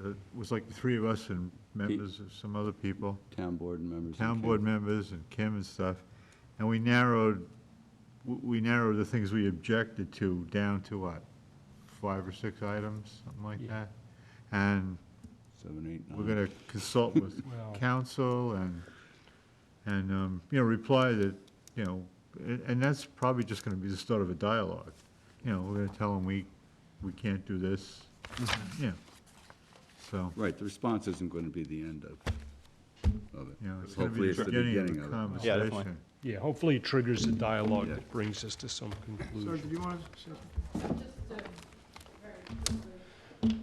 it was like the three of us and members of some other people, town board members. and town Kim. board members and Kim and stuff, and we narrowed the things we objected to down to what? 5 or 6 items, something like Yeah. that? And 7, 8, 9. we're gonna consult with Well- council and, reply that, and that's probably just gonna be the start of a dialogue. We're gonna tell them we can't do this, so, Right, the response isn't going to be the end of it. it's gonna Hopefully be it's the the beginning of beginning a of it. Yeah, conversation. definitely. Yeah, hopefully it triggers a dialogue Yeah. that brings us to some conclusion. you want to say something? Just very quickly.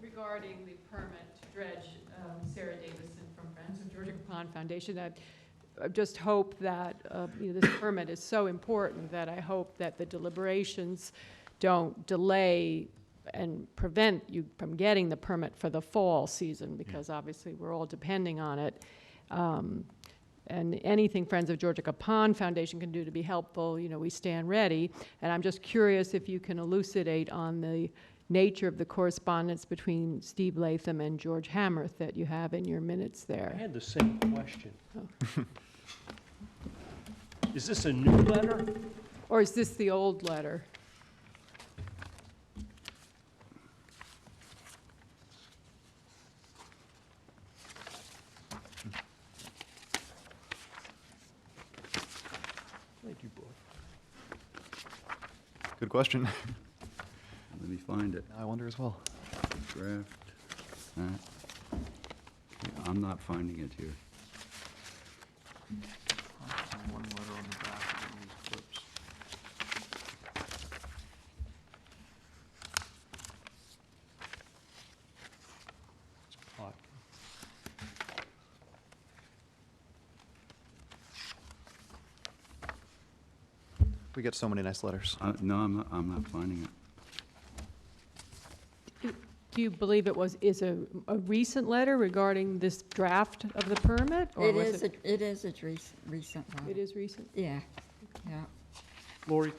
Regarding the permit to dredge, Sarah Davison from Friends of Georgia Pond Foundation, I just hope that, this permit is so important that I hope that the deliberations don't delay and prevent you from getting the permit for the fall season, because obviously we're all depending on it. And anything Friends of Georgia Pond Foundation can do to be helpful, we stand ready. And I'm just curious if you can elucidate on the nature of the correspondence between Steve Latham and George Hammerth that you have in your minutes I there. had the same question. Oh. Is this a new letter? Or is this the old letter? Thank you, boy. Good question. Let me find it. I wonder as well. Draft. I'm not finding it here. One letter on the back of these clips. Hot. We get so many nice letters. No, I'm not finding it. Do you believe is a recent letter regarding this draft of the permit? Or It was is, it is a recent It one. is recent? Yeah, yeah. Lori,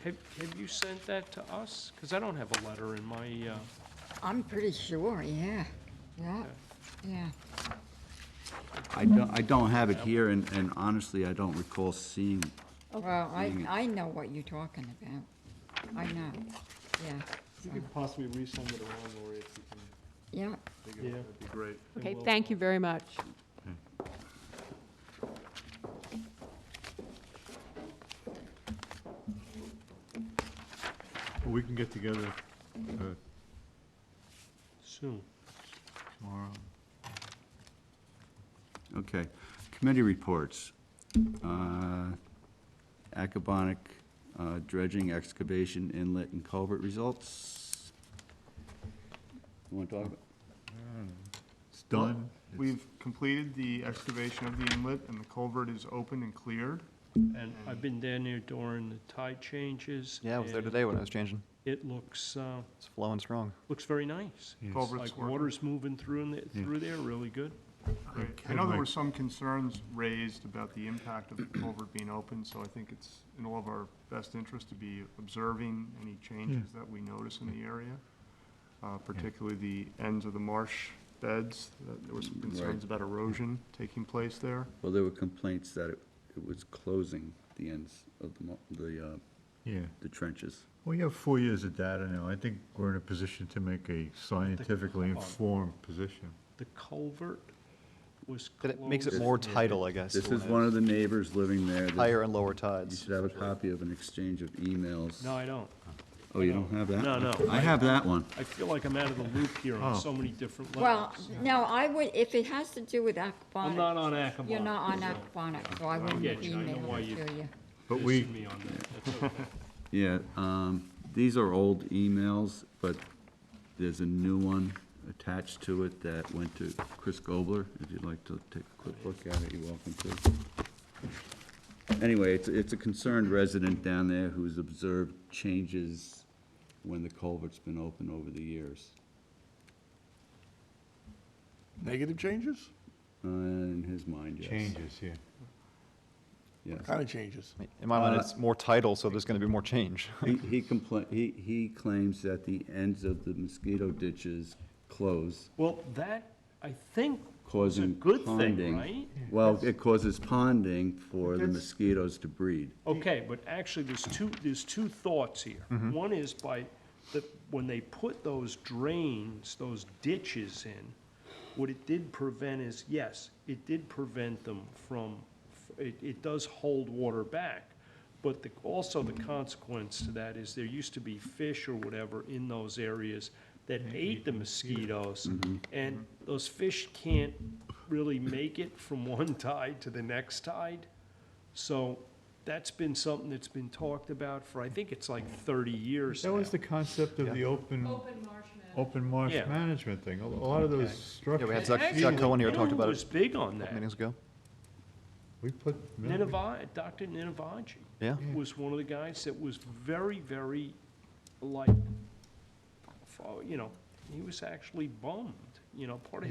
have you sent that to us? Because I don't have a letter in my, I'm pretty sure, yeah, yeah, yeah. I don't have it here, and honestly, I don't recall seeing. Well, Seeing it. I know what you're talking about. I know, yeah. You could possibly resend it around, Lori, if you can Yeah, dig it Yeah. up, that'd be great. Okay, thank you very much. Well, we can get together soon. Tomorrow. Okay, committee reports. Aquatic dredging, excavation, inlet, and culvert results. You want to talk about? It's done. It's- We've completed the excavation of the inlet, and the culvert is open and cleared. And I've been down there during the tide changes. Yeah, I was there and today when I was changing. It looks, It's flowing strong. looks very nice. Yes. Culvert's Like working. water's moving through, through there, really good. Great. I know there were some concerns raised about the impact of the culvert being open, so I think it's in all of our best interest to be observing any changes that we notice in the area, particularly the ends of the marsh beds. There were some concerns about erosion taking place there. Well, there were complaints that it was closing the ends of Yeah. the trenches. We have 4 years of data now. I think we're in a position to make a scientifically informed position. The culvert was That closed. it makes it more tidal, I guess. This when is it- one of the neighbors living there. that- Higher and lower You tides. should have a copy of an exchange of emails. No, I don't. Oh, you don't have that? No, no. I have that one. I feel like I'm out of the loop here on Oh. so many different Well, levels. no, I would, if it has to do with I'm aquaponics, not on Aquabot. you're not on aquaponics, so I wouldn't get have you. I know why emailed you- it to you. But we, Me on that. That's okay. Yeah, these are old emails, but there's a new one attached to it that went to Chris Gobler. If you'd like to take a quick look at it, you're welcome to. Anyway, it's a concerned resident down there who's observed changes when the culvert's been open over the years. Negative changes? In his mind, yes. changes, yeah. Yes. Kind of changes. In my mind, it's more tidal, so there's gonna be more change. He claims that the ends of the mosquito ditches close, Well, that, I think, was a causing good thing, ponding. right? Well, it causes ponding for the That's- mosquitoes to breed. Okay, but actually, there's two thoughts here. One is when they put those drains, those ditches in, what it did prevent is, yes, it did prevent them from, it does hold water back. But also the consequence to that is there used to be fish or whatever in those areas that ate the mosquitoes. And those fish can't really make it from one tide to the next tide. So that's been something that's been talked about for, I think it's like 30 years That now. was the concept of the open marsh Yeah. management thing. A lot of those Okay. structures. Yeah, we had Zach Actually, Cohen here you know talked who about was it big on that. meetings ago. We put. Dr. Ninavaji Yeah. was one of the guys that was very, very, like, he was actually bummed. Part of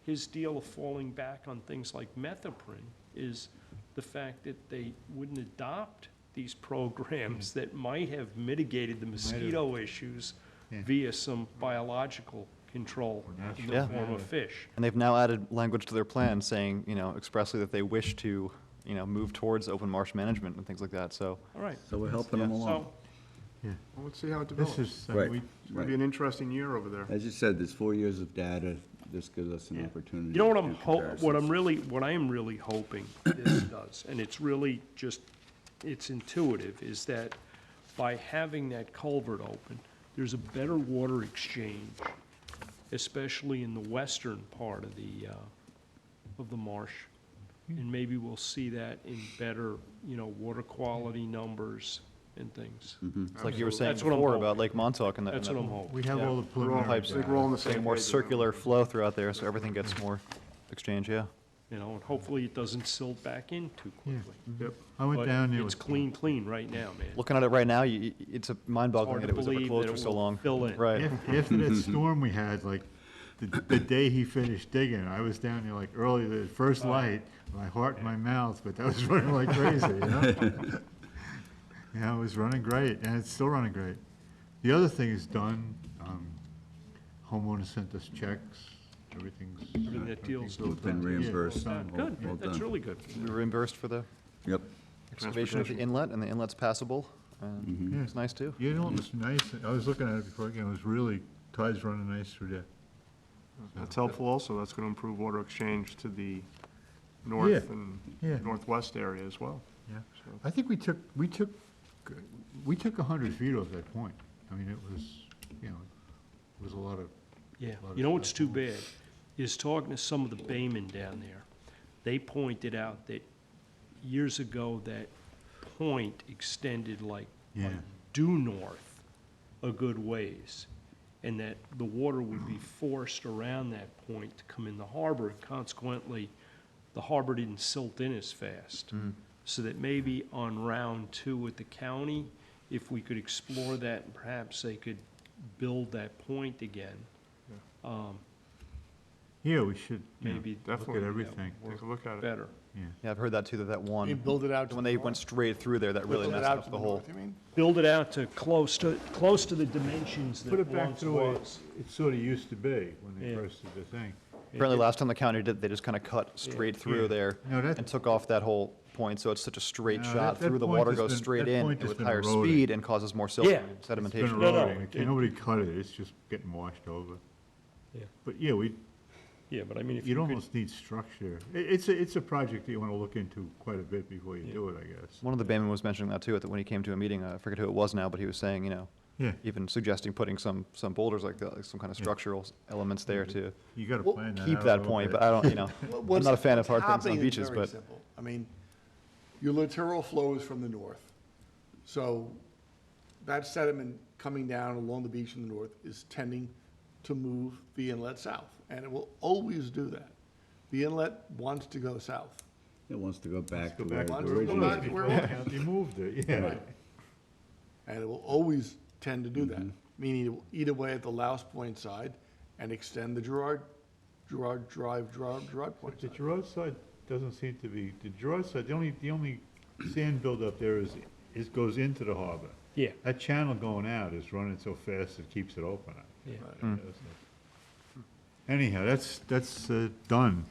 his deal of falling back on things like methaprin is the fact that they wouldn't adopt these programs that might have mitigated the mosquito issues Yeah. via some biological control in the Yeah. form of fish. And they've now added language to their plan saying, expressly that they wish to, move towards open marsh management and things like that, so. All right, So we're helping them along. so, Well, let's see how it This develops. is, Right. It's gonna be an interesting year over there. As you said, there's 4 years of data. This gives us an Yeah. opportunity. you know what to I'm do what I am really hoping this does, and it's really just, it's intuitive, is that by having that culvert open, there's a better water exchange, especially in the western part of the marsh. And maybe we'll see that in better, water quality numbers and things. It's like you were saying That's what I'm before hoping. about Lake Montauk and that. That's what I'm hoping. we have Yeah. all the preliminary. Pipes. I think we're all on the Getting same more page. circular flow throughout there, so everything gets more exchange, yeah. And hopefully it doesn't silt back in too quickly. Yep. I went But down there it's with. clean right now, man. Looking at it right now, it's a mind-boggling hard that to it was ever believe closed that for it so will long. fill in. Right. After that storm we had, like, the day he finished digging, I was down there like early, the first light, my heart in my mouth, but that was running like crazy. Yeah, it was running great, and it's still running great. The other thing is done, homeowner sent us checks, everything's. Everything that deals It's been reimbursed. Ah, good, Well that's done. really good. We were reimbursed for the Yep. excavation of the inlet, and the inlet's passable, and Yeah. it's nice too. You know, it was nice, I was looking at it before, again, it was really, tide's running nice through there. That's helpful also. That's gonna improve water exchange to the north Yeah. and Yeah. northwest area as well. Yeah. So- I think we took 100 feet off that point. I mean, it was, it was a lot of Yeah, you know what's too bad, is talking to some of the baymen down there, they pointed out that years ago, that point extended like Yeah. due north a good ways, and that the water would be forced around that point to come in the harbor, and consequently, the harbor didn't silt in as fast. So that maybe on round 2 with the county, if we could explore that, and perhaps they could build that point again. Yeah, we should, Maybe look definitely at that everything. work Take a look at it. better. Yeah, I've heard that too, that one, You build it out to when the they north? went straight through there, that really Build it messed out up to the the whole. north, you mean? Build it out to close to the dimensions Put that it back once to the way was. it sort of used to be when they Yeah. first did the thing. Apparently last time the county did, they just kind of cut straight through Yeah. there No, that- and took off that whole point, so it's such a straight No, shot that through, the point water has goes been- straight that in point has with been higher eroding. speed and causes more Yeah. It's been sedimentation. No, no, eroding. Okay, it- nobody cut it, it's just getting washed over. Yeah. But yeah, Yeah, but I mean, if you'd you could, almost need structure. It's a project that you want to look into quite a bit before you do it, I guess. One of the Baymen was mentioning that too, that when he came to a meeting, I forget who it was now, but he was saying, Yeah. even suggesting putting some boulders like that, like some kind of Yeah. structural elements there to You got to Well, plan that keep out a that little point, bit. but I don't, I'm not a fan of hard things on Happening is beaches, very but. simple. I mean, your littoral flows from the north. So that sediment coming down along the beach in the north is tending to move the inlet south, and it will always do that. The inlet wants to go south. It wants to go back to Go where back it to originated. back where Before the county moved it, yeah. Right. And it will always tend to do that, meaning it will eat away at the Louse Point side and extend the Gerard Point The side. Gerard side doesn't seem to be, the Gerard side, the only sand buildup there goes into the harbor. yeah, That channel going out is running so fast it keeps it open. yeah. Anyhow, that's done.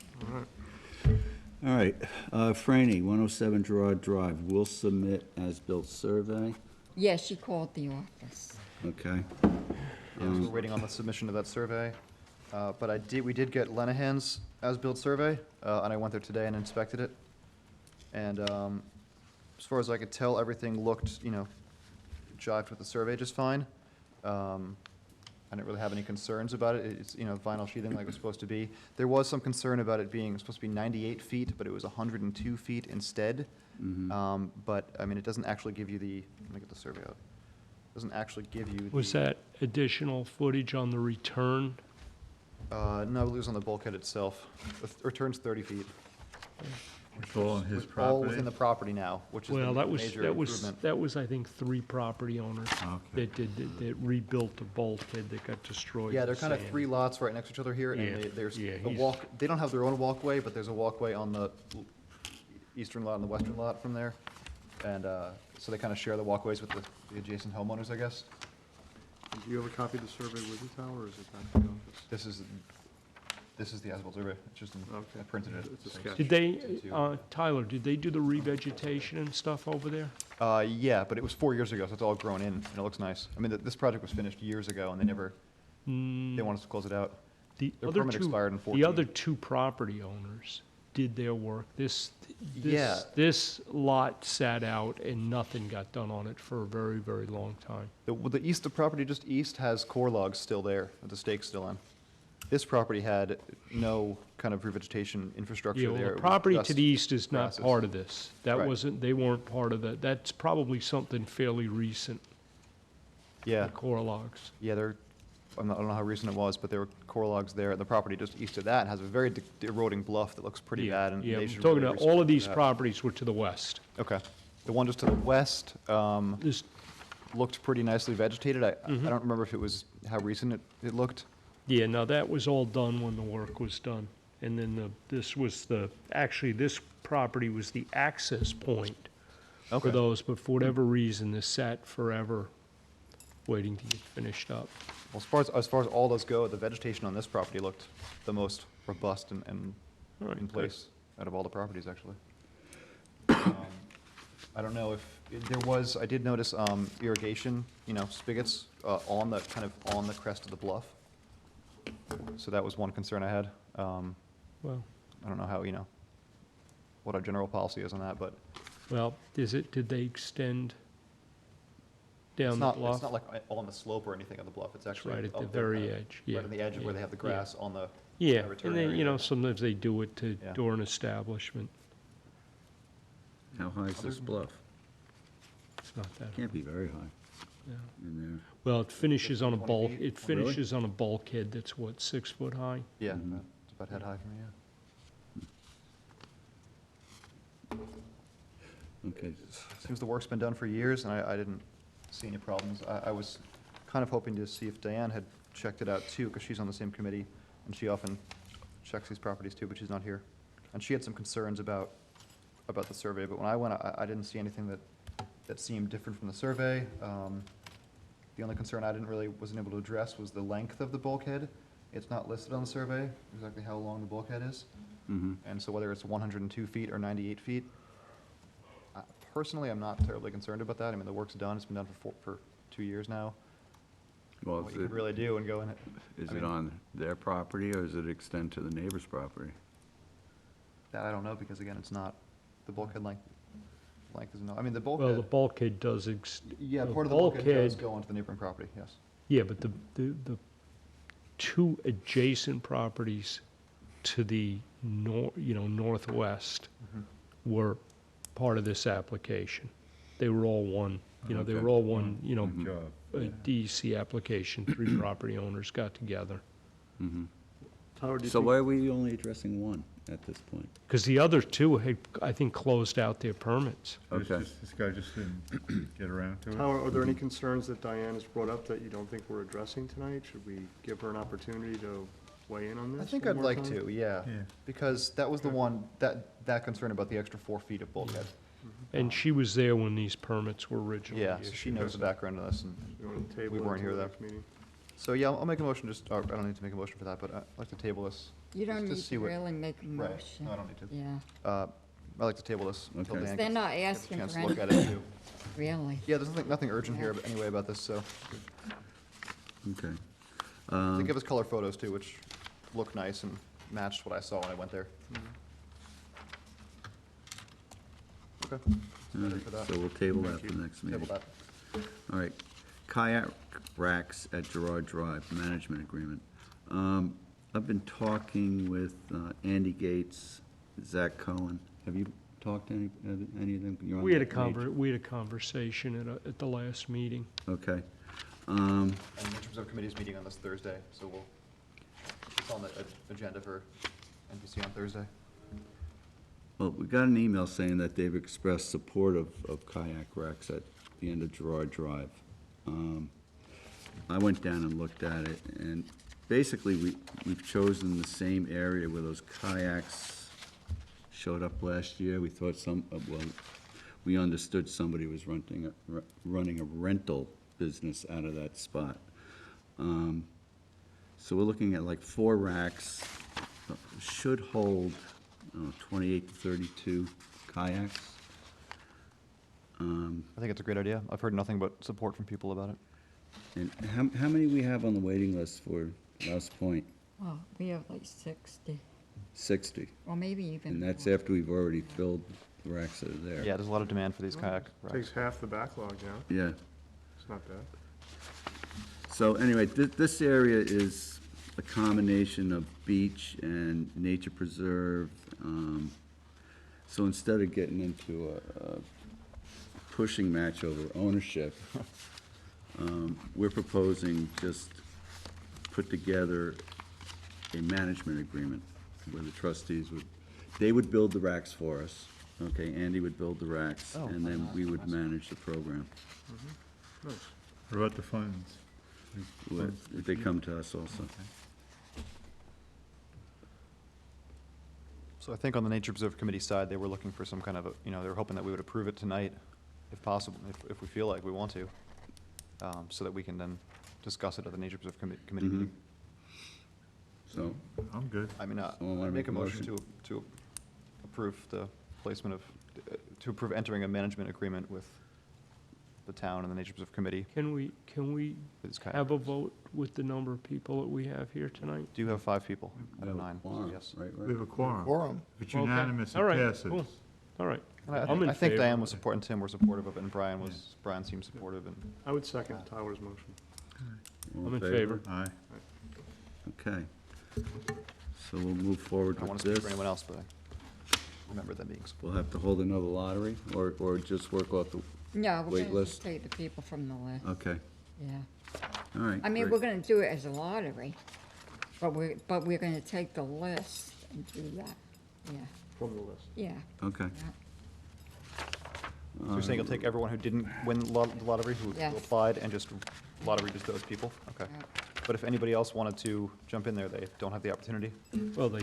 All right, Franny, 107 Gerard Drive, will submit as-built survey, Yeah, she called the office. okay? Yeah, so we're waiting on the submission of that survey. But we did get Lenahan's as-built survey, and I went there today and inspected it. And as far as I could tell, everything looked, jived with the survey just fine. I didn't really have any concerns about it. It's, vinyl sheathing like it was supposed to be. There was some concern about it being supposed to be 98 feet, but it was 102 feet instead. But, I mean, it doesn't actually give you let me get the survey out. It doesn't actually give you Was that additional footage on the return? No, it was on the bulkhead itself. The return's 30 feet. It's all on his All property. within the property now, which is Well, the that was, major that was, improvement. that was, I think, 3 property owners Okay. that rebuilt the bulkhead that got destroyed. Yeah, in they're kind of sand. 3 lots right next to each other here, Yeah, and there's yeah, a he's- they don't have their own walkway, but there's a walkway on the eastern lot and the western lot from there. And so they kind of share the walkways with the adjacent homeowners, I guess. Do you have a copy of the survey with you, Tyler, or is it back in the office? This is the as-built survey. It's just, I printed it. It's a so- sketch. Did they, Tyler, did they do the revegetation and stuff over there? Yeah, but it was 4 years ago, so it's all grown in, and it looks nice. I mean, this project was finished years ago, and they wanted us to close it out. The Their other permit two, expired in the 14. other 2 property owners did their work. Yeah. This lot sat out and nothing got done on it for a very, very long time. The property just east has core logs still there, with the stakes still in. This property had no kind of revegetation infrastructure Yeah, there. well, It the was property to just the east is not grasses. part of this. That Right. wasn't, they weren't part of that. That's probably something fairly recent, Yeah, the core logs. yeah, I don't know how recent it was, but there were core logs there. The property just east of that has a very eroding bluff that looks pretty Yeah, bad, and yeah, they I'm should talking really about, all of respect these that. properties were to the west. Okay. The one just to the west This, looked pretty nicely vegetated. I Mm-hmm. don't remember if it was how recent it looked. yeah, no, that was all done when the work was done. And then actually, this property was the access point for Okay. those, but for whatever reason, this sat forever waiting to get finished up. Well, as far as all those go, the vegetation on this property looked the most robust and All right, in good. place out of all the properties, actually. I don't know if, I did notice irrigation, spigots on the crest of the bluff. So that was one concern I had. Well, I don't know how, what our general policy is on that, but did they extend down the bluff. It's not like all on the slope or anything of the bluff, it's actually. Right at up the there, very edge, yeah. Right on the edge of where they have the yeah. grass on the. Yeah, return and then, area you know, there. sometimes they do it to, Yeah. during establishment. How high is this bluff? It's not that, Can't be very high yeah. in there. Well, it finishes on a 20 bulk, feet? it finishes on a bulkhead that's what, 6 foot high? Yeah, Mhm. it's about head high for me, yeah. Okay, Seems the work's been done for years, and I didn't see any problems. I was kind of hoping to see if Diane had checked it out too, because she's on the same committee, and she often checks these properties too, but she's not here. And she had some concerns about the survey, but when I went, I didn't see anything that seemed different from the survey. The only concern I wasn't able to address was the length of the bulkhead. It's not listed on the survey, exactly how long the bulkhead is. mm-hmm, And so whether it's 102 feet or 98 feet, personally, I'm not terribly concerned about that. I mean, the work's done, it's been done for 2 years now. well, What you could really do and go in it. is I it mean- on their property, or does it extend to the neighbor's property? That I don't know, because again, it's not, the bulkhead length is no, I mean, the Well, the bulkhead, bulkhead does, yeah, the part of the bulkhead does bulkhead- go onto the neighboring property, yes. yeah, but the 2 adjacent properties to the northwest were part of this application. They were all one, they Okay. were all one, Mhm. Job. a DEC application, 3 property owners got together. Mm-hmm. Howard, do you So think- why are we only addressing one at this point? Because the other 2 had, I think, closed out their permits. Okay. This guy just didn't get around to it. Howard, are there any concerns that Diane has brought up that you don't think we're addressing tonight? Should we give her an opportunity to weigh in on this? I think one I'd more like time? to, yeah, Yeah. because that was the one, that concern about the extra 4 feet of bulkhead. And she was there when these permits were originally Yeah, so issued. she knows the background of this, and You want to table We it weren't till here the though. next meeting? so, yeah, I'll make a motion, I don't need to make a motion for that, but I'd like to table this. You don't Just to need see to what- really make a Right, motion. no, I don't need to. Yeah, I'd like to table this until Okay. Dan they're gets not gets a asking chance for to look at anything, it too. really. Yeah, there's nothing urgent here anyway about this, so. Okay. They give us color photos too, which look nice and matched what I saw when I went there. Okay. All Ready right, for that. so we'll table that for the next Table meeting. that. All right, kayak racks at Gerard Drive, management agreement. I've been talking with Andy Gates, Zach Cohen. Have you talked to any of them? You're on We had a that page. we had a conversation at the last meeting. Okay. And the Interest of Committee's meeting on this Thursday, so it's on the agenda for NPC on Thursday. Well, we got an email saying that they've expressed support of kayak racks at the end of Gerard Drive. I went down and looked at it, and basically, we've chosen the same area where those kayaks showed up last year. We thought we understood somebody was running a rental business out of that spot. So we're looking at like 4 racks, should hold 28 to 32 kayaks. I think it's a great idea. I've heard nothing but support from people about it. And how many we have on the waiting list for Lost Point? Oh, we have like 60, 60. or maybe even And that's more. after we've already filled the racks that are there. Yeah, there's a lot of demand for these kayak Takes racks. half the backlog now. Yeah. It's not bad. So anyway, this area is a combination of beach and nature preserve. So instead of getting into a pushing match over ownership, we're proposing just put together a management agreement where the trustees they would build the racks for us. Okay, Andy would build the racks, Oh, and then we would manage the program. Nice. What about the funds? They come to us also. So I think on the Nature Preserve Committee side, they were looking for some kind of, they were hoping that we would approve it tonight, if possible, if we feel like we want to, so that we can then discuss it at the Nature Preserve Committee Mhm. meeting. So, I'm good. I mean, Someone wanna I'd make a motion motion? to approve the placement of, to approve entering a management agreement with the town and the Nature Preserve Committee Can we for these kayak have a racks. vote with the number of people that we have here tonight? Do you have 5 people we out have of a 9? So quorum, yes. right, We have a quorum. Quorum. If it's Okay. unanimous, it All right, passes. cool. All right. I'm in I think favor Diane of was it. supporting, Tim was supportive of it, and Brian seemed supportive, and I would second Tyler's motion. All I'm in favor. Aye. Okay. So we'll move forward I don't want with to speak this. for anyone else, but I remember them being supportive. We'll have to hold another lottery, or just work off the, No, we're Wait gonna list? just take the people from the list, okay, yeah. all right. I mean, great. we're gonna do it as a lottery, but we're gonna take the list and do that, yeah, From the list. yeah. Okay. yeah. So you're saying you'll take everyone who didn't win the lottery, who Yes. applied, and just lottery just those people? Okay. Yeah. But if anybody else wanted to jump in there, they don't have the opportunity? Well, they,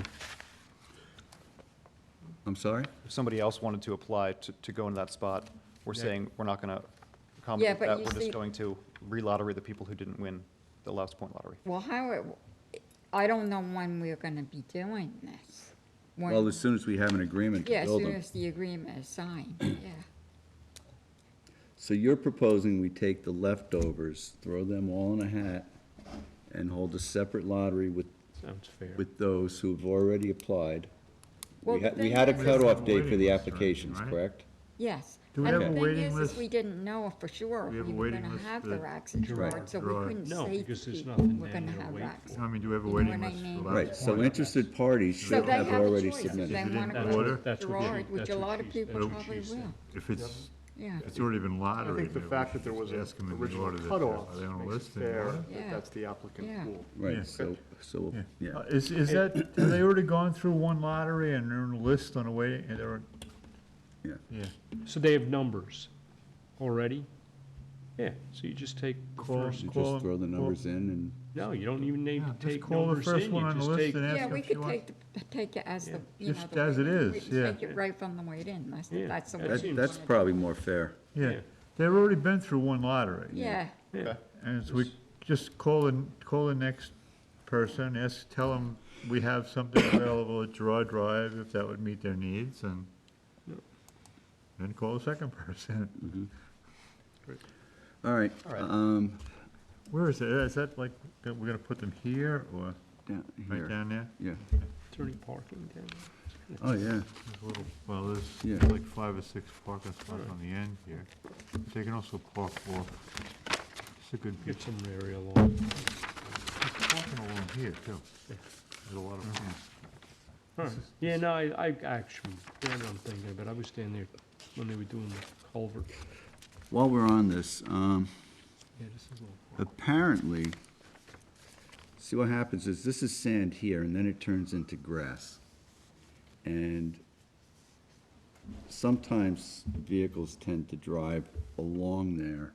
I'm sorry? If somebody else wanted to apply to go into that spot, we're Yeah. saying we're not gonna Yeah, accommodate but that, you we're see- just going to re-lottery the people who didn't win the last point lottery. Well, I don't know when we're gonna be doing this. When- Well, as soon as we have an agreement Yeah, to as build soon them. as the agreement is signed, yeah. So you're proposing we take the leftovers, throw them all in a hat, and hold a separate lottery sounds fair. with those who have already applied? Well, We the we thing had a is- We have cutoff a date for waiting the list or anything, applications, right? correct? Yes. Do we And have a the waiting thing is, list? we didn't know for sure We if have a we were waiting gonna list have for the the racks and Right. Gerard, so we Gerard. couldn't No, say to because there's people, nothing we're there gonna to have wait racks. for. I mean, do we have a You know waiting what I list mean? for Right, last so point? interested parties So should they have have a already choice, if submitted. they Is it wanna in go order? to That's what she- Gerard, which that's a what lot of she- people that's what probably she said. will, If it's, yeah. it's already been I lottery. think the maybe fact we that there should was ask them an in the original order that cutoff Are they on a makes it list? fair that Yeah. that's the applicant Yeah. pool. Right, Yeah. so, yeah. Is that, have they already gone through one lottery and they're on a list on a waiting, and they're, Yeah. yeah. So they have numbers already? Yeah, so you just take the Call- first, You call- just throw the numbers in and, no, you don't even need Yeah, to just take call the numbers first in, one you on the just list take, and ask Yeah, her we if she could wants. take it as Yeah. the, you know. Just the as it way- is, we just yeah. take it right from the way it in, that's, Yeah, that's the way. that we seems- that's wanna do probably it. more fair. Yeah, Yeah. they've already been through one lottery. Yeah, yeah. And so we just call the next person, tell them we have something available at Gerard Drive, if that would meet their needs, and then call the second person. All right, All right. Where is it? Is that like, we're gonna put them here, or down right here, down there? yeah. Is there any parking down there? Oh, yeah, There's a little, well, Yeah. there's like 5 or 6 parking spots on the end here. They can also park off. It's a good Get piece. some area along. There's parking along here, too. There's a lot of, All right. Yeah, no, I actually, yeah, I'm thinking, but I was down there when they were doing the culvert. while we're on this, Yeah, this is a little. apparently, see what happens is this is sand here and then it turns into grass. And sometimes vehicles tend to drive along there.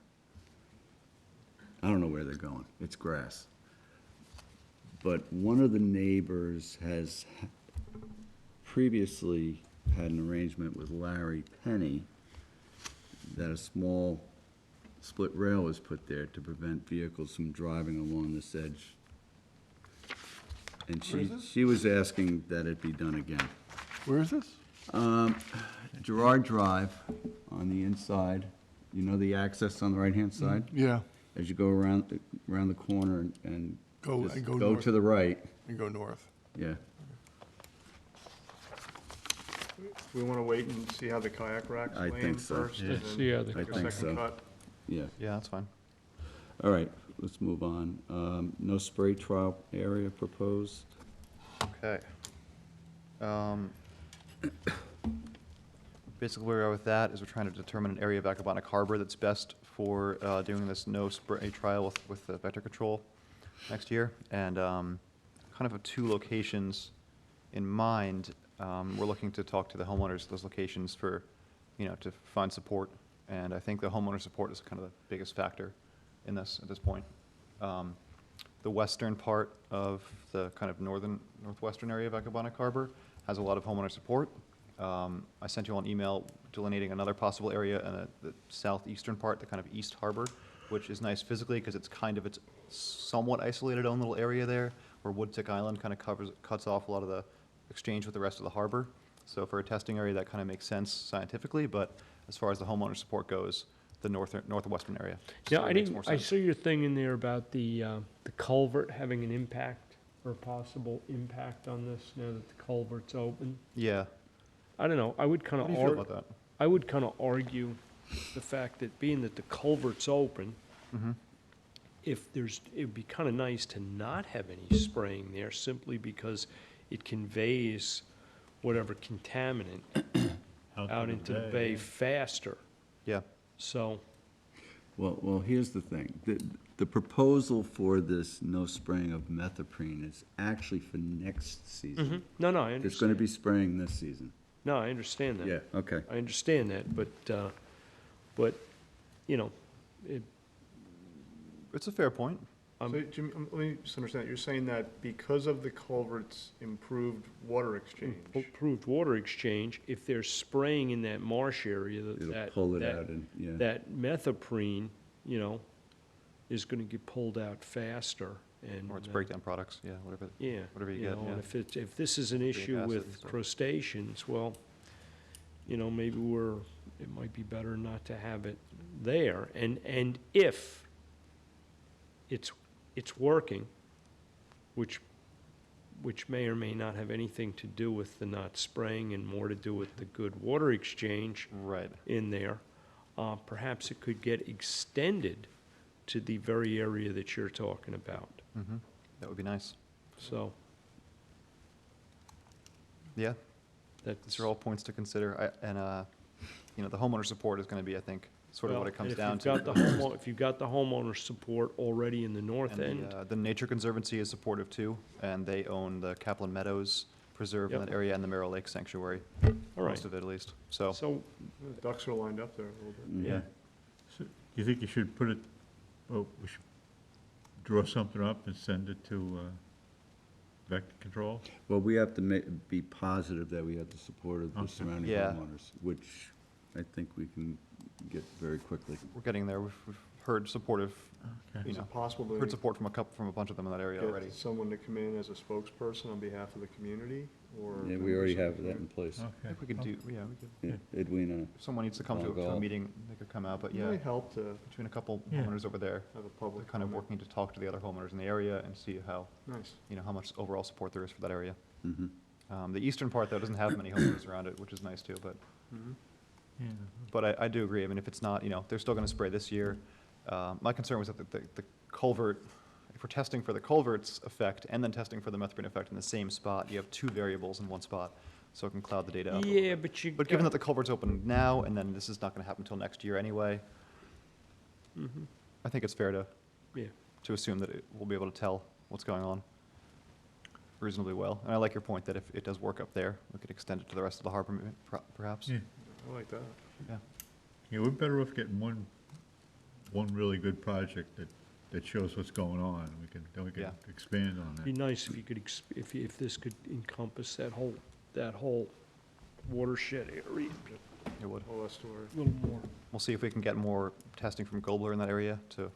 I don't know where they're going, it's grass. But one of the neighbors has previously had an arrangement with Larry Penny that a small split rail was put there to prevent vehicles from driving along this edge. And she was asking that it be done again. Where is this? Gerard Drive on the inside, you know the access on the right-hand side? Yeah, As you go around the corner and Go- just and go go north. to the right, and go north. yeah. We want to wait and see how the kayak racks I land think so. first, and Let's then see how they I take a think second so. cut. Yeah, Yeah, that's fine. all right, let's move on. No spray trial area proposed? Okay. Basically, where we are with that is we're trying to determine an area of Aquatic Harbor that's best for doing this no spray trial with the vector control next year. And kind of have 2 locations in mind. We're looking to talk to the homeowners of those locations for, to find support. And I think the homeowner support is kind of the biggest factor in this at this point. The western part of the kind of northwestern area of Aquatic Harbor has a lot of homeowner support. I sent you all an email delineating another possible area in the southeastern part, the kind of East Harbor, which is nice physically because it's kind of its somewhat isolated own little area there, where Woodtick Island kind of cuts off a lot of the exchange with the rest of the harbor. So for a testing area, that kind of makes sense scientifically, but as far as the homeowner support goes, the northwestern area. Yeah, sort I of makes didn't, more I sense. saw your thing in there about the culvert having an impact or possible impact on this now that the culvert's open. Yeah. I don't know, I would kind How of do you feel about that? I would kind of argue the fact that being that the culvert's open, it'd be kind of nice to not have any spraying there simply because it conveys whatever contaminant out into the bay faster. Yeah. So, Well, here's the thing. The proposal for this no spraying of methoprene is actually for next season. no, I There's gonna understand. be spraying this season. No, I understand that. Yeah, okay. I understand that, but, you know, It's a fair point. So, Jimmy, let me just understand, you're saying that because of the culvert's improved water exchange, improved water exchange, if they're spraying in that marsh area, It'll pull it out and, yeah. that methoprene, you know, is gonna get pulled out faster and. Or it's breakdown products, yeah, whatever. Yeah. Whatever you get, know, yeah. and if this is an issue with acids or- crustaceans, well, you know, maybe it might be better not to have it there. And if it's working, which may or may not have anything to do with the not spraying and more to do with the good water exchange Right. in there, perhaps it could get extended to the very area that you're talking about. That would be nice. So Yeah, that's. these are all points to consider. You know, the homeowner support is gonna be, I think, sort of what it comes down to. If you've got the homeowner support already in the north end, And the Nature Conservancy is supportive too, and they own the Kaplan Meadows Preserve in Yep. that area and the Merrill Lake Sanctuary, all right. most of it at least, so. So, the ducks are lined up there a little bit. Yeah. So, you think you should put it, we should draw something up and send it to, vector control? Well, we have to be positive that we have the support of the Okay. surrounding Yeah. homeowners, which I think we can get very quickly. We're getting there. We've heard supportive, Okay. you Is know, it possible to heard support from a bunch of them in that area already. get someone to come in as a spokesperson on behalf of the community, or? Yeah, we already have that in place. I Okay. think we could do, yeah, we could, Yeah, Edwina, if someone needs to come to a Algal. meeting, they could come out, but It yeah, might help to between a couple Yeah. homeowners over there, have a we're public kind of comment. working to talk to the other homeowners in the area and see how, Nice. you know, how much overall support there is for that area. mhm. The eastern part, though, doesn't have many homeowners around it, which is nice too, but, Yeah. but I do agree. I mean, if it's not, you know, they're still gonna spray this year. My concern was that the culvert, if we're testing for the culvert's effect and then testing for the methoprene effect in the same spot, you have two variables in one spot, so it can cloud the data up. a little yeah, bit. but you. But given that the culvert's open now, and then this is not gonna happen until next year anyway, I think it's fair to, Yeah. to assume that we'll be able to tell what's going on reasonably well. And I like your point that if it does work up there, we could extend it to the rest of the harbor, perhaps. Yeah. I like that. Yeah, we're better off getting one really good project that shows what's going on. Then we can Yeah. expand on Be that. nice if you could, if this could encompass that whole watershed area It would. All that story. a little more. We'll see if we can get more testing from Gobler in that area to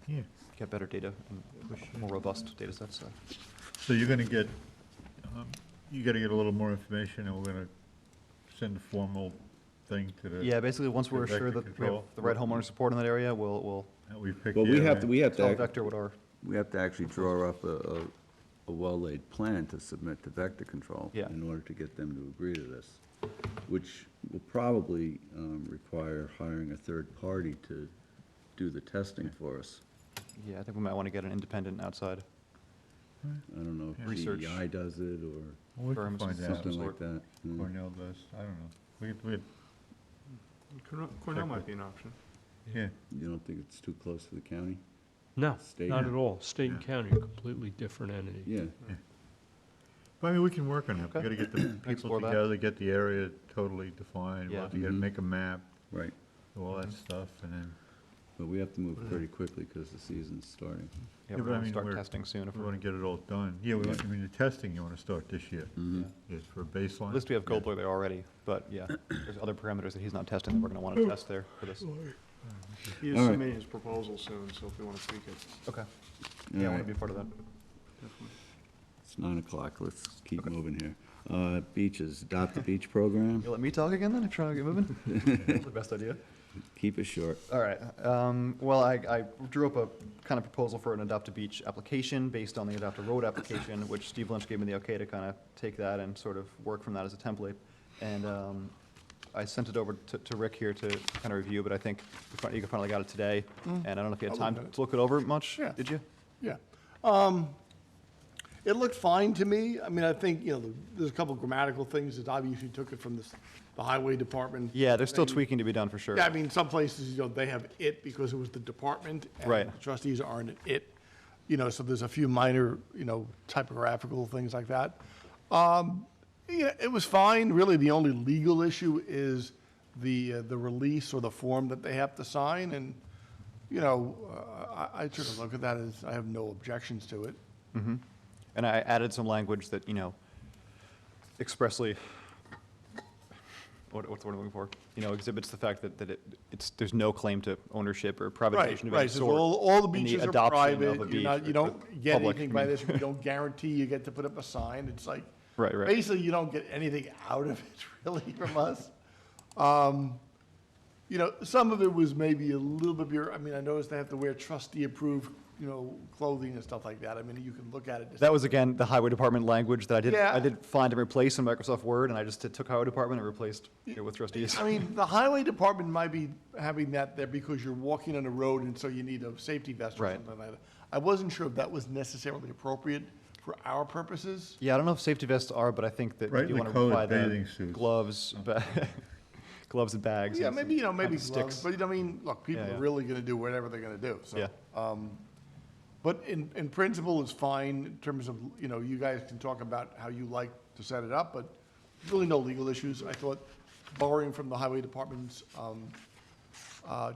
Yeah. get better data and more robust data sets, so. So you're gonna get, you gotta get a little more information, and we're gonna send a formal thing to the. Yeah, basically, once to we're sure vector that we have control. the right homeowner support in that area, we'll That we picked Well, the we area. have tell to, Vector what our, we have to actually draw up a well-laid plan to submit to vector control. Yeah. In order to get them to agree to this, which will probably require hiring a third party to do the testing for us. yeah, I think we might want to get an independent outside. I don't know if Research. DEI does it or Well, we can firms find and out. something sort. like that. Mm. Cornell does, I don't know. Cornell might be an option. Yeah, You don't think it's too close to the county? No, State? not at all. State and Yeah. county are completely different entities. Yeah, but I mean, we can work on that. We Okay. gotta get the people Explore that. together, get the area totally defined. We'll Yeah. have to get, Mhm. make a map, right. do all that stuff, and then But we have to move pretty quickly because the season's starting. Yeah, Yeah, we're but I going to mean, start we're- testing soon if we we're, wanna get it all done. Yeah, Yeah. I mean, the testing you wanna start this year, Mhm. is for a baseline. at least we have Yeah. Gobler there already, but yeah, there's other parameters that he's not testing that we're going to want to test there for this. He is All right. submitting his proposal soon, so if we want to tweak it. Okay. All Yeah, I want right. to be a part of that. It's 9:00, let's keep moving here. Beaches, adopt the beach program, You let me talk again then, if you're trying to get moving? That's the best idea. keep it short. All right. Well, I drew up a kind of proposal for an Adopt a Beach application based on the Adopt a Road application, which Steve Lynch gave me the okay to kind of take that and sort of work from that as a template. And I sent it over to Rick here to kind of review, but I think you finally got it today. And I don't know if you had I'll time look at it. to look it over much, Yeah. did you? Yeah. It looked fine to me. I mean, I think, there's a couple grammatical things that obviously took it from the highway department. Yeah, there's still thing. tweaking to be done for sure. Yeah, I mean, some places, they have it because it was the department. and Right. the trustees aren't an it, so there's a few minor, typographical things like that. It was fine. Really, the only legal issue is the release or the form that they have to sign. And, I took a look at that as, I have no objections to it. And I added some language that, expressly, what's the word I'm looking for? Exhibits the fact that there's no claim to ownership or privatization of any Right, so sort. all the in beaches are adoption of private. a You're beach not, you or don't get public. anything by this. You don't guarantee you get to put up a sign. It's like, Right. basically, you don't get anything out of it really from us. Some of it was maybe a little bit I mean, I noticed they have to wear trustee-approved, clothing and stuff like that. I mean, you can look at it. That was, again, the highway department language that Yeah. I did find and replace in Microsoft Word, and I just took highway department and replaced it with trustees. I mean, the highway department might be having that there because you're walking on a road and so you need a safety vest or Right. something like that. I wasn't sure if that was necessarily appropriate for our purposes. Yeah, I don't know if safety vests are, but I think that Right in you the want to code, provide bathing suits. gloves, gloves and bags. Yeah, and maybe, some maybe kinds of gloves, sticks. but I mean, look, people Yeah, are yeah. really gonna do whatever they're gonna do, so. Yeah. But in principle, it's fine in terms of, you guys can talk about how you like to set it up, but really no legal issues. I thought borrowing from the highway department's,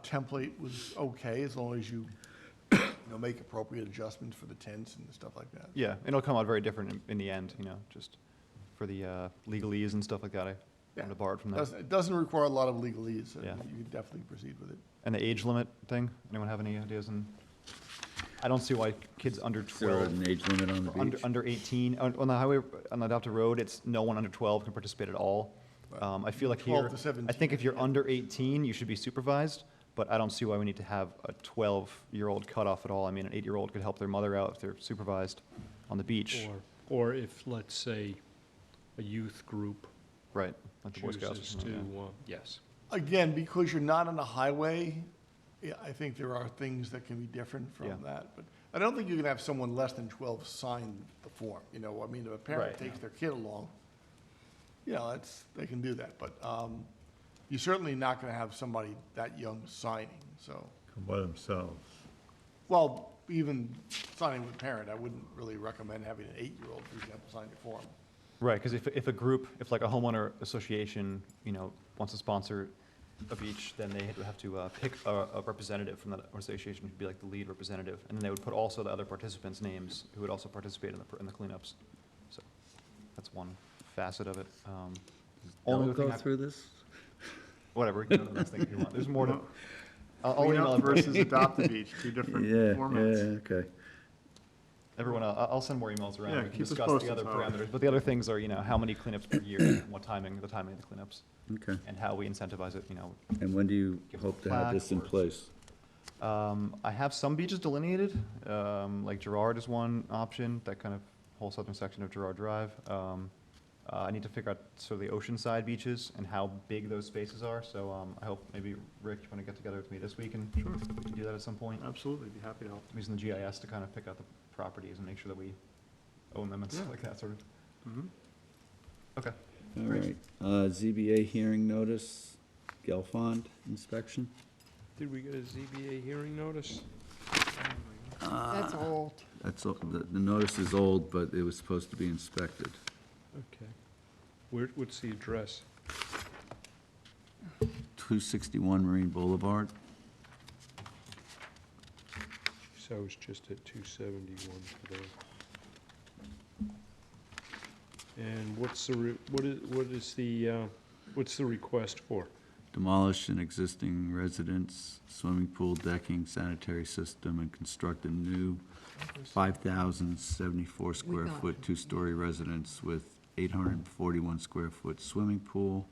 template was okay, as long as you, make appropriate adjustments for the tents and stuff like that. Yeah, and it'll come out very different in the end, just for the legalese and stuff like that. I wanted to borrow it from there. It doesn't require a lot of legalese, so Yeah. you can definitely proceed with it. And the age limit thing, anyone have any ideas? I don't see why kids under Is there 12. an age limit on the or beach? under 18, on the highway, on the adopted road, it's no one under 12 can participate at all. I feel like 12 here, to 17, I think if you're yeah. under 18, you should be supervised, but I don't see why we need to have a 12-year-old cutoff at all. I mean, an 8-year-old could help their mother out if they're supervised on the beach. Or if, let's say, a youth group Right, like the Boy Scouts or chooses something, to, yeah. yes. Again, because you're not on a highway, I think there are things that can be different Yeah. from that. But I don't think you can have someone less than 12 sign the form, I mean, if a parent Right. takes their kid along, they can do that. But you're certainly not gonna have somebody that young signing, so. Come by themselves. Well, even signing with a parent, I wouldn't really recommend having an 8-year-old, for example, sign your form. Right, because if a group, if like a homeowner association, wants to sponsor a beach, then they would have to pick a representative from that association who'd be like the lead representative, and then they would put also the other participants' names who would also participate in the cleanups. So that's one facet of it. Only Don't other thing go I- through this? Whatever, you can go to the next thing if you want. There's more to. I'll email Cleanup everyone. versus adopt a beach, two different Yeah, formats. yeah, okay. Everyone, I'll send more emails around. Yeah, We can keep us discuss posted, the other Tyler. parameters, but the other things are, how many cleanups per year, and what timing, the timing of the cleanups, Okay. and how we incentivize it, And when do you Give them a hope to have plaque this in or- place? I have some beaches delineated, like Girard is one option, that kind of whole southern section of Girard Drive. I need to figure out sort of the oceanside beaches and how big those spaces are, so I hope maybe, Rick, you want to get together with me this week and we can do that at some point? Absolutely, be happy to help. I'm using the GIS to kind of pick out the properties and make sure that we own them and stuff like that, sort of. Mhm. Okay. All right. ZBA hearing notice, Gelfond inspection. Did we get a ZBA hearing notice? That's old. The notice is old, but it was supposed to be inspected. Okay. What's the address? 261 Marine Boulevard. So I was just at 271 today. And what's the request for? Demolish an existing residence, swimming pool, decking, sanitary system, and construct a new 5,074 square got foot, two-story residence with 841 square foot swimming pool,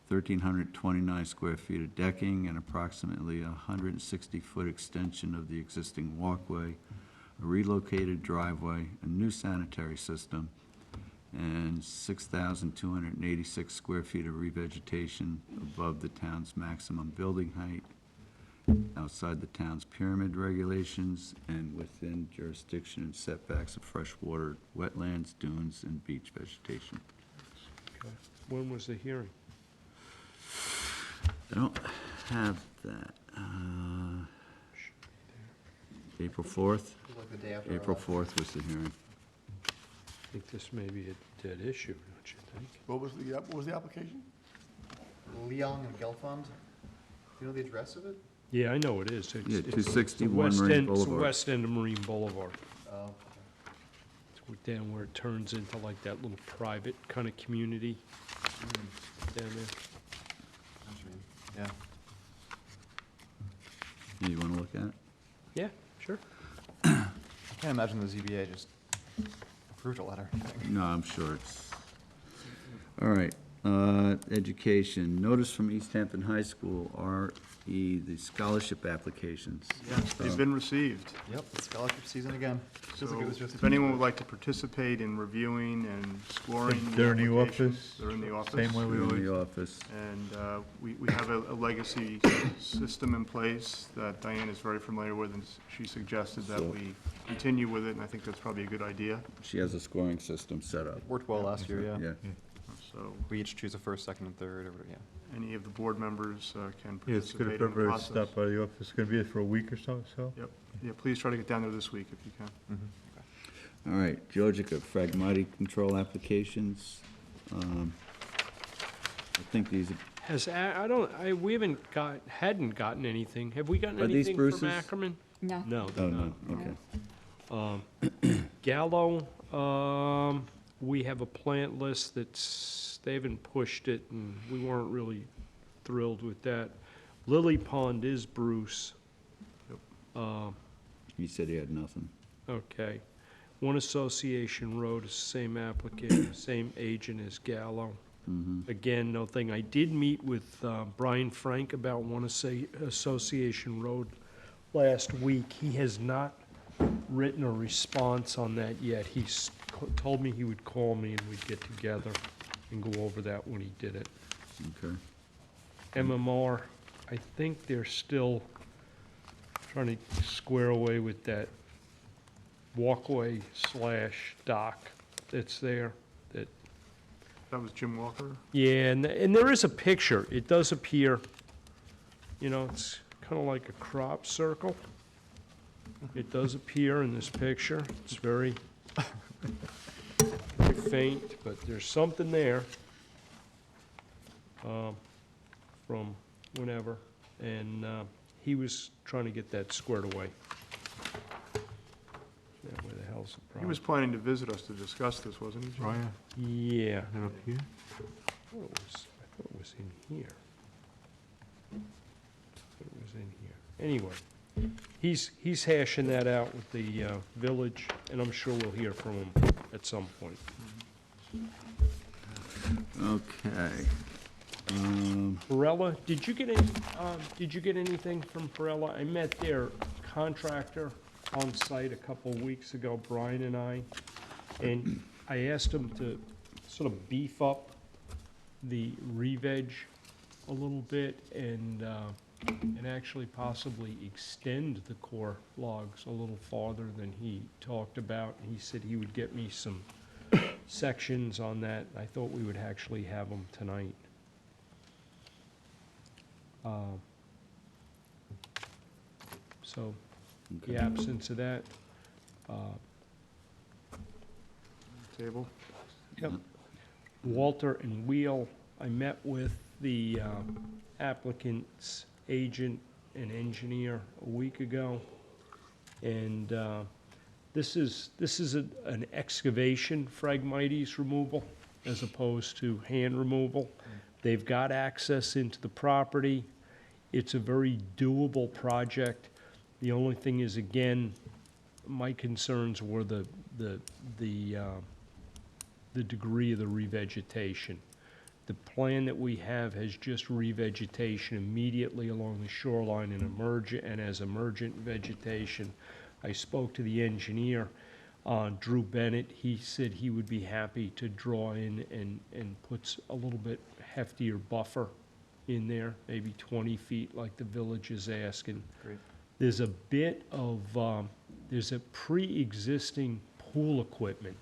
1,329 square feet of decking, and approximately 160-foot extension of the existing walkway, a relocated driveway, a new sanitary system, and 6,286 square feet of revegetation above the town's maximum building height, outside the town's pyramid regulations, and within jurisdiction and setbacks of freshwater wetlands, dunes, and beach vegetation. Okay. When was the hearing? I don't have that. April 4th? Like the day after. April 4th was the hearing. I think this may be a dead issue, don't you think? What was the application? Leong and Gelfand. Do you know the address of it? Yeah, I know it is. Yeah, It's the 261 west Marine end- It's Boulevard. the west end of Marine Boulevard. Oh, It's down where it turns into like that little private kind of community down there. yeah. You want to look at it? Yeah, sure. I can't imagine the ZBA just approved a letter. No, I'm sure it's, all right. Education, notice from East Hampton High School, RE, the scholarship applications. Yes, they've been received. Yep, it's scholarship season again. Feels like it was So just. if anyone would like to participate in reviewing and scoring the They're in the applications, office? they're in the office. Same way we We're in always. the office. And we have a legacy system in place that Diane is very familiar with, and she suggested that So- we continue with it, and I think that's probably a good idea. She has a scoring system set up. Worked well last year, yeah. Yeah. So We each choose a first, second, and third, or, yeah. any of the board members can Yeah, it's good participate if in the everybody process. stop by the office. It's gonna be there for a week or so? Yep. Yeah, please try to get down there this week if you can. All right, Georgica, Phragmite control applications. I think these, We hadn't gotten anything. Have we gotten Are these anything from Bruce's? Ackerman? No. No, they're oh, not. no, okay. Gallo, we have a plant list they haven't pushed it, and we weren't really thrilled with that. Lily Pond is Bruce. He said he had nothing. Okay. One Association Road is the same application, same agent as Gallo. Again, no thing. I did meet with Brian Frank about One Association Road last week. He has not written a response on that yet. He's told me he would call me and we'd get together and go over that when he did it. Okay. MMR, I think they're still trying to square away with that walkway / dock that's there. That was Jim Walker. Yeah, and there is a picture. It does appear, it's kind of like a crop circle. It does appear in this picture. It's very faint, but there's something there from whenever. And he was trying to get that squared away. Yeah, where the hell's the He problem? was planning to visit us to discuss this, wasn't he, Jim? Oh, yeah. Yeah. Is it up here? I thought it was in here. I thought it was in here. Anyway, he's hashing that out with the village, and I'm sure we'll hear from him at some point. Okay. Perella, did you get anything from Perella? I met their contractor on site a couple of weeks ago, Brian and I, and I asked him to sort of beef up the re-veg a little bit and actually possibly extend the core logs a little farther than he talked about. He said he would get me some sections on that. I thought we would actually have them tonight. So, the absence of that, Table. yep. Walter and Wheel, I met with the applicant's agent and engineer a week ago. And this is an excavation Phragmites removal as opposed to hand removal. They've got access into the property. It's a very doable project. The only thing is, again, my concerns were the degree of the revegetation. The plan that we have has just revegetation immediately along the shoreline and as emergent vegetation. I spoke to the engineer. Drew Bennett, he said he would be happy to draw in and puts a little bit heftier buffer in there, maybe 20 feet like the village is asking. Great. There's a bit of, there's a pre-existing pool equipment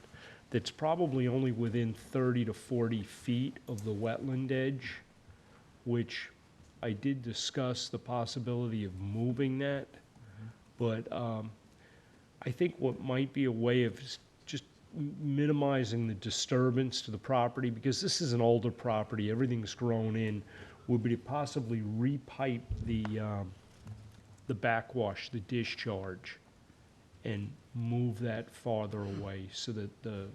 that's probably only within 30 to 40 feet of the wetland edge, which I did discuss the possibility of moving that. But I think what might be a way of just minimizing the disturbance to the property, because this is an older property, everything's grown in, would be to possibly repipe the backwash, the discharge, and move that farther away so that the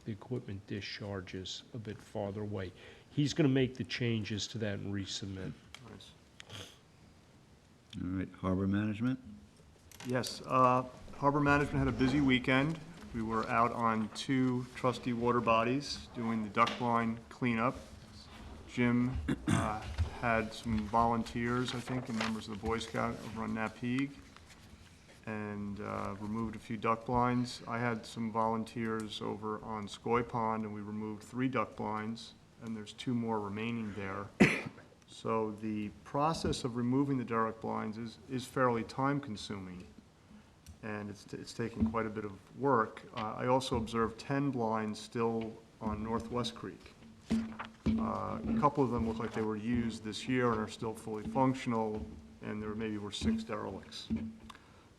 equipment discharges a bit farther away. He's gonna make the changes to that and resubmit. All right, harbor management? Yes, Harbor Management had a busy weekend. We were out on 2 trustee water bodies doing the duck line cleanup. Jim had some volunteers, I think, and members of the Boy Scout over on Napeague, and removed a few duck blinds. I had some volunteers over on Scoy Pond, and we removed 3 duck blinds, and there's 2 more remaining there. So the process of removing the duck blinds is fairly time-consuming, and it's taking quite a bit of work. I also observed 10 blinds still on Northwest Creek. A couple of them look like they were used this year and are still fully functional, and there maybe were 6 derelicts.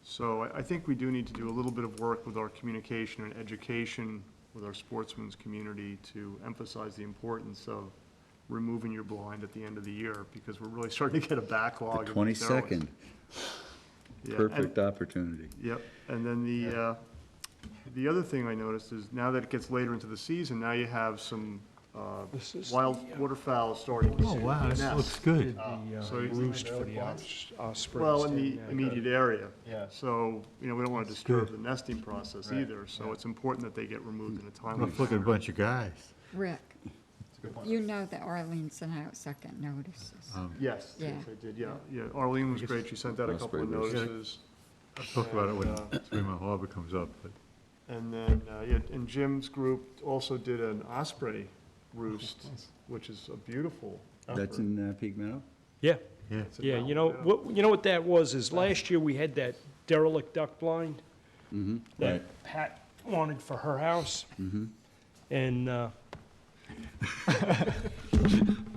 So I think we do need to do a little bit of work with our communication and education with our sportsmen's community to emphasize the importance of removing your blind at the end of the year, because we're really starting to get a backlog of derelicts. 22nd. Yeah, Perfect opportunity. Yep, and then the other thing I noticed is now that it gets later into the season, now you have some This is wild waterfowl starting to Oh, wow, nest. that looks good. So The you- roost for the ospreys. Well, in the yeah. immediate area. Yeah. So, we don't want to That's disturb good. the nesting process Right, either, so it's important that they get removed in a I'm timely looking at a manner. bunch of guys. Rick, That's a good point. you know that Arlene sent out second notices. Yes, Yeah. yes, I did, yeah. Arlene was great, she sent out a couple of Osprey roost. notices. I'll talk about it when And, 3 Mile Harbor comes up, but. And then, and Jim's group also did an osprey roost, which is a beautiful. That's in Peak Meadow? Yeah, Yeah. It's a yeah, mountain, you know what that was, is last year we had that derelict duck blind Mm-hmm. that Pat wanted for her house. Mm-hmm. And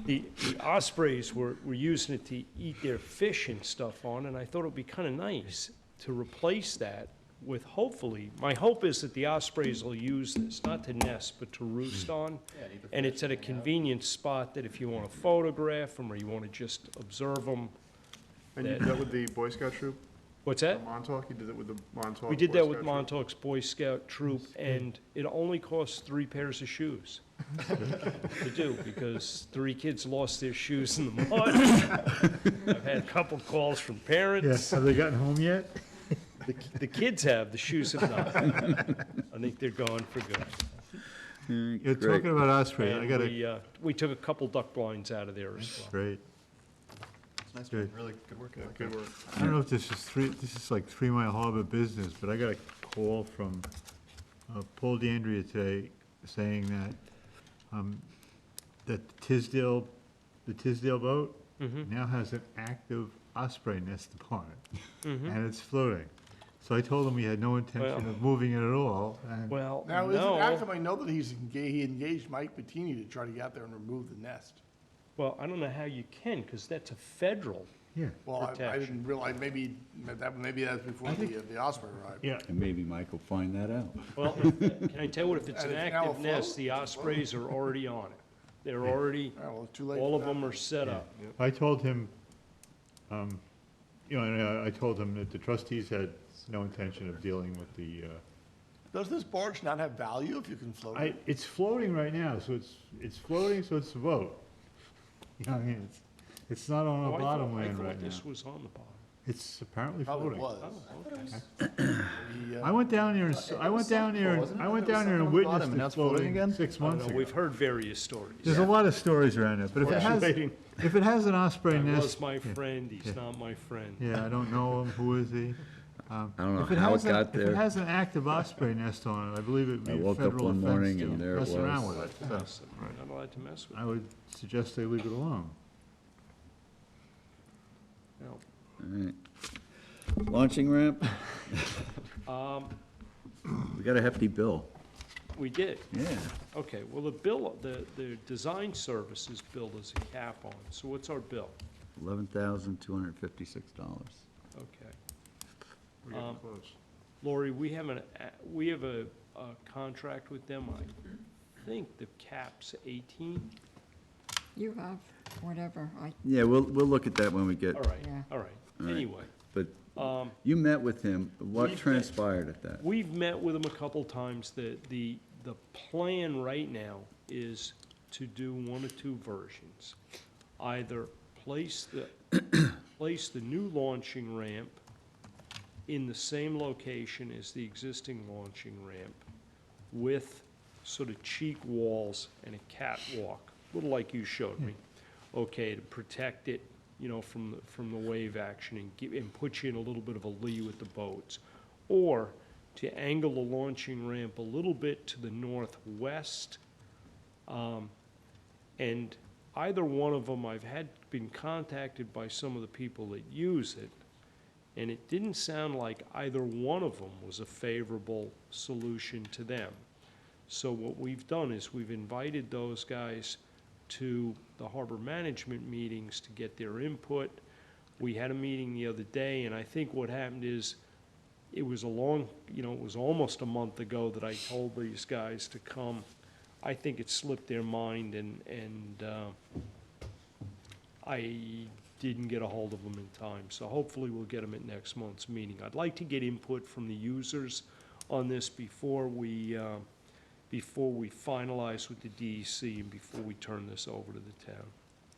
the ospreys were using it to eat their fish and stuff on, and I thought it would be kind of nice to replace that with, hopefully, my hope is that the ospreys will use this, not to nest, but to roost on. And it's at a convenient spot that if you want to photograph them or you want to just observe them. And you did that with the Boy Scout troop? What's that? Montauk, you did it with the Montauk? We did Boy that with Scout troop? Montauk's Boy Scout troop, and it only cost 3 pairs of shoes to do, because 3 kids lost their shoes in the mud. I've had a couple calls from Yeah, parents. have they gotten home yet? The kids have, the shoes have not. I think they're gone for good. You're Great. talking about osprey, I And gotta, we took a couple duck blinds out of there as well. great. It's nice, Good. really good work. Yeah, good work. I don't know if this is like 3 Mile Harbor business, but I got a call from Paul DeAndrea today saying that the Tisdale boat now has an active osprey nest upon it, and it's floating. So I told him we had no intention Well- of moving it at all, and Well, Now, isn't no, active, I know that he engaged Mike Bettini to try to get out there and remove the nest. well, I don't know how you can, because that's a federal. yeah. Well, I Protection. didn't realize, maybe that's before the osprey arrived. Yeah. And maybe Mike will find that out. Well, can I tell you what, if it's an And it's now active nest, afloat? the ospreys are already on it. They're already, All right, well, it's too late. all for of them that. are set up. I told him, and I told him that the trustees had no intention of dealing with the, Does this barge not have value if you can float it? it's floating right now, so it's floating, so it's a boat. You know, I mean, it's not on Oh, a I bottom thought land right now. this was on the bottom. It's apparently Probably floating. was. Oh, okay. I went down there, and I went down there and witnessed it floating 6 I don't months know, ago. we've heard various stories. There's a lot of stories around it, but if it has an osprey He nest. was my yeah, friend, he's yeah. not my friend. Yeah, I don't know him, who is he? I don't know If it how it has a- got If it there. has an active osprey nest on it, I believe it'd be I a woke up federal one offense morning to and there it mess around was. with it. So Not allowed to mess with I would suggest they leave it alone. it. No. All right. Launching ramp, we got a hefty bill. We did. Yeah. Okay, well, the design services bill is a cap on, so what's our bill? $11,256. Okay. We're getting Um, close. Lori, we have a contract with them, I think the cap's 18? You have whatever, Yeah, we'll look at that when we get, All right, Yeah. all right. All right. Anyway, but um, you met with him. What We've met. transpired at that? we've met with him a couple times. The plan right now is to do one or two versions. Either place the new launching ramp in the same location as the existing launching ramp with sort of cheek walls and a catwalk, a little like you showed me, okay, to protect it, you know, from the wave action and put you in a little bit of a lee with the boats. Or to angle the launching ramp a little bit to the northwest. And either one of them, I've been contacted by some of the people that use it, and it didn't sound like either one of them was a favorable solution to them. So what we've done is we've invited those guys to the harbor management meetings to get their input. We had a meeting the other day, and I think what happened is it was it was almost a month ago that I told these guys to come. I think it slipped their mind, and I didn't get a hold of them in time. So hopefully we'll get them at next month's meeting. I'd like to get input from the users on this before we finalize with the DEC and before we turn this over to the town.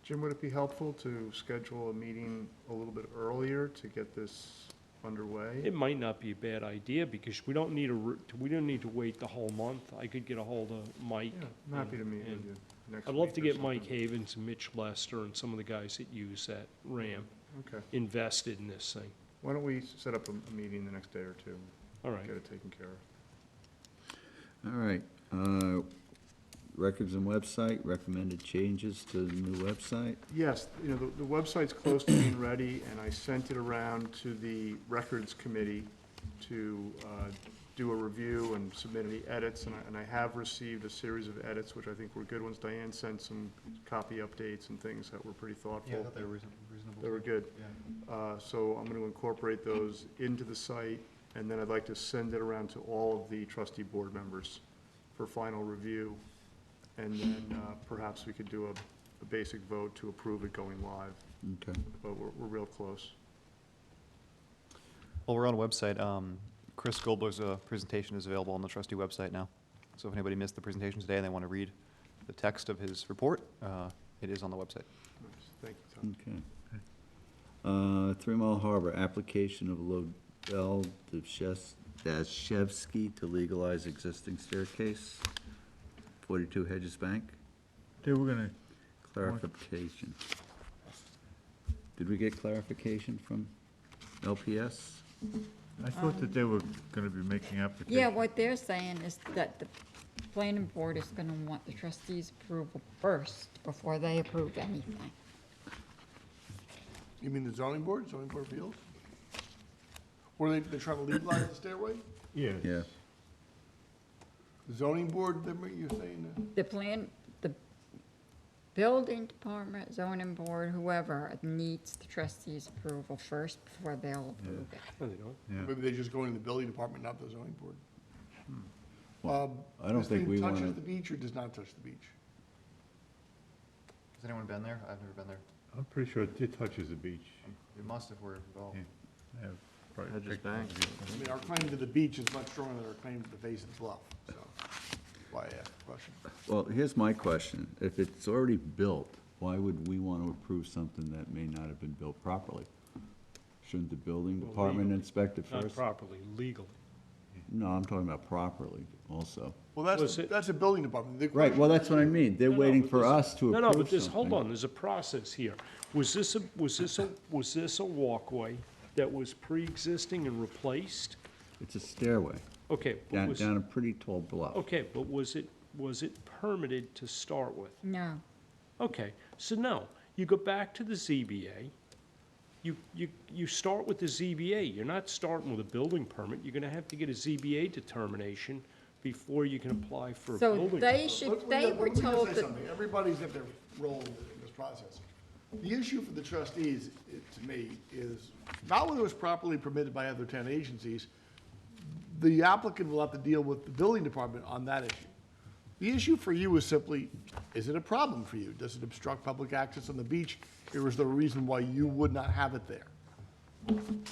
Jim, would it be helpful to schedule a meeting a little bit earlier to get this underway? It might not be a bad idea, because we don't need to wait the whole month. I could get a hold of Mike. Yeah, I'm happy to meet with and you next week. I'd love to or get Mike something. Havens and Mitch Lester and some of the guys that use that ramp Okay. invested in this thing. Why don't we set up a meeting the next day or two? All right. Get it taken care of. All right. Records and website, recommended changes to the new website. Yes, you know, the website's close to being ready, and I sent it around to the Records Committee to do a review and submit any edits, and I have received a series of edits, which I think were good ones. Diane sent some copy updates and things that were pretty thoughtful. Yeah, I thought they were reasonable. They were good. Yeah. So I'm going to incorporate those into the site, and then I'd like to send it around to all of the trustee board members for final review. And then perhaps we could do a basic vote to approve it going live, Okay. but we're real close. While we're on the website, Chris Gobler's presentation is available on the trustee website now. So if anybody missed the presentation today and they want to read the text of his report, it is on the website. Nice. Thank you, Tom. Okay. 3 Mile Harbor, application of Lobel Dashevsky to legalize existing staircase, 42 Hedges Bank, They were gonna, clarification. Did we get clarification from LPS? I thought that they were gonna be making applications. Yeah, what they're saying is that the planning board is gonna want the trustees' approval first before they approve anything. You mean the zoning board of appeals? Or they're trying to legalize the stairway? Yeah. Yeah. The zoning board, you're saying that? The building department, zoning board, whoever needs the trustees' approval first before they'll approve it. No, they don't. Yeah. Maybe they're just going to the building department, not the zoning board. I don't think we This thing wanna- touches the beach or does not touch the beach? Has anyone been there? I've never been there. I'm pretty sure it touches the beach. It must if we're involved. Yeah. I have probably Hedges pictures Bank. of it. I mean, our claim to the beach is much stronger than our claim to the face of the bluff, so that's why I asked the question. Well, here's my question. If it's already built, why would we want to approve something that may not have been built properly? Shouldn't the building Well, department legally. inspect it Not first? properly, legally. No, I'm talking about properly also. Well, Was it- that's a building department. The Right, well, that's what I mean. They're No, no, waiting but for this- us to approve No, something. no, but hold on, there's a process here. Was this a walkway that was pre-existing and replaced? It's a stairway Okay, but down, was, down a pretty tall bluff. okay, but was it permitted to start with? No, Okay, so no, you go back to the ZBA, you start with the ZBA, you're not starting with a building permit, you're gonna have to get a ZBA determination before you can apply for a so building they permit. should, they were told Say that, something. Everybody's at their role in this process. The issue for the trustees, to me, is not whether it was properly permitted by other town agencies. The applicant will have to deal with the building department on that issue. The issue for you is simply, is it a problem for you? Does it obstruct public access on the beach? Or is there a reason why you would not have it there?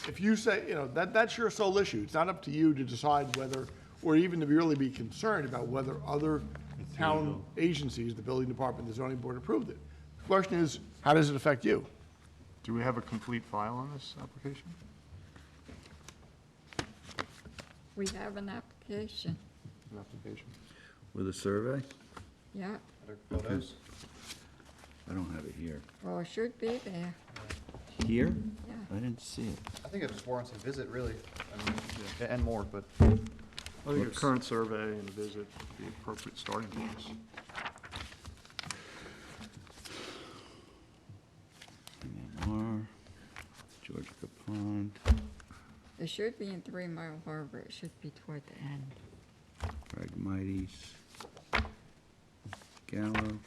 If you say, that's your sole issue. It's not up to you to decide whether, or even to really be concerned about whether other town agencies, the building department, the zoning board approved it. The question is, how does it affect you? Do we have a complete file on this application? we have an application, An application? With a survey? yeah, Photos? I don't have it here. well, it should be there, Here? yeah. I didn't see it. I think it just warrants a visit, really, I mean, and more, but I think a Whoops. current survey and a visit would be appropriate starting points. MMR, Georgia Pond, It should be in 3 Mile Harbor, it should be toward the end. Phragmites, Gallo.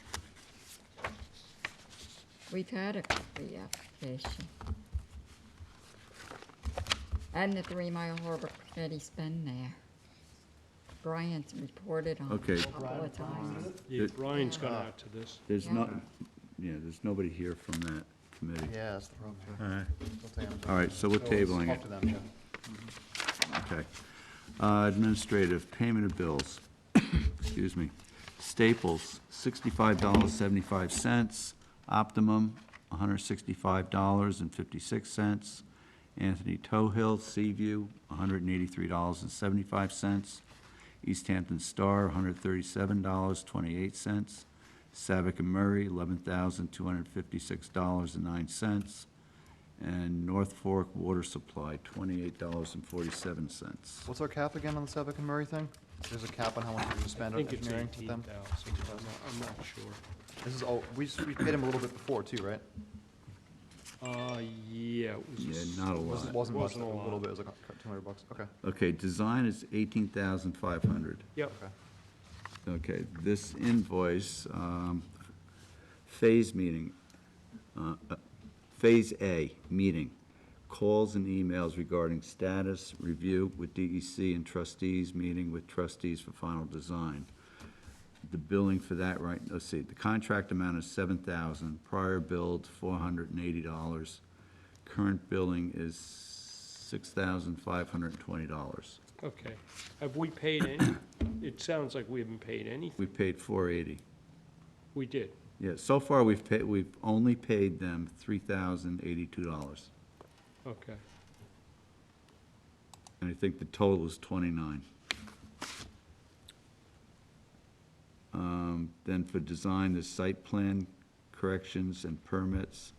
We've had a complete application. And the 3 Mile Harbor Committee's been there. Brian's reported on it Okay. a couple of times. Yeah, It- Brian's gone out to this. There's Yeah. not, yeah, there's nobody here from that committee. yeah, that's the problem. All right. We'll take them. All right, so we're let's tabling talk it. to them, yeah. Okay. Administrative, payment of bills. Excuse me. Staples, $65.75. Optimum, $165.56. Anthony Tohill, Seaview, $183.75. East Hampton Star, $137.28. Savick and Murray, $11,256.09. And North Fork Water Supply, $28.47. What's our cap again on the Savick and Murray thing? There's a cap on how much we can I spend on think it's engineering with them? 18,000, I'm not sure. This is, all we paid him a little bit before too, right? Yeah, it was. Yeah, not a lot. Wasn't much, Wasn't a a little lot. bit, it was like $200, okay. Okay, design is $18,500. Yep, Okay, this invoice, phase meeting, Phase A, meeting, calls and emails regarding status, review with DEC and trustees, meeting with trustees for final design. The billing for that, right, let's see, the contract amount is $7,000, prior billed $480, current billing is $6,520. okay. Have we paid any? It sounds like we haven't paid anything. We paid $480. We did. Yeah, so far we've only paid them $3,082. Okay. And I think the total is 29. Then for design, the site plan corrections and permits,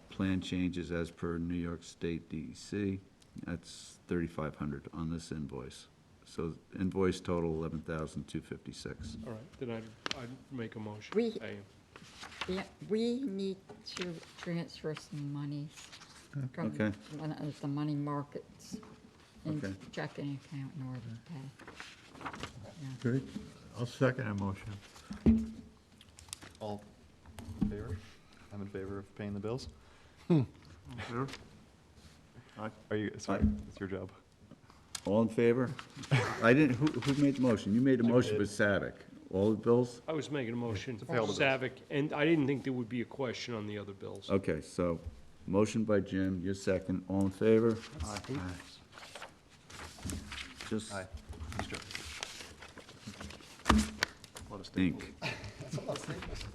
plan changes as per New York State DEC, that's $3,500 on this invoice. So invoice total $11,256. All right, then I'd make a motion. We- to pay him. Yeah, we need to transfer some monies from Okay. one of the money markets into Okay. checking account in order to pay. Good. I'll second that motion. All in favor? I'm in favor of paying the bills. Favor? Are you, sorry, it's your job. All in favor? I didn't, who made the motion? You made the I motion did. with Savick. All the bills? I was making a motion To for pay all the bills. Savick, and I didn't think there would be a question on the other bills. Okay, so, motion by Jim, your second, all in favor? Just Aye. He's joking. Let us take a ink.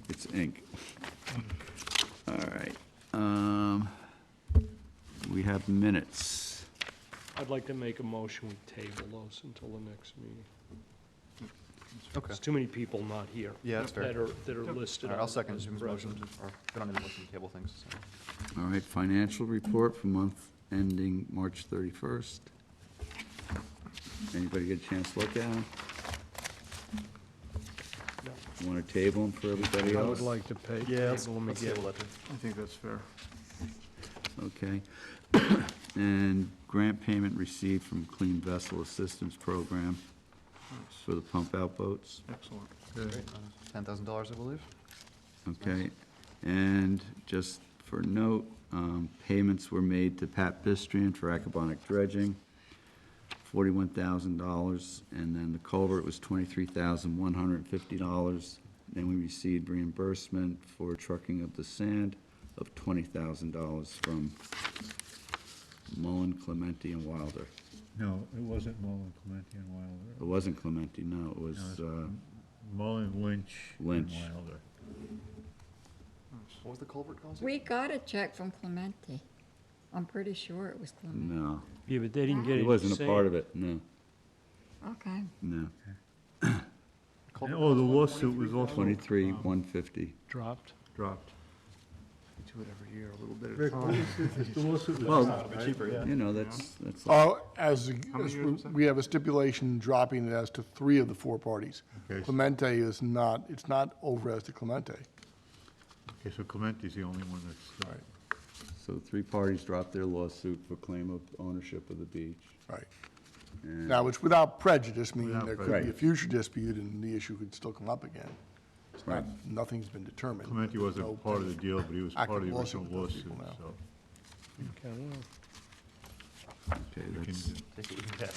It's ink. All right, we have minutes. I'd like to make a motion, we table those until the next meeting. Okay. There's too many people not here. Yeah, that's fair. That are listed. All right, I'll on second as Jim's present. motion, or, we don't need to listen to table things, so. All right, financial report for month ending March 31st. Anybody get a chance to look at them? Want to table them for everybody I else? would like to pay. Yeah, table them let's again. table that. I think that's fair. Okay. And grant payment received from Clean Vessel Assistance Program for the pump-out boats. Excellent. Great. $10,000, I believe. Okay. And just for note, payments were made to Pat Bistrian for Aquatic dredging, $41,000, and then the culvert was $23,150. Then we received reimbursement for trucking of the sand of $20,000 from Mullen, Clementi, and Wilder. No, it wasn't Mullen, Clementi, and It Wilder. wasn't Clementi, no, it was, Mullen, Lynch, and Lynch. Wilder. What was the culvert cost? We got a check from Clementi. I'm pretty sure it was Clementi. no, Yeah, but they didn't get he it. wasn't a part of it, no, Okay. no. And, oh, the lawsuit was also. 23,150. Dropped. Dropped. We do it every year, a little bit at a Rick, what time. is the lawsuit was Well, dropped, right? Cheaper, yeah. You know, that's. As we have a stipulation dropping it as to 3 of the 4 parties. Okay. Clemente is not, it's not over as to Clemente. Okay, so Clementi's the only one that's. Right. So 3 parties dropped their lawsuit for claim of ownership of the beach. Right. And Now, it's without prejudice, meaning Without there could be a prejudice. future dispute and the issue could still come up again. It's not, Right. nothing's been determined. Clementi No wasn't part of the deal, but he was part of active the original lawsuit with those lawsuit, people now. so. Okay, well, Okay, we can that's, do- Take what we can get.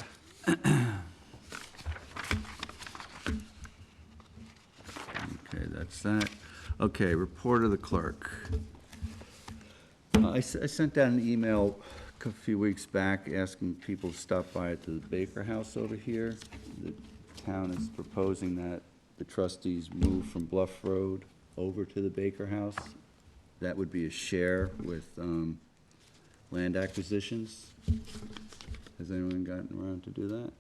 okay, that's that. Okay, report of the clerk. I sent out an email a few weeks back asking people to stop by at the Baker House over here. The town is proposing that the trustees move from Bluff Road over to the Baker House. That would be a share with land acquisitions. Has anyone gotten around to do that?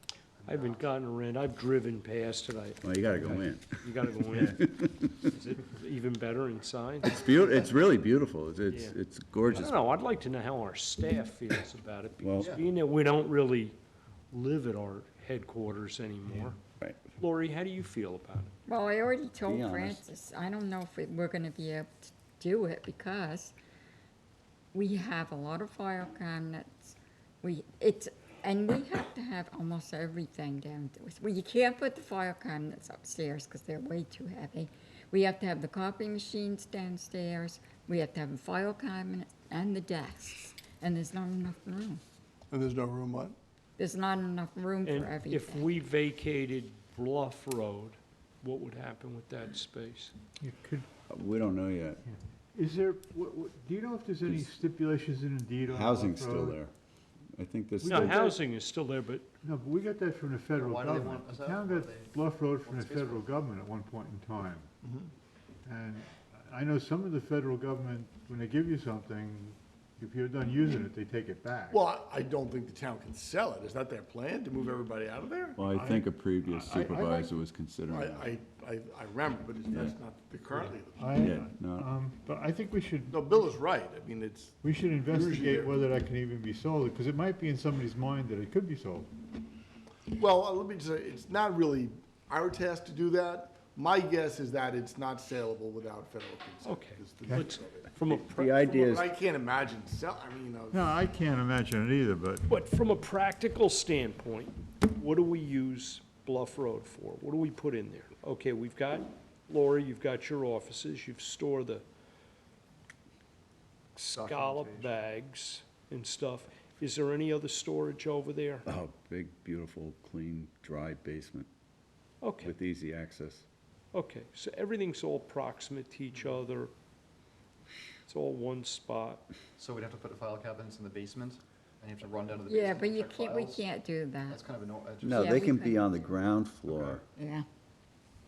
I haven't gotten around, I've driven past it, Well, you gotta go in. you gotta go in. Is it even better inside? It's really beautiful. It's Yeah. it's I gorgeous. don't know, I'd like to know how our staff feels about it, because Well- being that we don't really live at our headquarters anymore. Right. Lori, how do you feel about it? Well, I already told Be honest. Francis, I don't know if we're gonna be able to do it because we have a lot of file cabinets. And we have to have almost everything downstairs. Well, you can't put the file cabinets upstairs because they're way too heavy. We have to have the copy machines downstairs. We have to have a file cabinet and the desks. And there's not enough room. And there's no room on? There's not enough room for And everything. if we vacated Bluff Road, what would happen with that space? You could, We don't know yet. is there, do you know if there's any stipulations in the deed on? Housing's Bluff still Road? there. I think this. No, housing is still there, but No, but we got that from the federal Why do they government. want us The out? town Why got they- Bluff Road from the want space for federal it? government at one point in time. And I know some of the federal government, when they give you something, if you're done using it, they take it back. Well, I don't think the town can sell it. Is that their plan, to move everybody out of there? Well, I think a previous I like- supervisor was considering that. I remember, but that's not currently the Yeah, no, But I think we should, No, Bill is right. I mean, it's, we should investigate there. whether that can even be sold, because it might be in somebody's mind that it could be sold. well, let me just say, it's not really our task to do that. My guess is that it's not saleable without federal consent. Okay. is the let's, gist of it. from a, the idea is, I can't imagine I mean, No, I can't imagine it either, but from a practical standpoint, what do we use Bluff Road for? What do we put in there? Okay, we've got, Lori, you've got your offices, you've stored the scallop bags and stuff. Is there any other storage over there? oh, big, beautiful, clean, dry basement Okay, with easy access. okay, so everything's all proximate to each other. It's all one spot. So we'd have to put file cabinets in the basement, and you have to run down to the Yeah, basement but to you check can't, we files? can't do that. That's kind of just. No, Yeah, they we can be couldn't on the do it. ground floor, Yeah.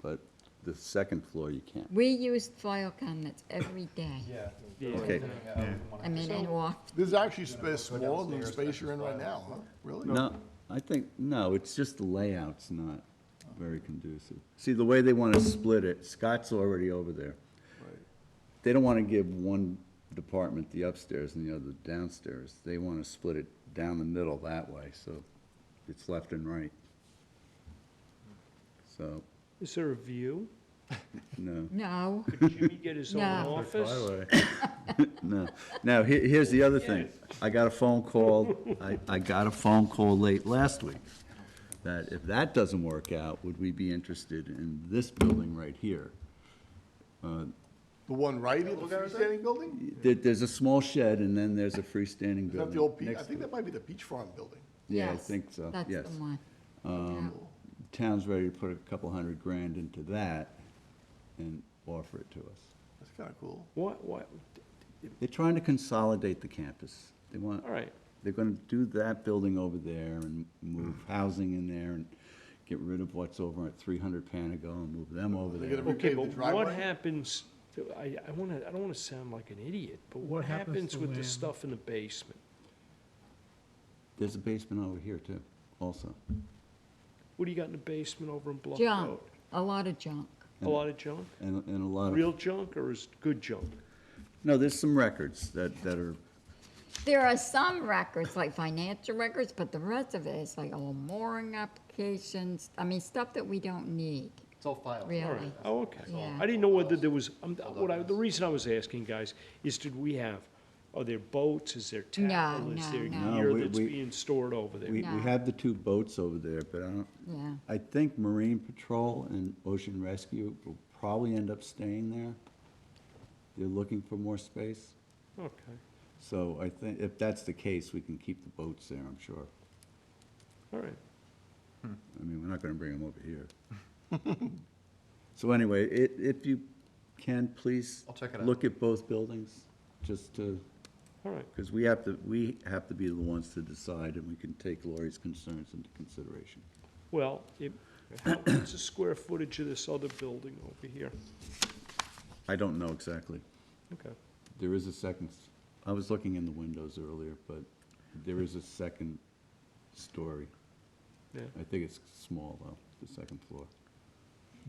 but the second floor you can't. We use file cabinets every day. Yeah. Yeah. Okay. I mean, and off. This is actually space smaller than the space you're in right now, huh? Really? No, I think, no, it's just the layout's not very conducive. See, the way they want to split it, Scott's already over there. Right. They don't want to give one department, the upstairs, and the other downstairs. They want to split it down the middle that way, so it's left and right. So, Is there a view? no. No, Could Jimmy get his own No. office? No. Now, here's the other thing. I got a phone call, I got a phone call late last week, that if that doesn't work out, would we be interested in this building right here? The one right in the freestanding building? There's a small shed, and then there's a freestanding Is that building. the old, I next think to that might be the Peach Farm building. it. Yeah, I yes, think so, that's yes. the one. Town's ready to put a couple $100,000 into that and offer it to us. That's kind of cool. What, They're trying to consolidate the campus. They want, all right, they're gonna do that building over there and move housing in there and get rid of what's over at 300 Panago and move them over They're there. gonna okay, repave the but driveway? what happens, I don't wanna sound like an idiot, but what happens with the stuff in the basement? There's a basement over here too, also. What do you got in the basement over in Bluff Road? Junk, a lot of junk. A lot of junk? And a lot of, Real junk or is good junk? no, there's some records that are, There are some records, like financial records, but the rest of it is like all mooring applications, I mean, stuff that we don't need, It's all filed. really. Oh, okay. Yeah. I didn't know whether there was, the reason I was asking, guys, is are there boats, is there tackle, is there no. gear No, that's we- being stored over there? we No. have the 2 boats over there, but I don't, Yeah, I think Marine Patrol and Ocean Rescue will probably end up staying there. They're looking for more space. Okay, So I think if that's the case, we can keep the boats there, I'm sure. all right. I mean, we're not gonna bring them over here. So anyway, if you can, please. I'll check it out. Look at both buildings, just to, All right, because we have to be the ones to decide, and we can take Lori's concerns into consideration. well, what's the square footage of this other building over here? I don't know exactly. Okay, There is a second, I was looking in the windows earlier, but there is a second story. yeah. I think it's small, though, the second floor.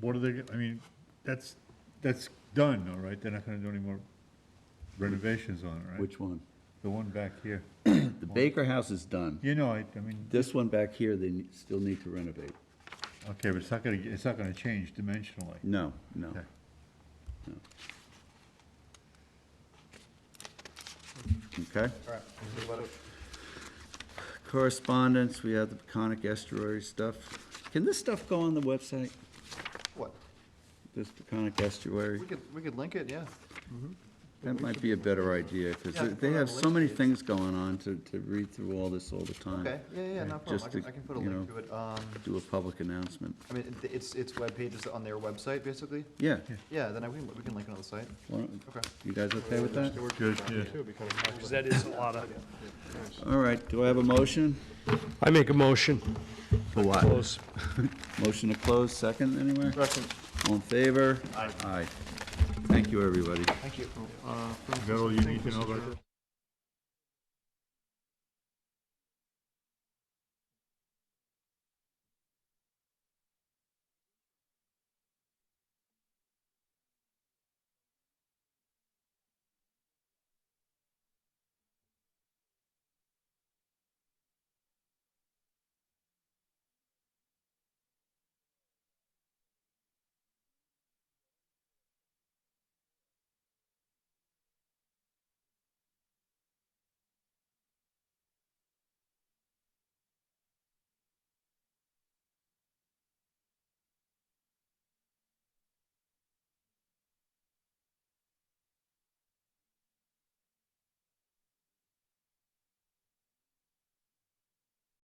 What are they, I mean, that's done, all right? They're not gonna do any more renovations on it, right? Which one? The one back here. The Baker House is done. You know, I mean, This one back here, they still need to renovate. okay, but it's not gonna change dimensionally. No, no. Okay. No. Okay. All right. What about it? Correspondence, we have the Peconic Estuary stuff. Can this stuff go on the website, What? this Peconic Estuary? We could link it, yeah. That might be a better idea, Yeah, because put they it on have the so link many page. things going on to read through all this all the time. Okay, yeah, no problem. Just I to, can put a you link know, to it. Do a public announcement. I mean, it's web pages on their website, basically. Yeah. Yeah, then we can link it on the site. Why don't- Okay. You guys okay with that? Good, yeah. Because that is a lot of, All right, do I have a motion? I make a motion. For what? Close. Motion to close, second anywhere? All in favor? Aye. Thank you, everybody. Thank you. Is that all you need to know about this?